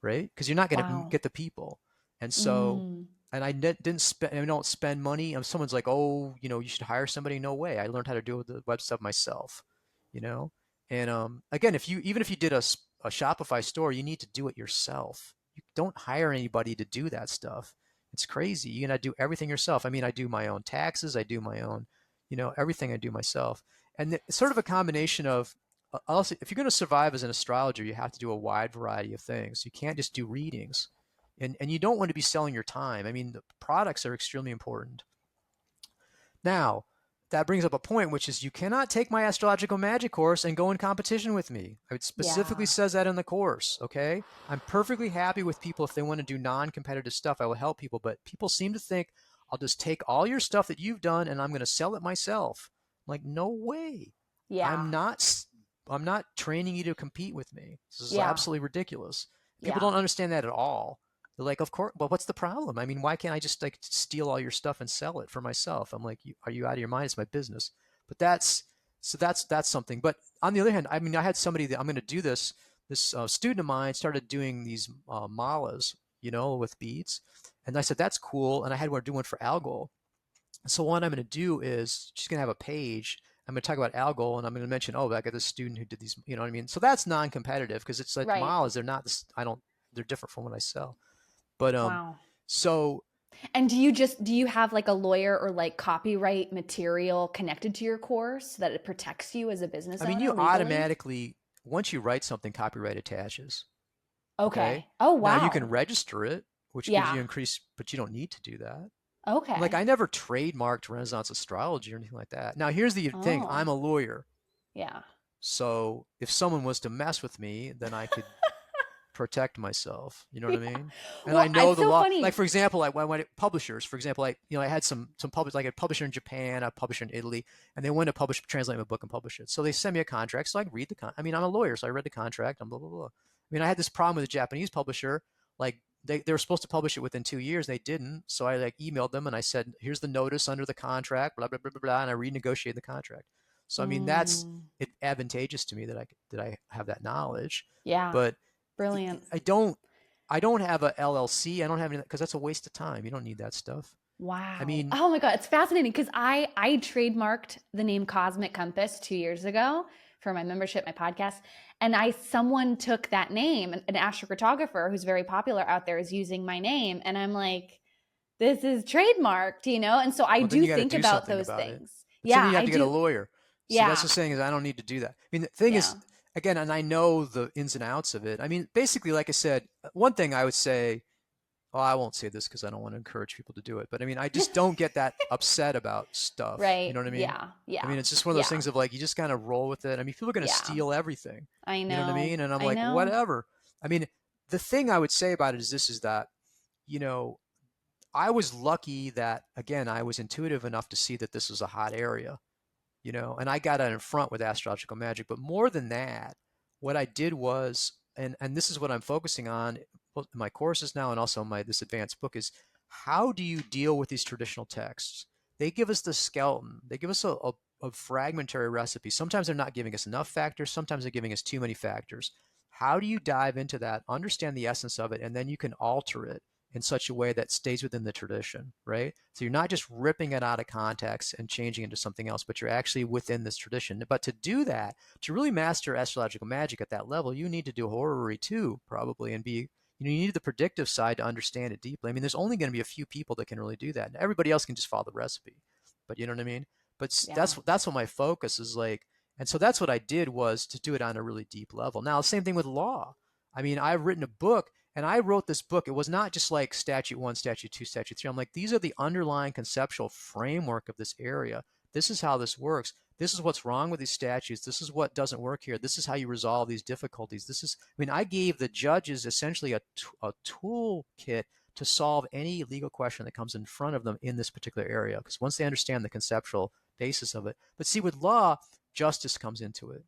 Right? Because you're not going to Wow. get the people. And so, Mm. and I didn't spend, I don't spend money. Someone's like, oh, you should hire somebody. No way. I learned how to do the web stuff myself, you know? And again, even if you did a Shopify store, you need to do it yourself. You don't hire anybody to do that stuff. It's crazy. You gotta do everything yourself. I mean, I do my own taxes. I do my own, everything I do myself. And it's sort of a combination of also, if you're going to survive as an astrologer, you have to do a wide variety of things. You can't just do readings, and you don't want to be selling your time. I mean, the products are extremely important. Now, that brings up a point, which is you cannot take my astrological magic course and go in competition with me. It specifically Yeah. says that in the course. Okay, I'm perfectly happy with people if they want to do non-competitive stuff. I will help people, but people seem to think I'll just take all your stuff that you've done and I'm going to sell it myself. I'm like, no way. Yeah. I'm not I'm not training you to compete with me. This is Yeah. absolutely ridiculous. People Yeah. don't understand that at all. They're like, of course, but what's the problem? I mean, why can't I just like steal all your stuff and sell it for myself? I'm like, are you out of your mind? It's my business. But that's something. But on the other hand, I mean, I had somebody that I'm going to do this. This student of mine started doing these malas, with beads, and I said that's cool. And I had one do one for algol. So what I'm going to do is she's going to have a page. I'm going to talk about algol, and I'm going to mention, oh, I got this student who did these. You know what I mean? So that's non-competitive because it's like Right. malas. They're not. I don't. They're different from what I sell. But Wow. so And do you have like a lawyer or like copyright material connected to your course so that it protects you as a business I mean, owner you legally? automatically once you write something, copyright attaches. Okay. Okay. Oh, Now you can wow. register it, which gives Yeah. you increased, but you don't need to do that. Like Okay. I never trademarked Renaissance astrology or anything like that. Now here's the thing: I'm Oh. a lawyer, Yeah. so if someone was to mess with me, then I could protect myself. You know what I Yeah. mean? And I Well, know it's the so law. Like funny. for example, like when I went to publishers, for example, I had some publish like a publisher in Japan, a publisher in Italy, and they wanted to translate my book and publish it. So they sent me a contract, so I read the I mean, I'm a lawyer, so I read the contract. I'm blah blah blah. I mean, I had this problem with a Japanese publisher. Like they were supposed to publish it within 2 years. They didn't. So I like emailed them and I said, here's the notice under the contract, blah, blah, blah, blah, blah. And I renegotiated the contract. So, I mean, that's Mm. it advantageous to me that I have that knowledge, Yeah. but Brilliant. I don't have a LLC. I don't have any, because that's a waste of time. You don't need that stuff. I Wow. mean, Oh my God. It's fascinating because I trademarked the name Cosmic Compass 2 years ago for my membership, my podcast. And someone took that name, an astrocartographer who's very popular out there is using my name. And I'm like, this is trademarked, And so I well, then do you got to think do about something those about it. things. But so then Yeah, you have I to get a do. lawyer. See, that's Yeah. the thing is I don't need to do that. I mean, the thing is, Yeah. again, and I know the ins and outs of it. I mean, basically, like I said, one thing I would say, well, I won't say this because I don't want to encourage people to do it, but I mean, I just don't get that upset about stuff. You Right. know what I mean? Yeah. I Yeah. mean, it's just one of those Yeah. things of like, you just kind of roll with it. I mean, people are going to Yeah. steal everything. I You know what I know. mean? And I'm I like, know. whatever. I mean, the thing I would say about it is this, is that, you know, I was lucky that, again, I was intuitive enough to see that this was a hot area, and I got out in front with astrological magic. But more than that, what I did was, and this is what I'm focusing on in my courses now, and also in my this advanced book, is how do you deal with these traditional texts? They give us the skeleton. They give us a fragmentary recipe. Sometimes they're not giving us enough factors. Sometimes they're giving us too many factors. How do you dive into that, understand the essence of it, and then you can alter it in such a way that stays within the tradition, right? So you're not just ripping it out of context and changing it into something else, but you're actually within this tradition. But to do that, to really master astrological magic at that level, you need to do horary too, probably, and be, you need the predictive side to understand it deeply. I mean, there's only going to be a few people that can really do that. And everybody else can just follow the recipe. But you know what I mean? But Yeah. that's what my focus is like. And so that's what I did, was to do it on a really deep level. Now, same thing with law. I mean, I've written a book, and I wrote this book. It was not just like statute 1, statute 2, statute 3. I'm like, these are the underlying conceptual framework of this area. This is how this works. This is what's wrong with these statutes. This is what doesn't work here. This is how you resolve these difficulties. I mean, I gave the judges essentially a toolkit to solve any legal question that comes in front of them in this particular area. Because once they understand the conceptual basis of it. But see, with law, justice comes into it,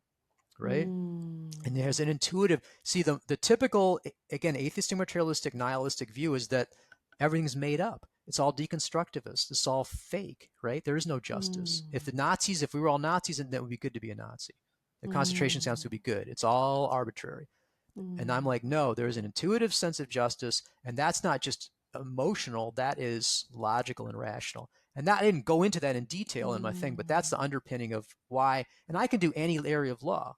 right? Mm. And there's an intuitive, see, the typical, again, atheistic, materialistic, nihilistic view is that everything's made up. It's all deconstructivist. It's all fake, right? There is no justice. Mm. If we were all Nazis, then it would be good to be a Nazi. The concentration camps would Mm. be good. It's all arbitrary. And I'm Mm. like, no, there's an intuitive sense of justice. And that's not just emotional, that is logical and rational. And that, I didn't go into that in detail in my thing, but that's the underpinning of why. And I can do any area of law.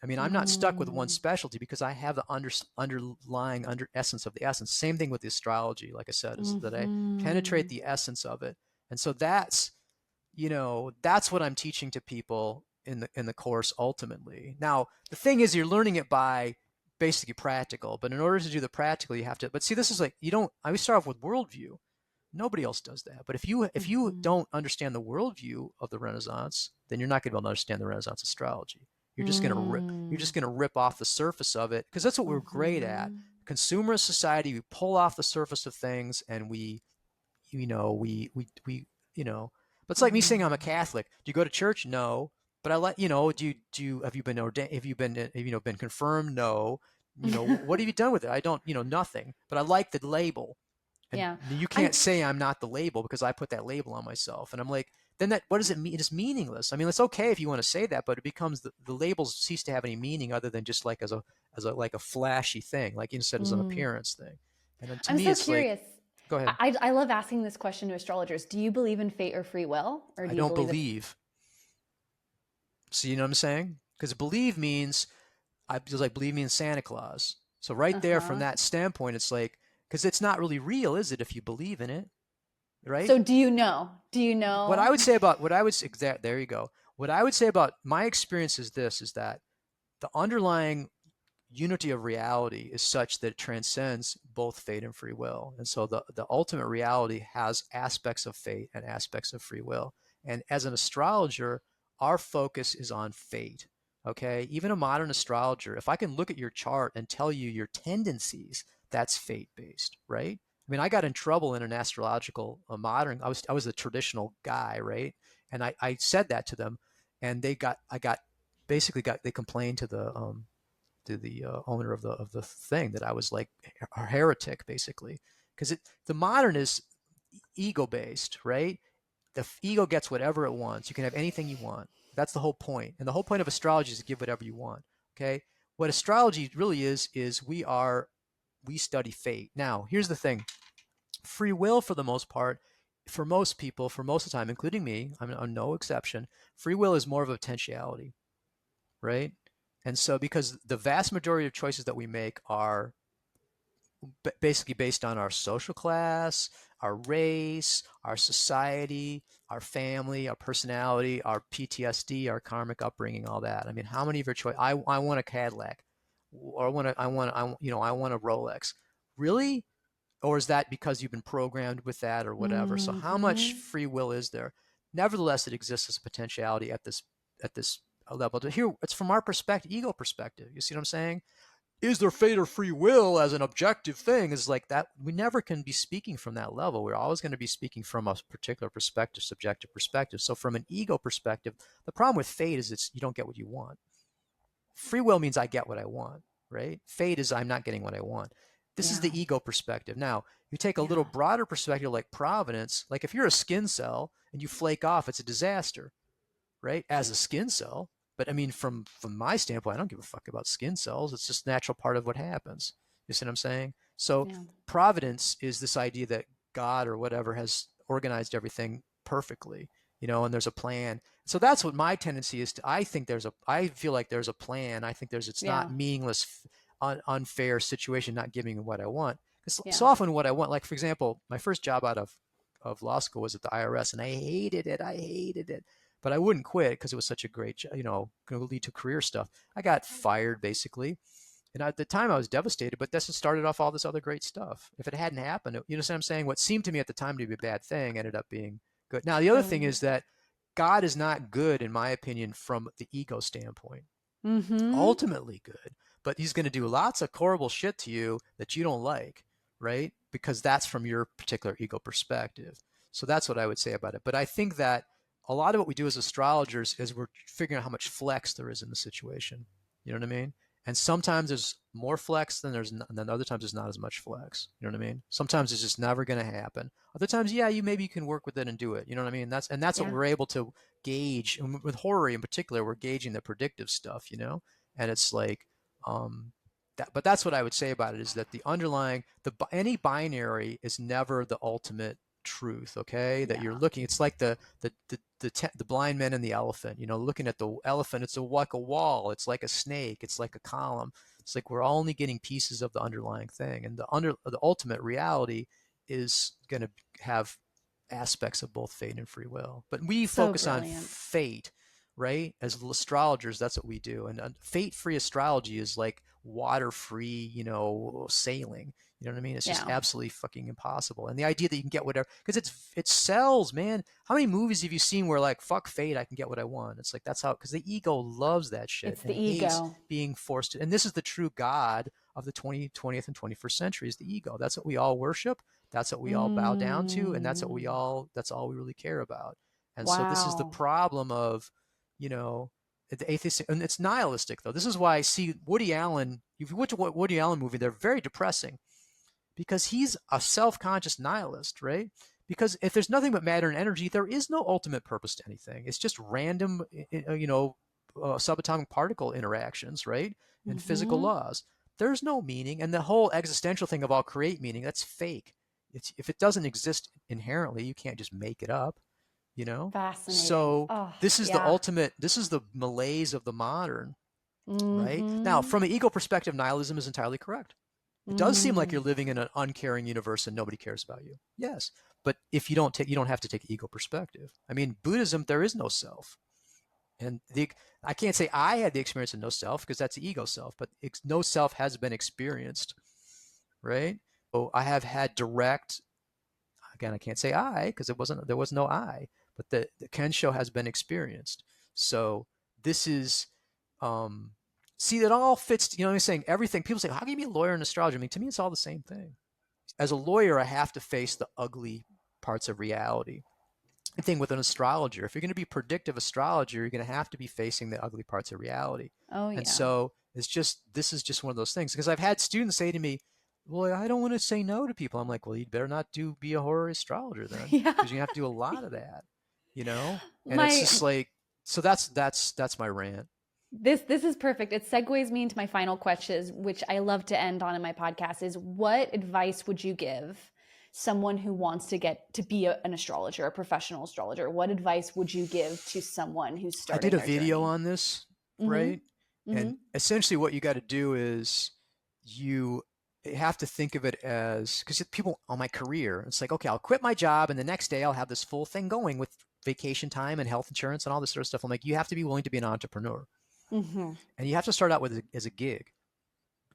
I mean, I'm not stuck with one Mm. specialty because I have the underlying essence of the essence. Same thing with the astrology, like I said, is that I penetrate Mhm. the essence of it. And so that's what I'm teaching to people in the course ultimately. Now, the thing is, you're learning it by basically practical, but in order to do the practical, you have to. But see, this is like, I always start off with worldview. Nobody else does that. But if you Mhm. don't understand the worldview of the Renaissance, then you're not going to be able to understand the Renaissance astrology. You're just Mm. gonna rip off the surface of it, because that's what we're great at. Mhm. Consumerist society, we pull off the surface of things, and we but it's like me saying I'm a Mhm. Catholic. Do you go to church? No. But I like, do you have you been ordained, have you been been confirmed? No. What have you done with it? I don't, nothing. But I like the label. And Yeah. you I can't say I'm not the label because I put that label on myself. And I'm like, then what does it mean? It is meaningless. I mean, it's okay if you want to say that, but it becomes the labels cease to have any meaning other than just like as a like a flashy thing, like instead as an mm. appearance thing. And then to I'm me, so it's like, curious. go ahead. I love asking this question to astrologers. Do you believe in fate or free will? Or I do you don't believe it's believe. So you know what I'm saying? Because believe means I just like believe me in Santa Claus. So right there, from uh-huh. that standpoint, it's like, because it's not really real, is it? If you believe in it, right? So do you know? Do you What I know? would say about what I would say, there you go. What I would say about my experience is this: is that the underlying unity of reality is such that it transcends both fate and free will. And so the ultimate reality has aspects of fate and aspects of free will. And as an astrologer, our focus is on fate. Okay. Even a modern astrologer, if I can look at your chart and tell you your tendencies, that's fate based, right? I mean, I got in trouble in an astrological modern. I was a traditional guy, right? And I said that to them, and they complained to the owner of the thing that I was like a heretic basically, because the modern is ego based, right? The ego gets whatever it wants. You can have anything you want. That's the whole point. And the whole point of astrology is to give whatever you want. Okay. What astrology really is we study fate. Now, here's the thing. Free will, for the most part, for most people, for most of the time, including me, I'm no exception, free will is more of a potentiality, right? And so, because the vast majority of choices that we make are basically based on our social class, our race, our society, our family, our personality, our PTSD, our karmic upbringing, all that. I mean, how many of your choice? I want a Cadillac, or I want a Rolex. Really? Or is that because you've been programmed with that or whatever? So how much Mm-hmm. free will is there? Nevertheless, it exists as a potentiality at this level. Here, it's from our perspective, ego perspective. You see what I'm saying? Is there fate or free will as an objective thing? Is like that. We never can be speaking from that level. We're always going to be speaking from a particular perspective, subjective perspective. So from an ego perspective, the problem with fate is you don't get what you want. Free will means I get what I want, right? Fate is I'm not getting what I want. This is Yeah. the ego perspective. Now, you take a little Yeah. broader perspective like providence, like if you're a skin cell and you flake off, it's a disaster, right? As a skin cell. But I mean, from my standpoint, I don't give a fuck about skin cells. It's just a natural part of what happens. You see what I'm saying? So Yeah. providence is this idea that God or whatever has organized everything perfectly, and there's a plan. So that's what my tendency is to. I feel like there's a plan. I think it's not Yeah. meaningless, unfair situation, not giving me what I want. Because so Yeah. often what I want, like for example, my first job out of law school was at the IRS, and I hated it. I hated it, but I wouldn't quit because it was such a great, going to lead to career stuff. I got fired basically. And at the time I was devastated, but this has started off all this other great stuff. If it hadn't happened, you know what I'm saying? What seemed to me at the time to be a bad thing ended up being good. Now, the other thing True. is that God is not good, in my opinion, from the ego standpoint. Mm-hmm. Ultimately good, but he's going to do lots of horrible shit to you that you don't like, right? Because that's from your particular ego perspective. So that's what I would say about it. But I think that a lot of what we do as astrologers is we're figuring out how much flex there is in the situation. You know what I mean? And sometimes there's more flex than and then other times there's not as much flex. You know what I mean? Sometimes it's just never going to happen. Other times, yeah, you can work with it and do it. You know what I mean? That's what Yeah. we're able to gauge. And with horror in particular, we're gauging the predictive stuff. And it's like that. But that's what I would say about it is that the underlying any binary is never the ultimate truth. Okay, that you're Yeah. looking. It's like the blind man and the elephant. Looking at the elephant, it's like a wall. It's like a snake. It's like a column. It's like we're only getting pieces of the underlying thing, and the ultimate reality is going to have aspects of both fate and free will. But we So focus on brilliant. fate, right? As astrologers, that's what we do. And fate-free astrology is like water-free, sailing. You know what I mean? It's just Yeah. absolutely fucking impossible. And the idea that you can get whatever, because it sells, man. How many movies have you seen where like fuck fate, I can get what I want? It's like that's how, because the ego loves that shit It's the and hates ego. being forced to. And this is the true god of the 20th and 21st century is the ego. That's what we all worship. That's what we all bow down to, and Mm. that's all we really care about. And so this is the Wow. problem of, you know, the atheist, and it's nihilistic though. This is why I see Woody Allen. If you watch a Woody Allen movie, they're very depressing because he's a self-conscious nihilist, right? Because if there's nothing but matter and energy, there is no ultimate purpose to anything. It's just random, subatomic particle interactions, right? And physical Mm-hmm. laws. There's no meaning, and the whole existential thing of I'll create meaning, that's fake. If it doesn't exist inherently, you can't just make it up, you know? Fascinating. So Oh, this is the yeah. ultimate, this is the malaise of the modern, right? Now, Mm-hmm. from an ego perspective, nihilism is entirely correct. It does seem like Mm. you're living in an uncaring universe and nobody cares about you. Yes, but if you don't have to take ego perspective. I mean, Buddhism, there is no self, and I can't say I had the experience of no self because that's the ego self, but no self has been experienced, right? So I have had direct. Again, I can't say I because there was no I, but the Kensho has been experienced. So this is um, see that all fits. I'm saying everything. People say, how can you be a lawyer in astrology? I mean, to me, it's all the same thing. As a lawyer, I have to face the ugly parts of reality. The thing with an astrologer, if you're going to be predictive astrologer, you're going to have to be facing the ugly parts of reality. Oh, And yeah. so this is just one of those things. Because I've had students say to me, well, I don't want to say no to people. I'm like, well, you'd better not be a horror astrologer then, Yeah. because you have to do a lot of that, you know? And it's My just like, so that's my rant. this is perfect. It segues me into my final questions, which I love to end on in my podcast, is what advice would you give someone who wants to get to be an astrologer, a professional astrologer? What advice would you give to someone who's I did starting a their video journey? on this, Mm-hmm. right? Mm-hmm. And essentially what you got to do is you have to think of it as, because people on my career, it's like, okay, I'll quit my job and the next day I'll have this full thing going with vacation time and health insurance and all this sort of stuff. I'm like, you have to be willing to be an entrepreneur, Mm-hmm. and you have to start out with as a gig.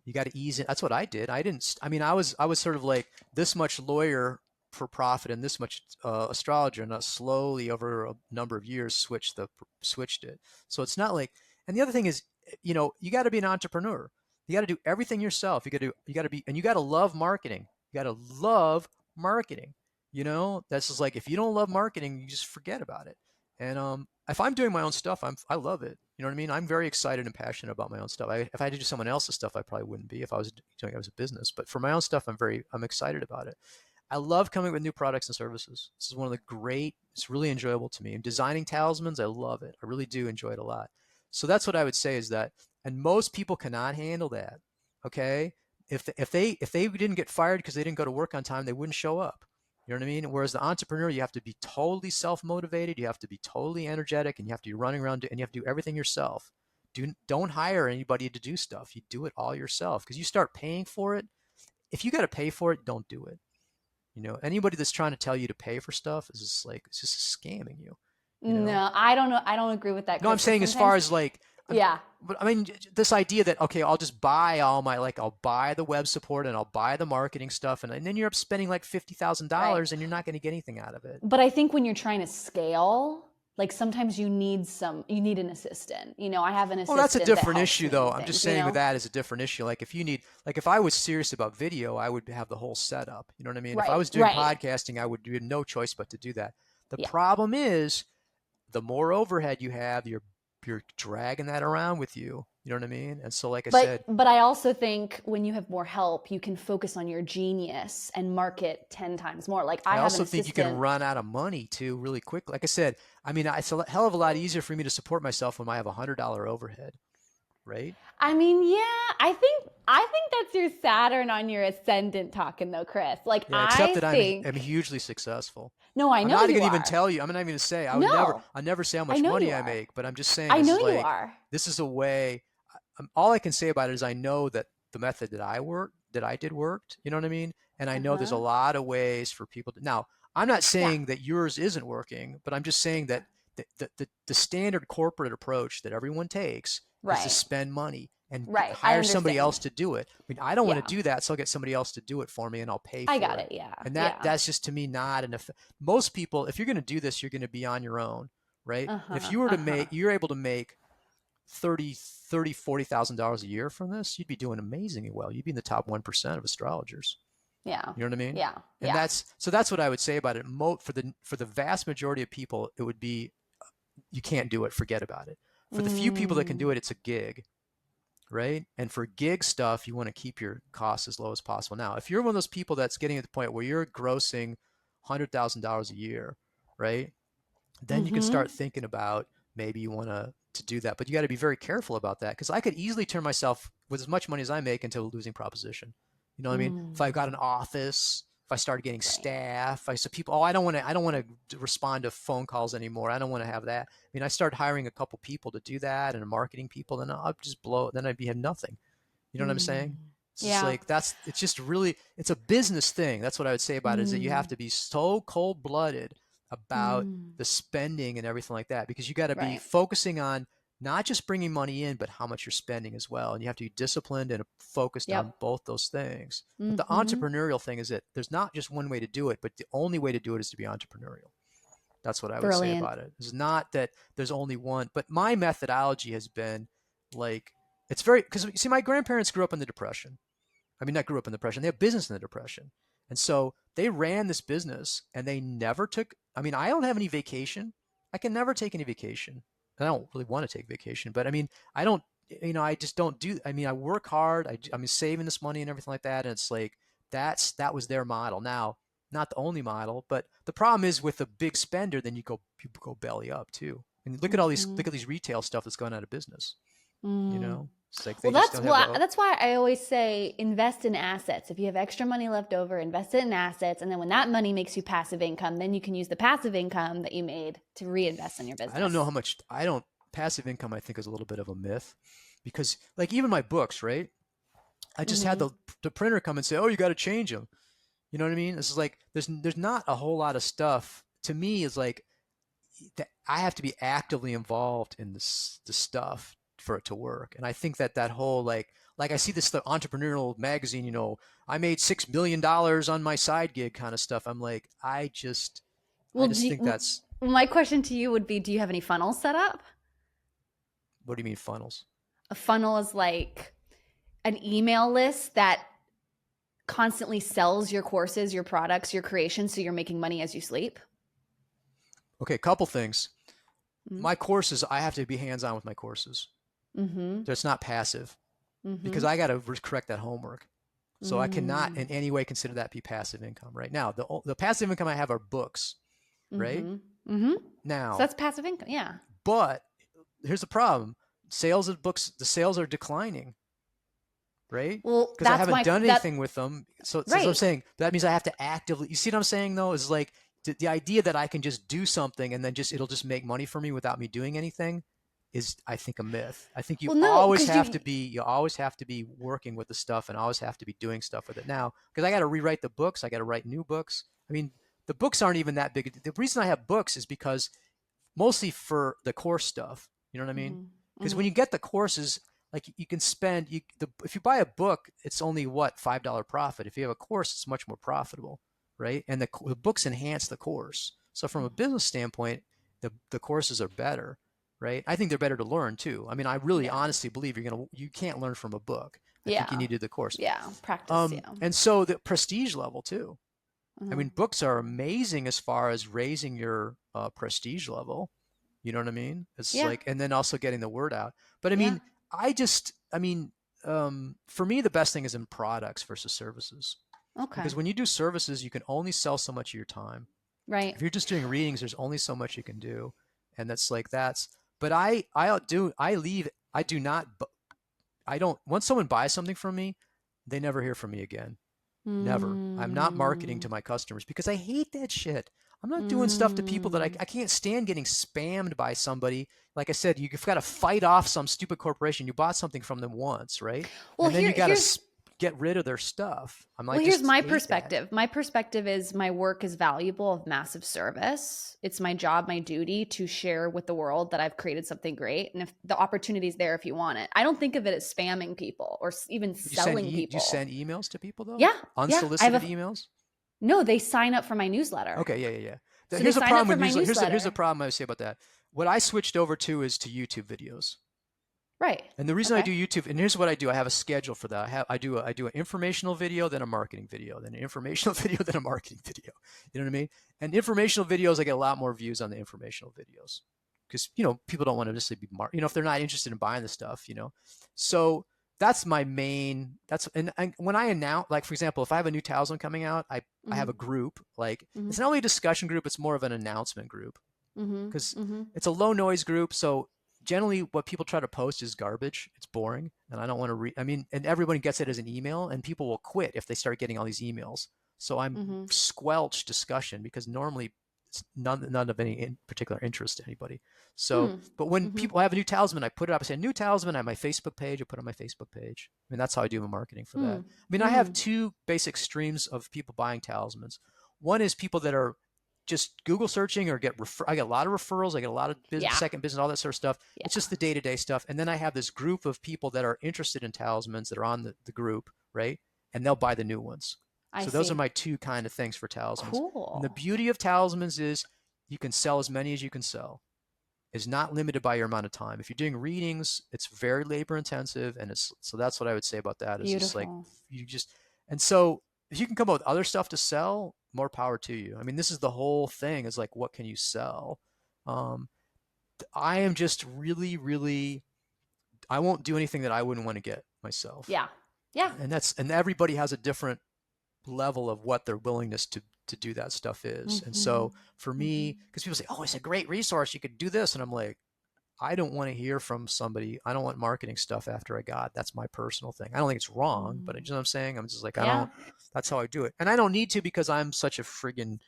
You got to ease in. That's what I did. I didn't. I mean, I was sort of like this much lawyer for profit and this much astrologer, and I slowly over a number of years switched it. So it's not like. And the other thing is, you got to be an entrepreneur. You got to do everything yourself. You got to be, and you got to love marketing. You got to love marketing. That's just like, if you don't love marketing, you just forget about it. And if I'm doing my own stuff, I love it. You know what I mean? I'm very excited and passionate about my own stuff. If I had to do someone else's stuff, I probably wouldn't be if I was doing it as a business. But for my own stuff, I'm excited about it. I love coming up with new products and services. This is one of the great. It's really enjoyable to me. And designing talismans, I love it. I really do enjoy it a lot. So that's what I would say is that, and most people cannot handle that. Okay, if they didn't get fired because they didn't go to work on time, they wouldn't show up. You know what I mean? Whereas the entrepreneur, you have to be totally self-motivated, you have to be totally energetic, and you have to be running around and you have to do everything yourself. Don't hire anybody to do stuff. You do it all yourself, because you start paying for it. If you got to pay for it, don't do it. Anybody that's trying to tell you to pay for stuff is just like, it's just scamming you. You know? No, I don't know. I don't agree with that, No, I'm Chris, because saying as far sometimes, as like, yeah, but I mean, this idea that, okay, I'll just buy I'll buy the web support and I'll buy the marketing stuff, and then you're up spending like right. $50,000 and you're not going to get anything out of it. But I think when you're trying to scale, like sometimes you need an assistant. I have an Well, that's a assistant that different helps issue, me though. with I'm just things, saying with that is a different issue. Like if I was serious about video, I would have the whole setup. You know what I mean? If I Right, was doing right. podcasting, I would do no choice but to do that. The Yeah. problem is, the more overhead you have, you're dragging that around with you. You know what I mean? And so, like I said, But I also think when you have more help, you can focus on your genius and market 10 times more. Like I I have an also think you can assistant. run out of money too really quick. Like I said, I mean, it's a hell of a lot easier for me to support myself when I have $100 overhead, right? I mean, yeah, I think that's your Saturn on your ascendant talking though, Chris. Like Yeah, except I that I'm think hugely successful. no, I I'm know not you going to even are. tell you. I'm not even going to say. No, I never say how I much know you money I are. make. But I'm just saying, I this know is you like, are. this is a way. All I can say about it is I know that the method that I did worked. You know what I mean? And I know there's a Uh-huh. lot of ways for people to. Now, I'm not Yeah. saying that yours isn't working, but I'm just saying that the standard corporate approach that everyone takes is to Right. spend money and Right. I hire somebody else understand. to do it. I mean, I don't want to Yeah. do that, so I'll get somebody else to do it for me and I'll pay I got for it. it. Yeah. And Yeah. that's just to me not enough. Most people, if you're going to do this, you're going to be on your own, right? If Uh-huh. you were to Uh-huh. make, you're able to make 40,000 a year from this, you'd be doing amazingly well. You'd be in the top 1% of astrologers. Yeah. You know what I mean? Yeah. And Yeah. that's what I would say about it. For the vast majority of people, it would be, you can't do it, forget about it. For the few people that can Mm. do it, it's a gig, right? And for gig stuff, you want to keep your costs as low as possible. Now, if you're one of those people that's getting at the point where you're grossing $100,000 a year, right? Then you can Mm-hmm. start thinking about, maybe you want to do that, but you got to be very careful about that, because I could easily turn myself with as much money as I make into a losing proposition. You know what I mean? If I got an Mm. office, if I started getting Right. staff, I said people, oh, I don't want to respond to phone calls anymore. I don't want to have that. I mean, I started hiring a couple people to do that and marketing people, then I'll just blow it. Then I'd be have nothing. You know what I'm saying? Mm. It's just Yeah. like, it's just really, it's a business thing. That's what I would say about it, is that you have Mm. to be so cold blooded about Mm. the spending and everything like that, because you got to be Right. focusing on not just bringing money in, but how much you're spending as well. And you have to be disciplined and focused on Yep. both those things. But the Mm-hmm. entrepreneurial thing is that there's not just one way to do it, but the only way to do it is to be entrepreneurial. That's what I would say Brilliant. about it. It's not that there's only one, but my methodology has been like, it's very, because see, my grandparents grew up in the Depression. I mean, not grew up in the Depression, they have business in the Depression. And so they ran this business and they never took, I mean, I don't have any vacation. I can never take any vacation. And I don't really want to take vacation, but I mean, I don't I just don't do, I mean, I work hard. I'm saving this money and everything like that. And it's like, that was their model. Now, not the only model, but the problem is with a big spender, then you go belly up too. And Mhm. look at these retail stuff that's going out of business. Mm. It's like Well, they just don't have the, that's why I always say invest in assets. If you have extra money left over, invest it in assets, and then when that money makes you passive income, then you can use the passive income that you made to reinvest in your I don't know how business. much, I don't, passive income I think is a little bit of a myth because like even my books, right? I just had Mhm. the printer come and say, "Oh, you got to change them." You know what I mean? This is like there's not a whole lot of stuff to me. Is like that I have to be actively involved in this stuff for it to work. And I think that whole like I see this the entrepreneurial magazine. I made $6 million on my side gig kind of stuff. I'm like I Well, just think that's my question to you would be, do you have any funnels set up? what do you mean funnels? A funnel is like an email list that constantly sells your courses, your products, your creations, so you're making money as you sleep. Okay, a couple things. Mm-hmm. My courses, I have to be hands on with my courses. Mm-hmm. So it's not passive Mm-hmm. because I got to correct that homework. So I cannot Mm. in any way consider that be passive income right now. The passive income I have are books, right? Mm-hmm. Mm-hmm. So Now, that's passive income. Yeah. but here's the problem. Sales of books, the sales are declining, right? Well, Because I that's haven't my done that anything with them. So what I'm right. saying, that means I have to actively, you see what I'm saying though, is like the idea that I can just do something and then it'll just make money for me without me doing anything is I think a myth. I think Well, no, because you always have to be working with the stuff and always have to be doing stuff with it now because I got to rewrite the books. I got to write new books. I mean, the books aren't even that big. The reason I have books is because mostly for the course stuff. You know what I mean? mm-hmm. Because when Mm-hmm. you get the courses, like you can spend if you buy a book, it's only what $5 profit. If you have a course, it's much more profitable, right? And the books enhance the course. So from a business standpoint, the courses are better, right? I think they're better to learn too. I mean, I really Yeah. honestly believe you can't learn from a book. I think you Yeah. need to do the course. Yeah. Practice. Yeah. And so the prestige level too. I Mm-hmm. mean, books are amazing as far as raising your prestige level. You know what I mean? It's Yeah. like, and then also getting the word out. But I Yeah. mean, I mean, for me, the best thing is in products versus services. Okay. Because when you do services, you can only sell so much of your time. Right. If you're just doing readings, there's only so much you can do. And but I do not, I don't, once someone buys something from me, they never hear from me again. Never. I'm not marketing Mm. to my customers because I hate that shit. I'm not doing stuff to people that Mm. I can't stand getting spammed by somebody. Like I said, you've got to fight off some stupid corporation. You bought something from them once, right? Well, And then you got here's to get rid of their stuff. I here's just my hate that. perspective. My perspective is my work is valuable, of massive service. It's my job, my duty to share with the world that I've created something great. And if the opportunity is there, if you want it, I don't think of it as spamming people or even selling Do you people. send emails to people though? Yeah, yeah. I have Unsolicited a emails? no. They sign up for my newsletter. Okay, yeah. So they Here's a sign up problem for with my newsletter. Here's the newsletter. problem I would say about that. What I switched over to is to YouTube videos. Right. And the reason I Okay. do YouTube, and here's what I do: I have a schedule for that. I do an informational video, then a marketing video, then an informational video, then a marketing video. You know what I mean? And informational videos, I get a lot more views on the informational videos because people don't want to just be if they're not interested in buying the stuff. So that's my main. And when I announce, like for example, if I have a new talisman coming out, I have Mm-hmm. a group. Like Mm-hmm. it's not really a discussion group; it's more of an announcement group Mm-hmm. because Mm-hmm. it's a low noise group. So generally, what people try to post is garbage. It's boring, and I don't want to read. I mean, and everybody gets it as an email, and people will quit if they start getting all these emails. So I'm Mm-hmm. squelch discussion because normally it's none of any particular interest to anybody. So, Hmm. but when Mm-hmm. people have a new talisman, I put it up. I say new talisman. I have my Facebook page. I put it on my Facebook page. I mean, that's how I do my marketing for that. Hmm. I mean, I have Hmm. two basic streams of people buying talismans. One is people that are just Google searching or I get a lot of referrals. I get a lot of Yeah. second business, all that sort of stuff. It's Yeah. just the day to day stuff. And then I have this group of people that are interested in talismans that are on the group, right? And they'll buy the new ones. I So those are see. my two kind of things for talismans. And the Cool. beauty of talismans is you can sell as many as you can sell. It's not limited by your amount of time. If you're doing readings, it's very labor intensive, and so that's what I would say about that. Is just like Beautiful. you just and so if you can come up with other stuff to sell, more power to you. I mean, this is the whole thing: is like what can you sell? Um, I am just really, really won't do anything that I wouldn't want to get myself. Yeah. Yeah. And everybody has a different level of what their willingness to do that stuff is. And Mm-hmm. so for me, because people say, oh, it's a great resource, you could do this, and I'm like, I don't want to hear from somebody. I don't want marketing stuff after I got. That's my personal thing. I don't think it's wrong, but you know what I'm saying? I'm just like, I Yeah. don't, that's how I do it. And I don't need to because I'm such a friggin'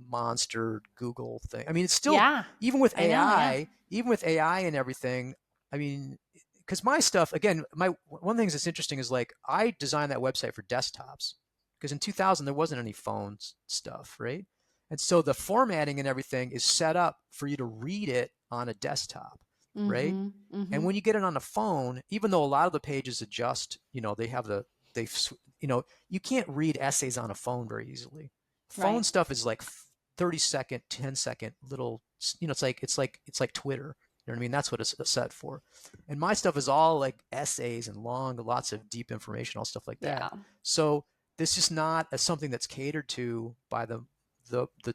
monster Google thing. I mean, it's still, Yeah. even with I know. Yeah. AI and everything, I mean, because my stuff, again, one of the things that's interesting is like, I designed that website for desktops because in 2000, there wasn't any phones stuff, right? And so the formatting and everything is set up for you to read it on a desktop, right? Mm-hmm. And Mm-hmm. when you get it on a phone, even though a lot of the pages adjust, they have they, you can't read essays on a phone very easily. Phone Right. stuff is like 30-second, 10-second little, it's like Twitter. You know what I mean? That's what it's set for. And my stuff is all like essays and long, lots of deep information, all stuff like that. Yeah. So this is not something that's catered to by the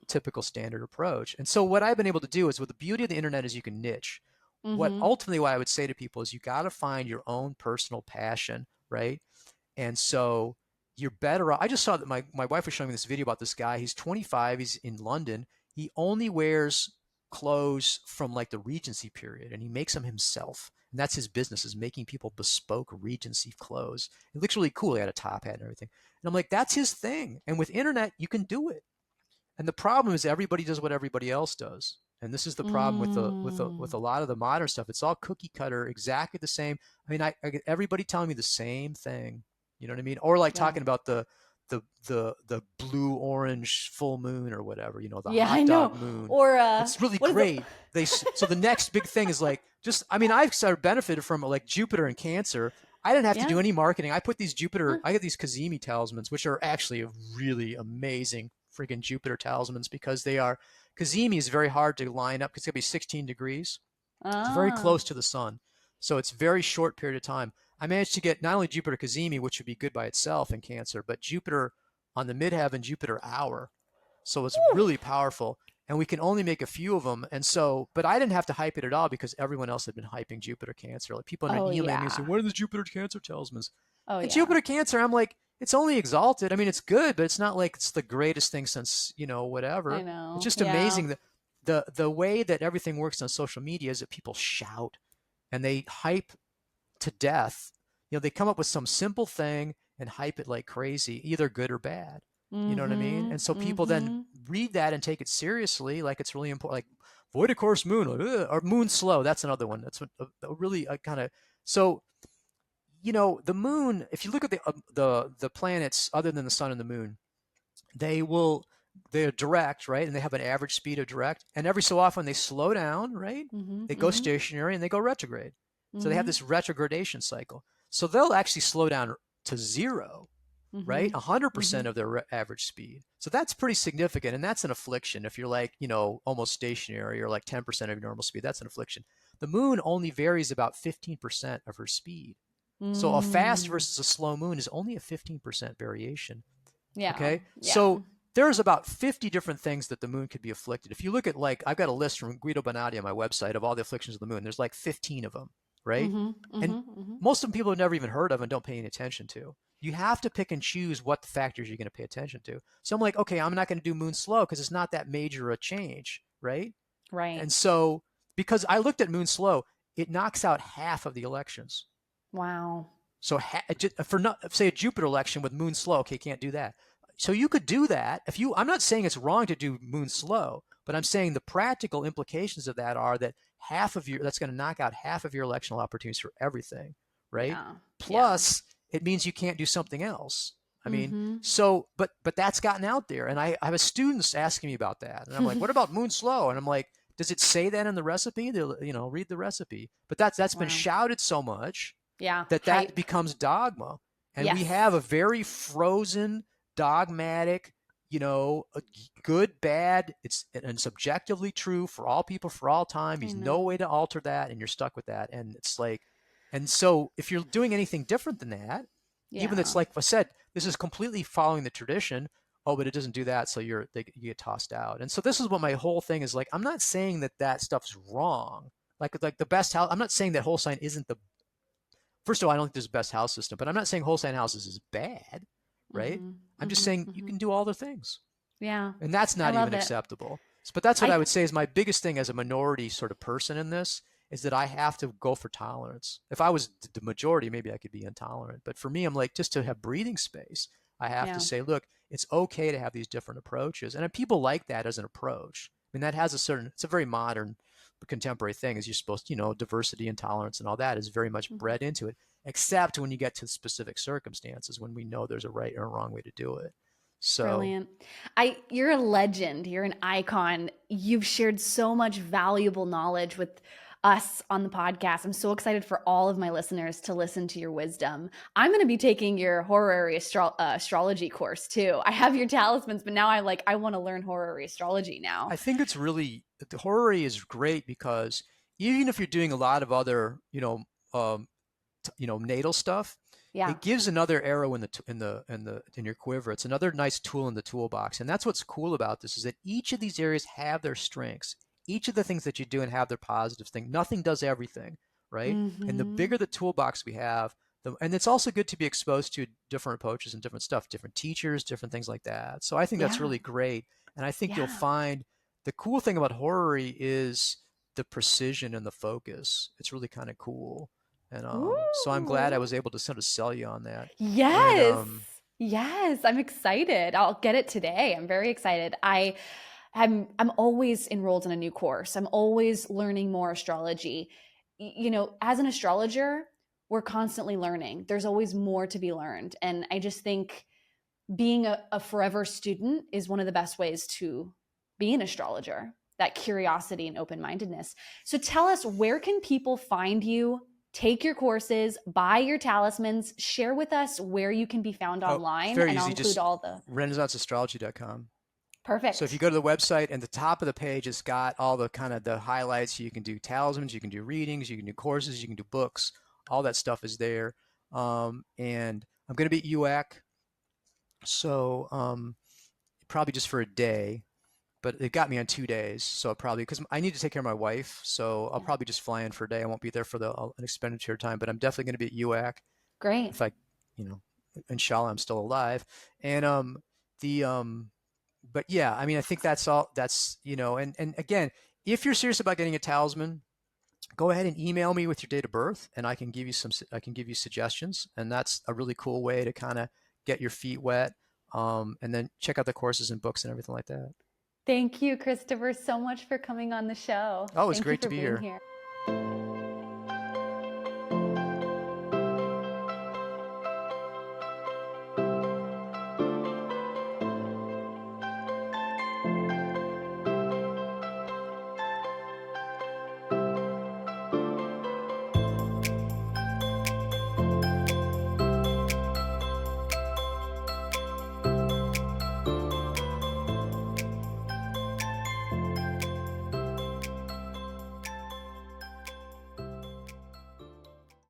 typical standard approach. And so what I've been able to do is, with the beauty of the internet, is you can niche. Mm-hmm. What I would say to people is, you got to find your own personal passion, right? And so you're better off. I just saw that my wife was showing me this video about this guy. He's 25. He's in London. He only wears clothes from like the Regency period, and he makes them himself. And that's his business, is making people bespoke Regency clothes. It looks really cool. He had a top hat and everything. And I'm like, that's his thing. And with internet, you can do it. And the problem is, everybody does what everybody else does. And this is the problem with a Mm. lot of the modern stuff. It's all cookie cutter, exactly the same. I mean, I get everybody telling me the same thing. You know what I mean? Or like Yeah. talking about the blue orange full moon or whatever. The Yeah, I hot know. dog moon. Or It's really what is it? great. So the next big thing is like, just, I mean, I've sort of benefited from it, like Jupiter and Cancer. I didn't have to Yeah. do any marketing. I put these Huh. I get these Kazemi talismans, which are actually a really amazing freaking Jupiter talismans, because Kazemi is very hard to line up because it's going to be 16 degrees. It's very Ah. close to the sun. So it's a very short period of time. I managed to get not only Jupiter Kazemi, which would be good by itself in Cancer, but Jupiter on the midheaven, Jupiter hour. So it's Whew. really powerful. And we can only make a few of them. And so, but I didn't have to hype it at all because everyone else had been hyping Jupiter Cancer. Like, people Oh emailing me yeah. saying, "What are the Jupiter Cancer talismans?" Oh And yeah. Jupiter Cancer, I'm like, it's only exalted. I mean, it's good, but it's not like it's the greatest thing since, I whatever. It's know. just Yeah. amazing that the way that everything works on social media is that people shout and they hype to death. They come up with some simple thing and hype it like crazy, either good or bad. You know what I mean? Mm-hmm. And so people then Mm-hmm. read that and take it seriously, like it's really important. Like void of course moon, or moon slow. That's another one. That's a really kind of, so the moon. If you look at the planets other than the sun and the moon, they will they're direct, right? And they have an average speed of direct. And every so often they slow down, right? Mm-hmm. They go Mm-hmm. stationary and they go retrograde. So they have Mm-hmm. this retrogradation cycle. So they'll actually slow down to zero, Mm-hmm. right? Mm-hmm. 100% of their average speed. So that's pretty significant. And that's an affliction. If you're like, almost stationary, or like 10% of your normal speed, that's an affliction. The moon only varies about 15% of her speed. So a fast Mm. versus a slow moon is only a 15% variation. Yeah. Okay. Yeah. So there's about 50 different things that the moon could be afflicted. If you look at, like, I've got a list from Guido Bonatti on my website of all the afflictions of the moon. There's like 15 of them, right? Mm-hmm. And Mm-hmm. Mm-hmm. most of them people have never even heard of and don't pay any attention to. You have to pick and choose what the factors you're going to pay attention to. So I'm like, okay, I'm not going to do moon slow because it's not that major a change, right? Right. And so, because I looked at moon slow, it knocks out half of the elections. Wow. So for not, say, a Jupiter election with moon slow, okay, can't do that. So you could do that. I'm not saying it's wrong to do moon slow, but I'm saying the practical implications of that are that that's going to knock out half of your electional opportunities for everything, right? Yeah. Yeah. Plus, it means you can't do something else. I mean, Mm-hmm. so, but that's gotten out there, and I have a students asking me about that, and I'm like, what about moon slow? And I'm like, does it say that in the recipe? They'll, read the recipe. But that's been Wow. shouted so much Yeah. that Hype. becomes dogma. And we have Yes. a very frozen, dogmatic, a good, bad. It's objectively true for all people for all time. I There's no know. way to alter that, and you're stuck with that. And it's like, and so if you're doing anything different than that, even it's Yeah. like I said, this is completely following the tradition. Oh, but it doesn't do that, so you get tossed out. And so this is what my whole thing is like. I'm not saying that stuff's wrong. Like the best house. I'm not saying that whole sign isn't first of all, I don't think there's a best house system, but I'm not saying whole sign houses is bad, right? Mhm. I'm just Mhm. saying you Mhm. can do all the things. Yeah. And that's I not even love it. acceptable. But that's what I I would say is my biggest thing as a minority sort of person in this is that I have to go for tolerance. If I was the majority, maybe I could be intolerant. But for me, I'm like, just to have breathing space, I have to yeah. say, look, it's okay to have these different approaches. And people like that as an approach. I mean, that has a certain, it's a very modern, contemporary thing, is you're supposed to, diversity and tolerance and all that is very much Mhm. bred into it, except when you get to specific circumstances when we know there's a right or a wrong way to do it. So Brilliant. You're a legend. You're an icon. You've shared so much valuable knowledge with us on the podcast. I'm so excited for all of my listeners to listen to your wisdom. I'm going to be taking your horary astrology course too. I have your talismans, but now I want to learn horary astrology now. I think it's really the horary is great because even if you're doing a lot of other, um, natal stuff, Yeah. it gives another arrow in your quiver. It's another nice tool in the toolbox, and that's what's cool about this is that each of these areas have their strengths. Each of the things that you do and have their positive thing. Nothing does everything, right? And the Mhm. bigger the toolbox we have, and it's also good to be exposed to different approaches and different stuff, different teachers, different things like that. So I think that's Yeah. really great, and I think you'll Yeah. find the cool thing about horary is the precision and the focus. It's really kind of cool. And so I'm glad I Ooh. was able to sort of sell you on that. And Yes. Yes, I'm excited. I'll get it today. I'm very excited. I'm always enrolled in a new course. I'm always learning more astrology. As an astrologer, we're constantly learning. There's always more to be learned. And I just think being a forever student is one of the best ways to be an astrologer, that curiosity and open-mindedness. So tell us, where can people find you, take your courses, buy your talismans, share with us where you can be found oh, it's online, very and I'll easy. include Just all the renaissanceastrology.com. So if you perfect. go to the website and the top of the page, it's got all the kind of the highlights. You can do talismans, you can do readings, you can do courses, you can do books. All that stuff is there. And I'm going to be at UAC, so probably just for a day. But it got me on 2 days, so probably because I need to take care of my wife, so I'll Yeah. probably just fly in for a day. I won't be there for an expenditure time, but I'm definitely going to be at UAC Great. if I, you know, inshallah I'm still alive. And the but yeah, I mean I think that's all. That's and again, if you're serious about getting a talisman, go ahead and email me with your date of birth, and I can give you suggestions, and that's a really cool way to kind of get your feet wet, and then check out the courses and books and everything like that. Thank you, Christopher, so much for coming on the show. Oh, it's Thank you great to for be being here. here.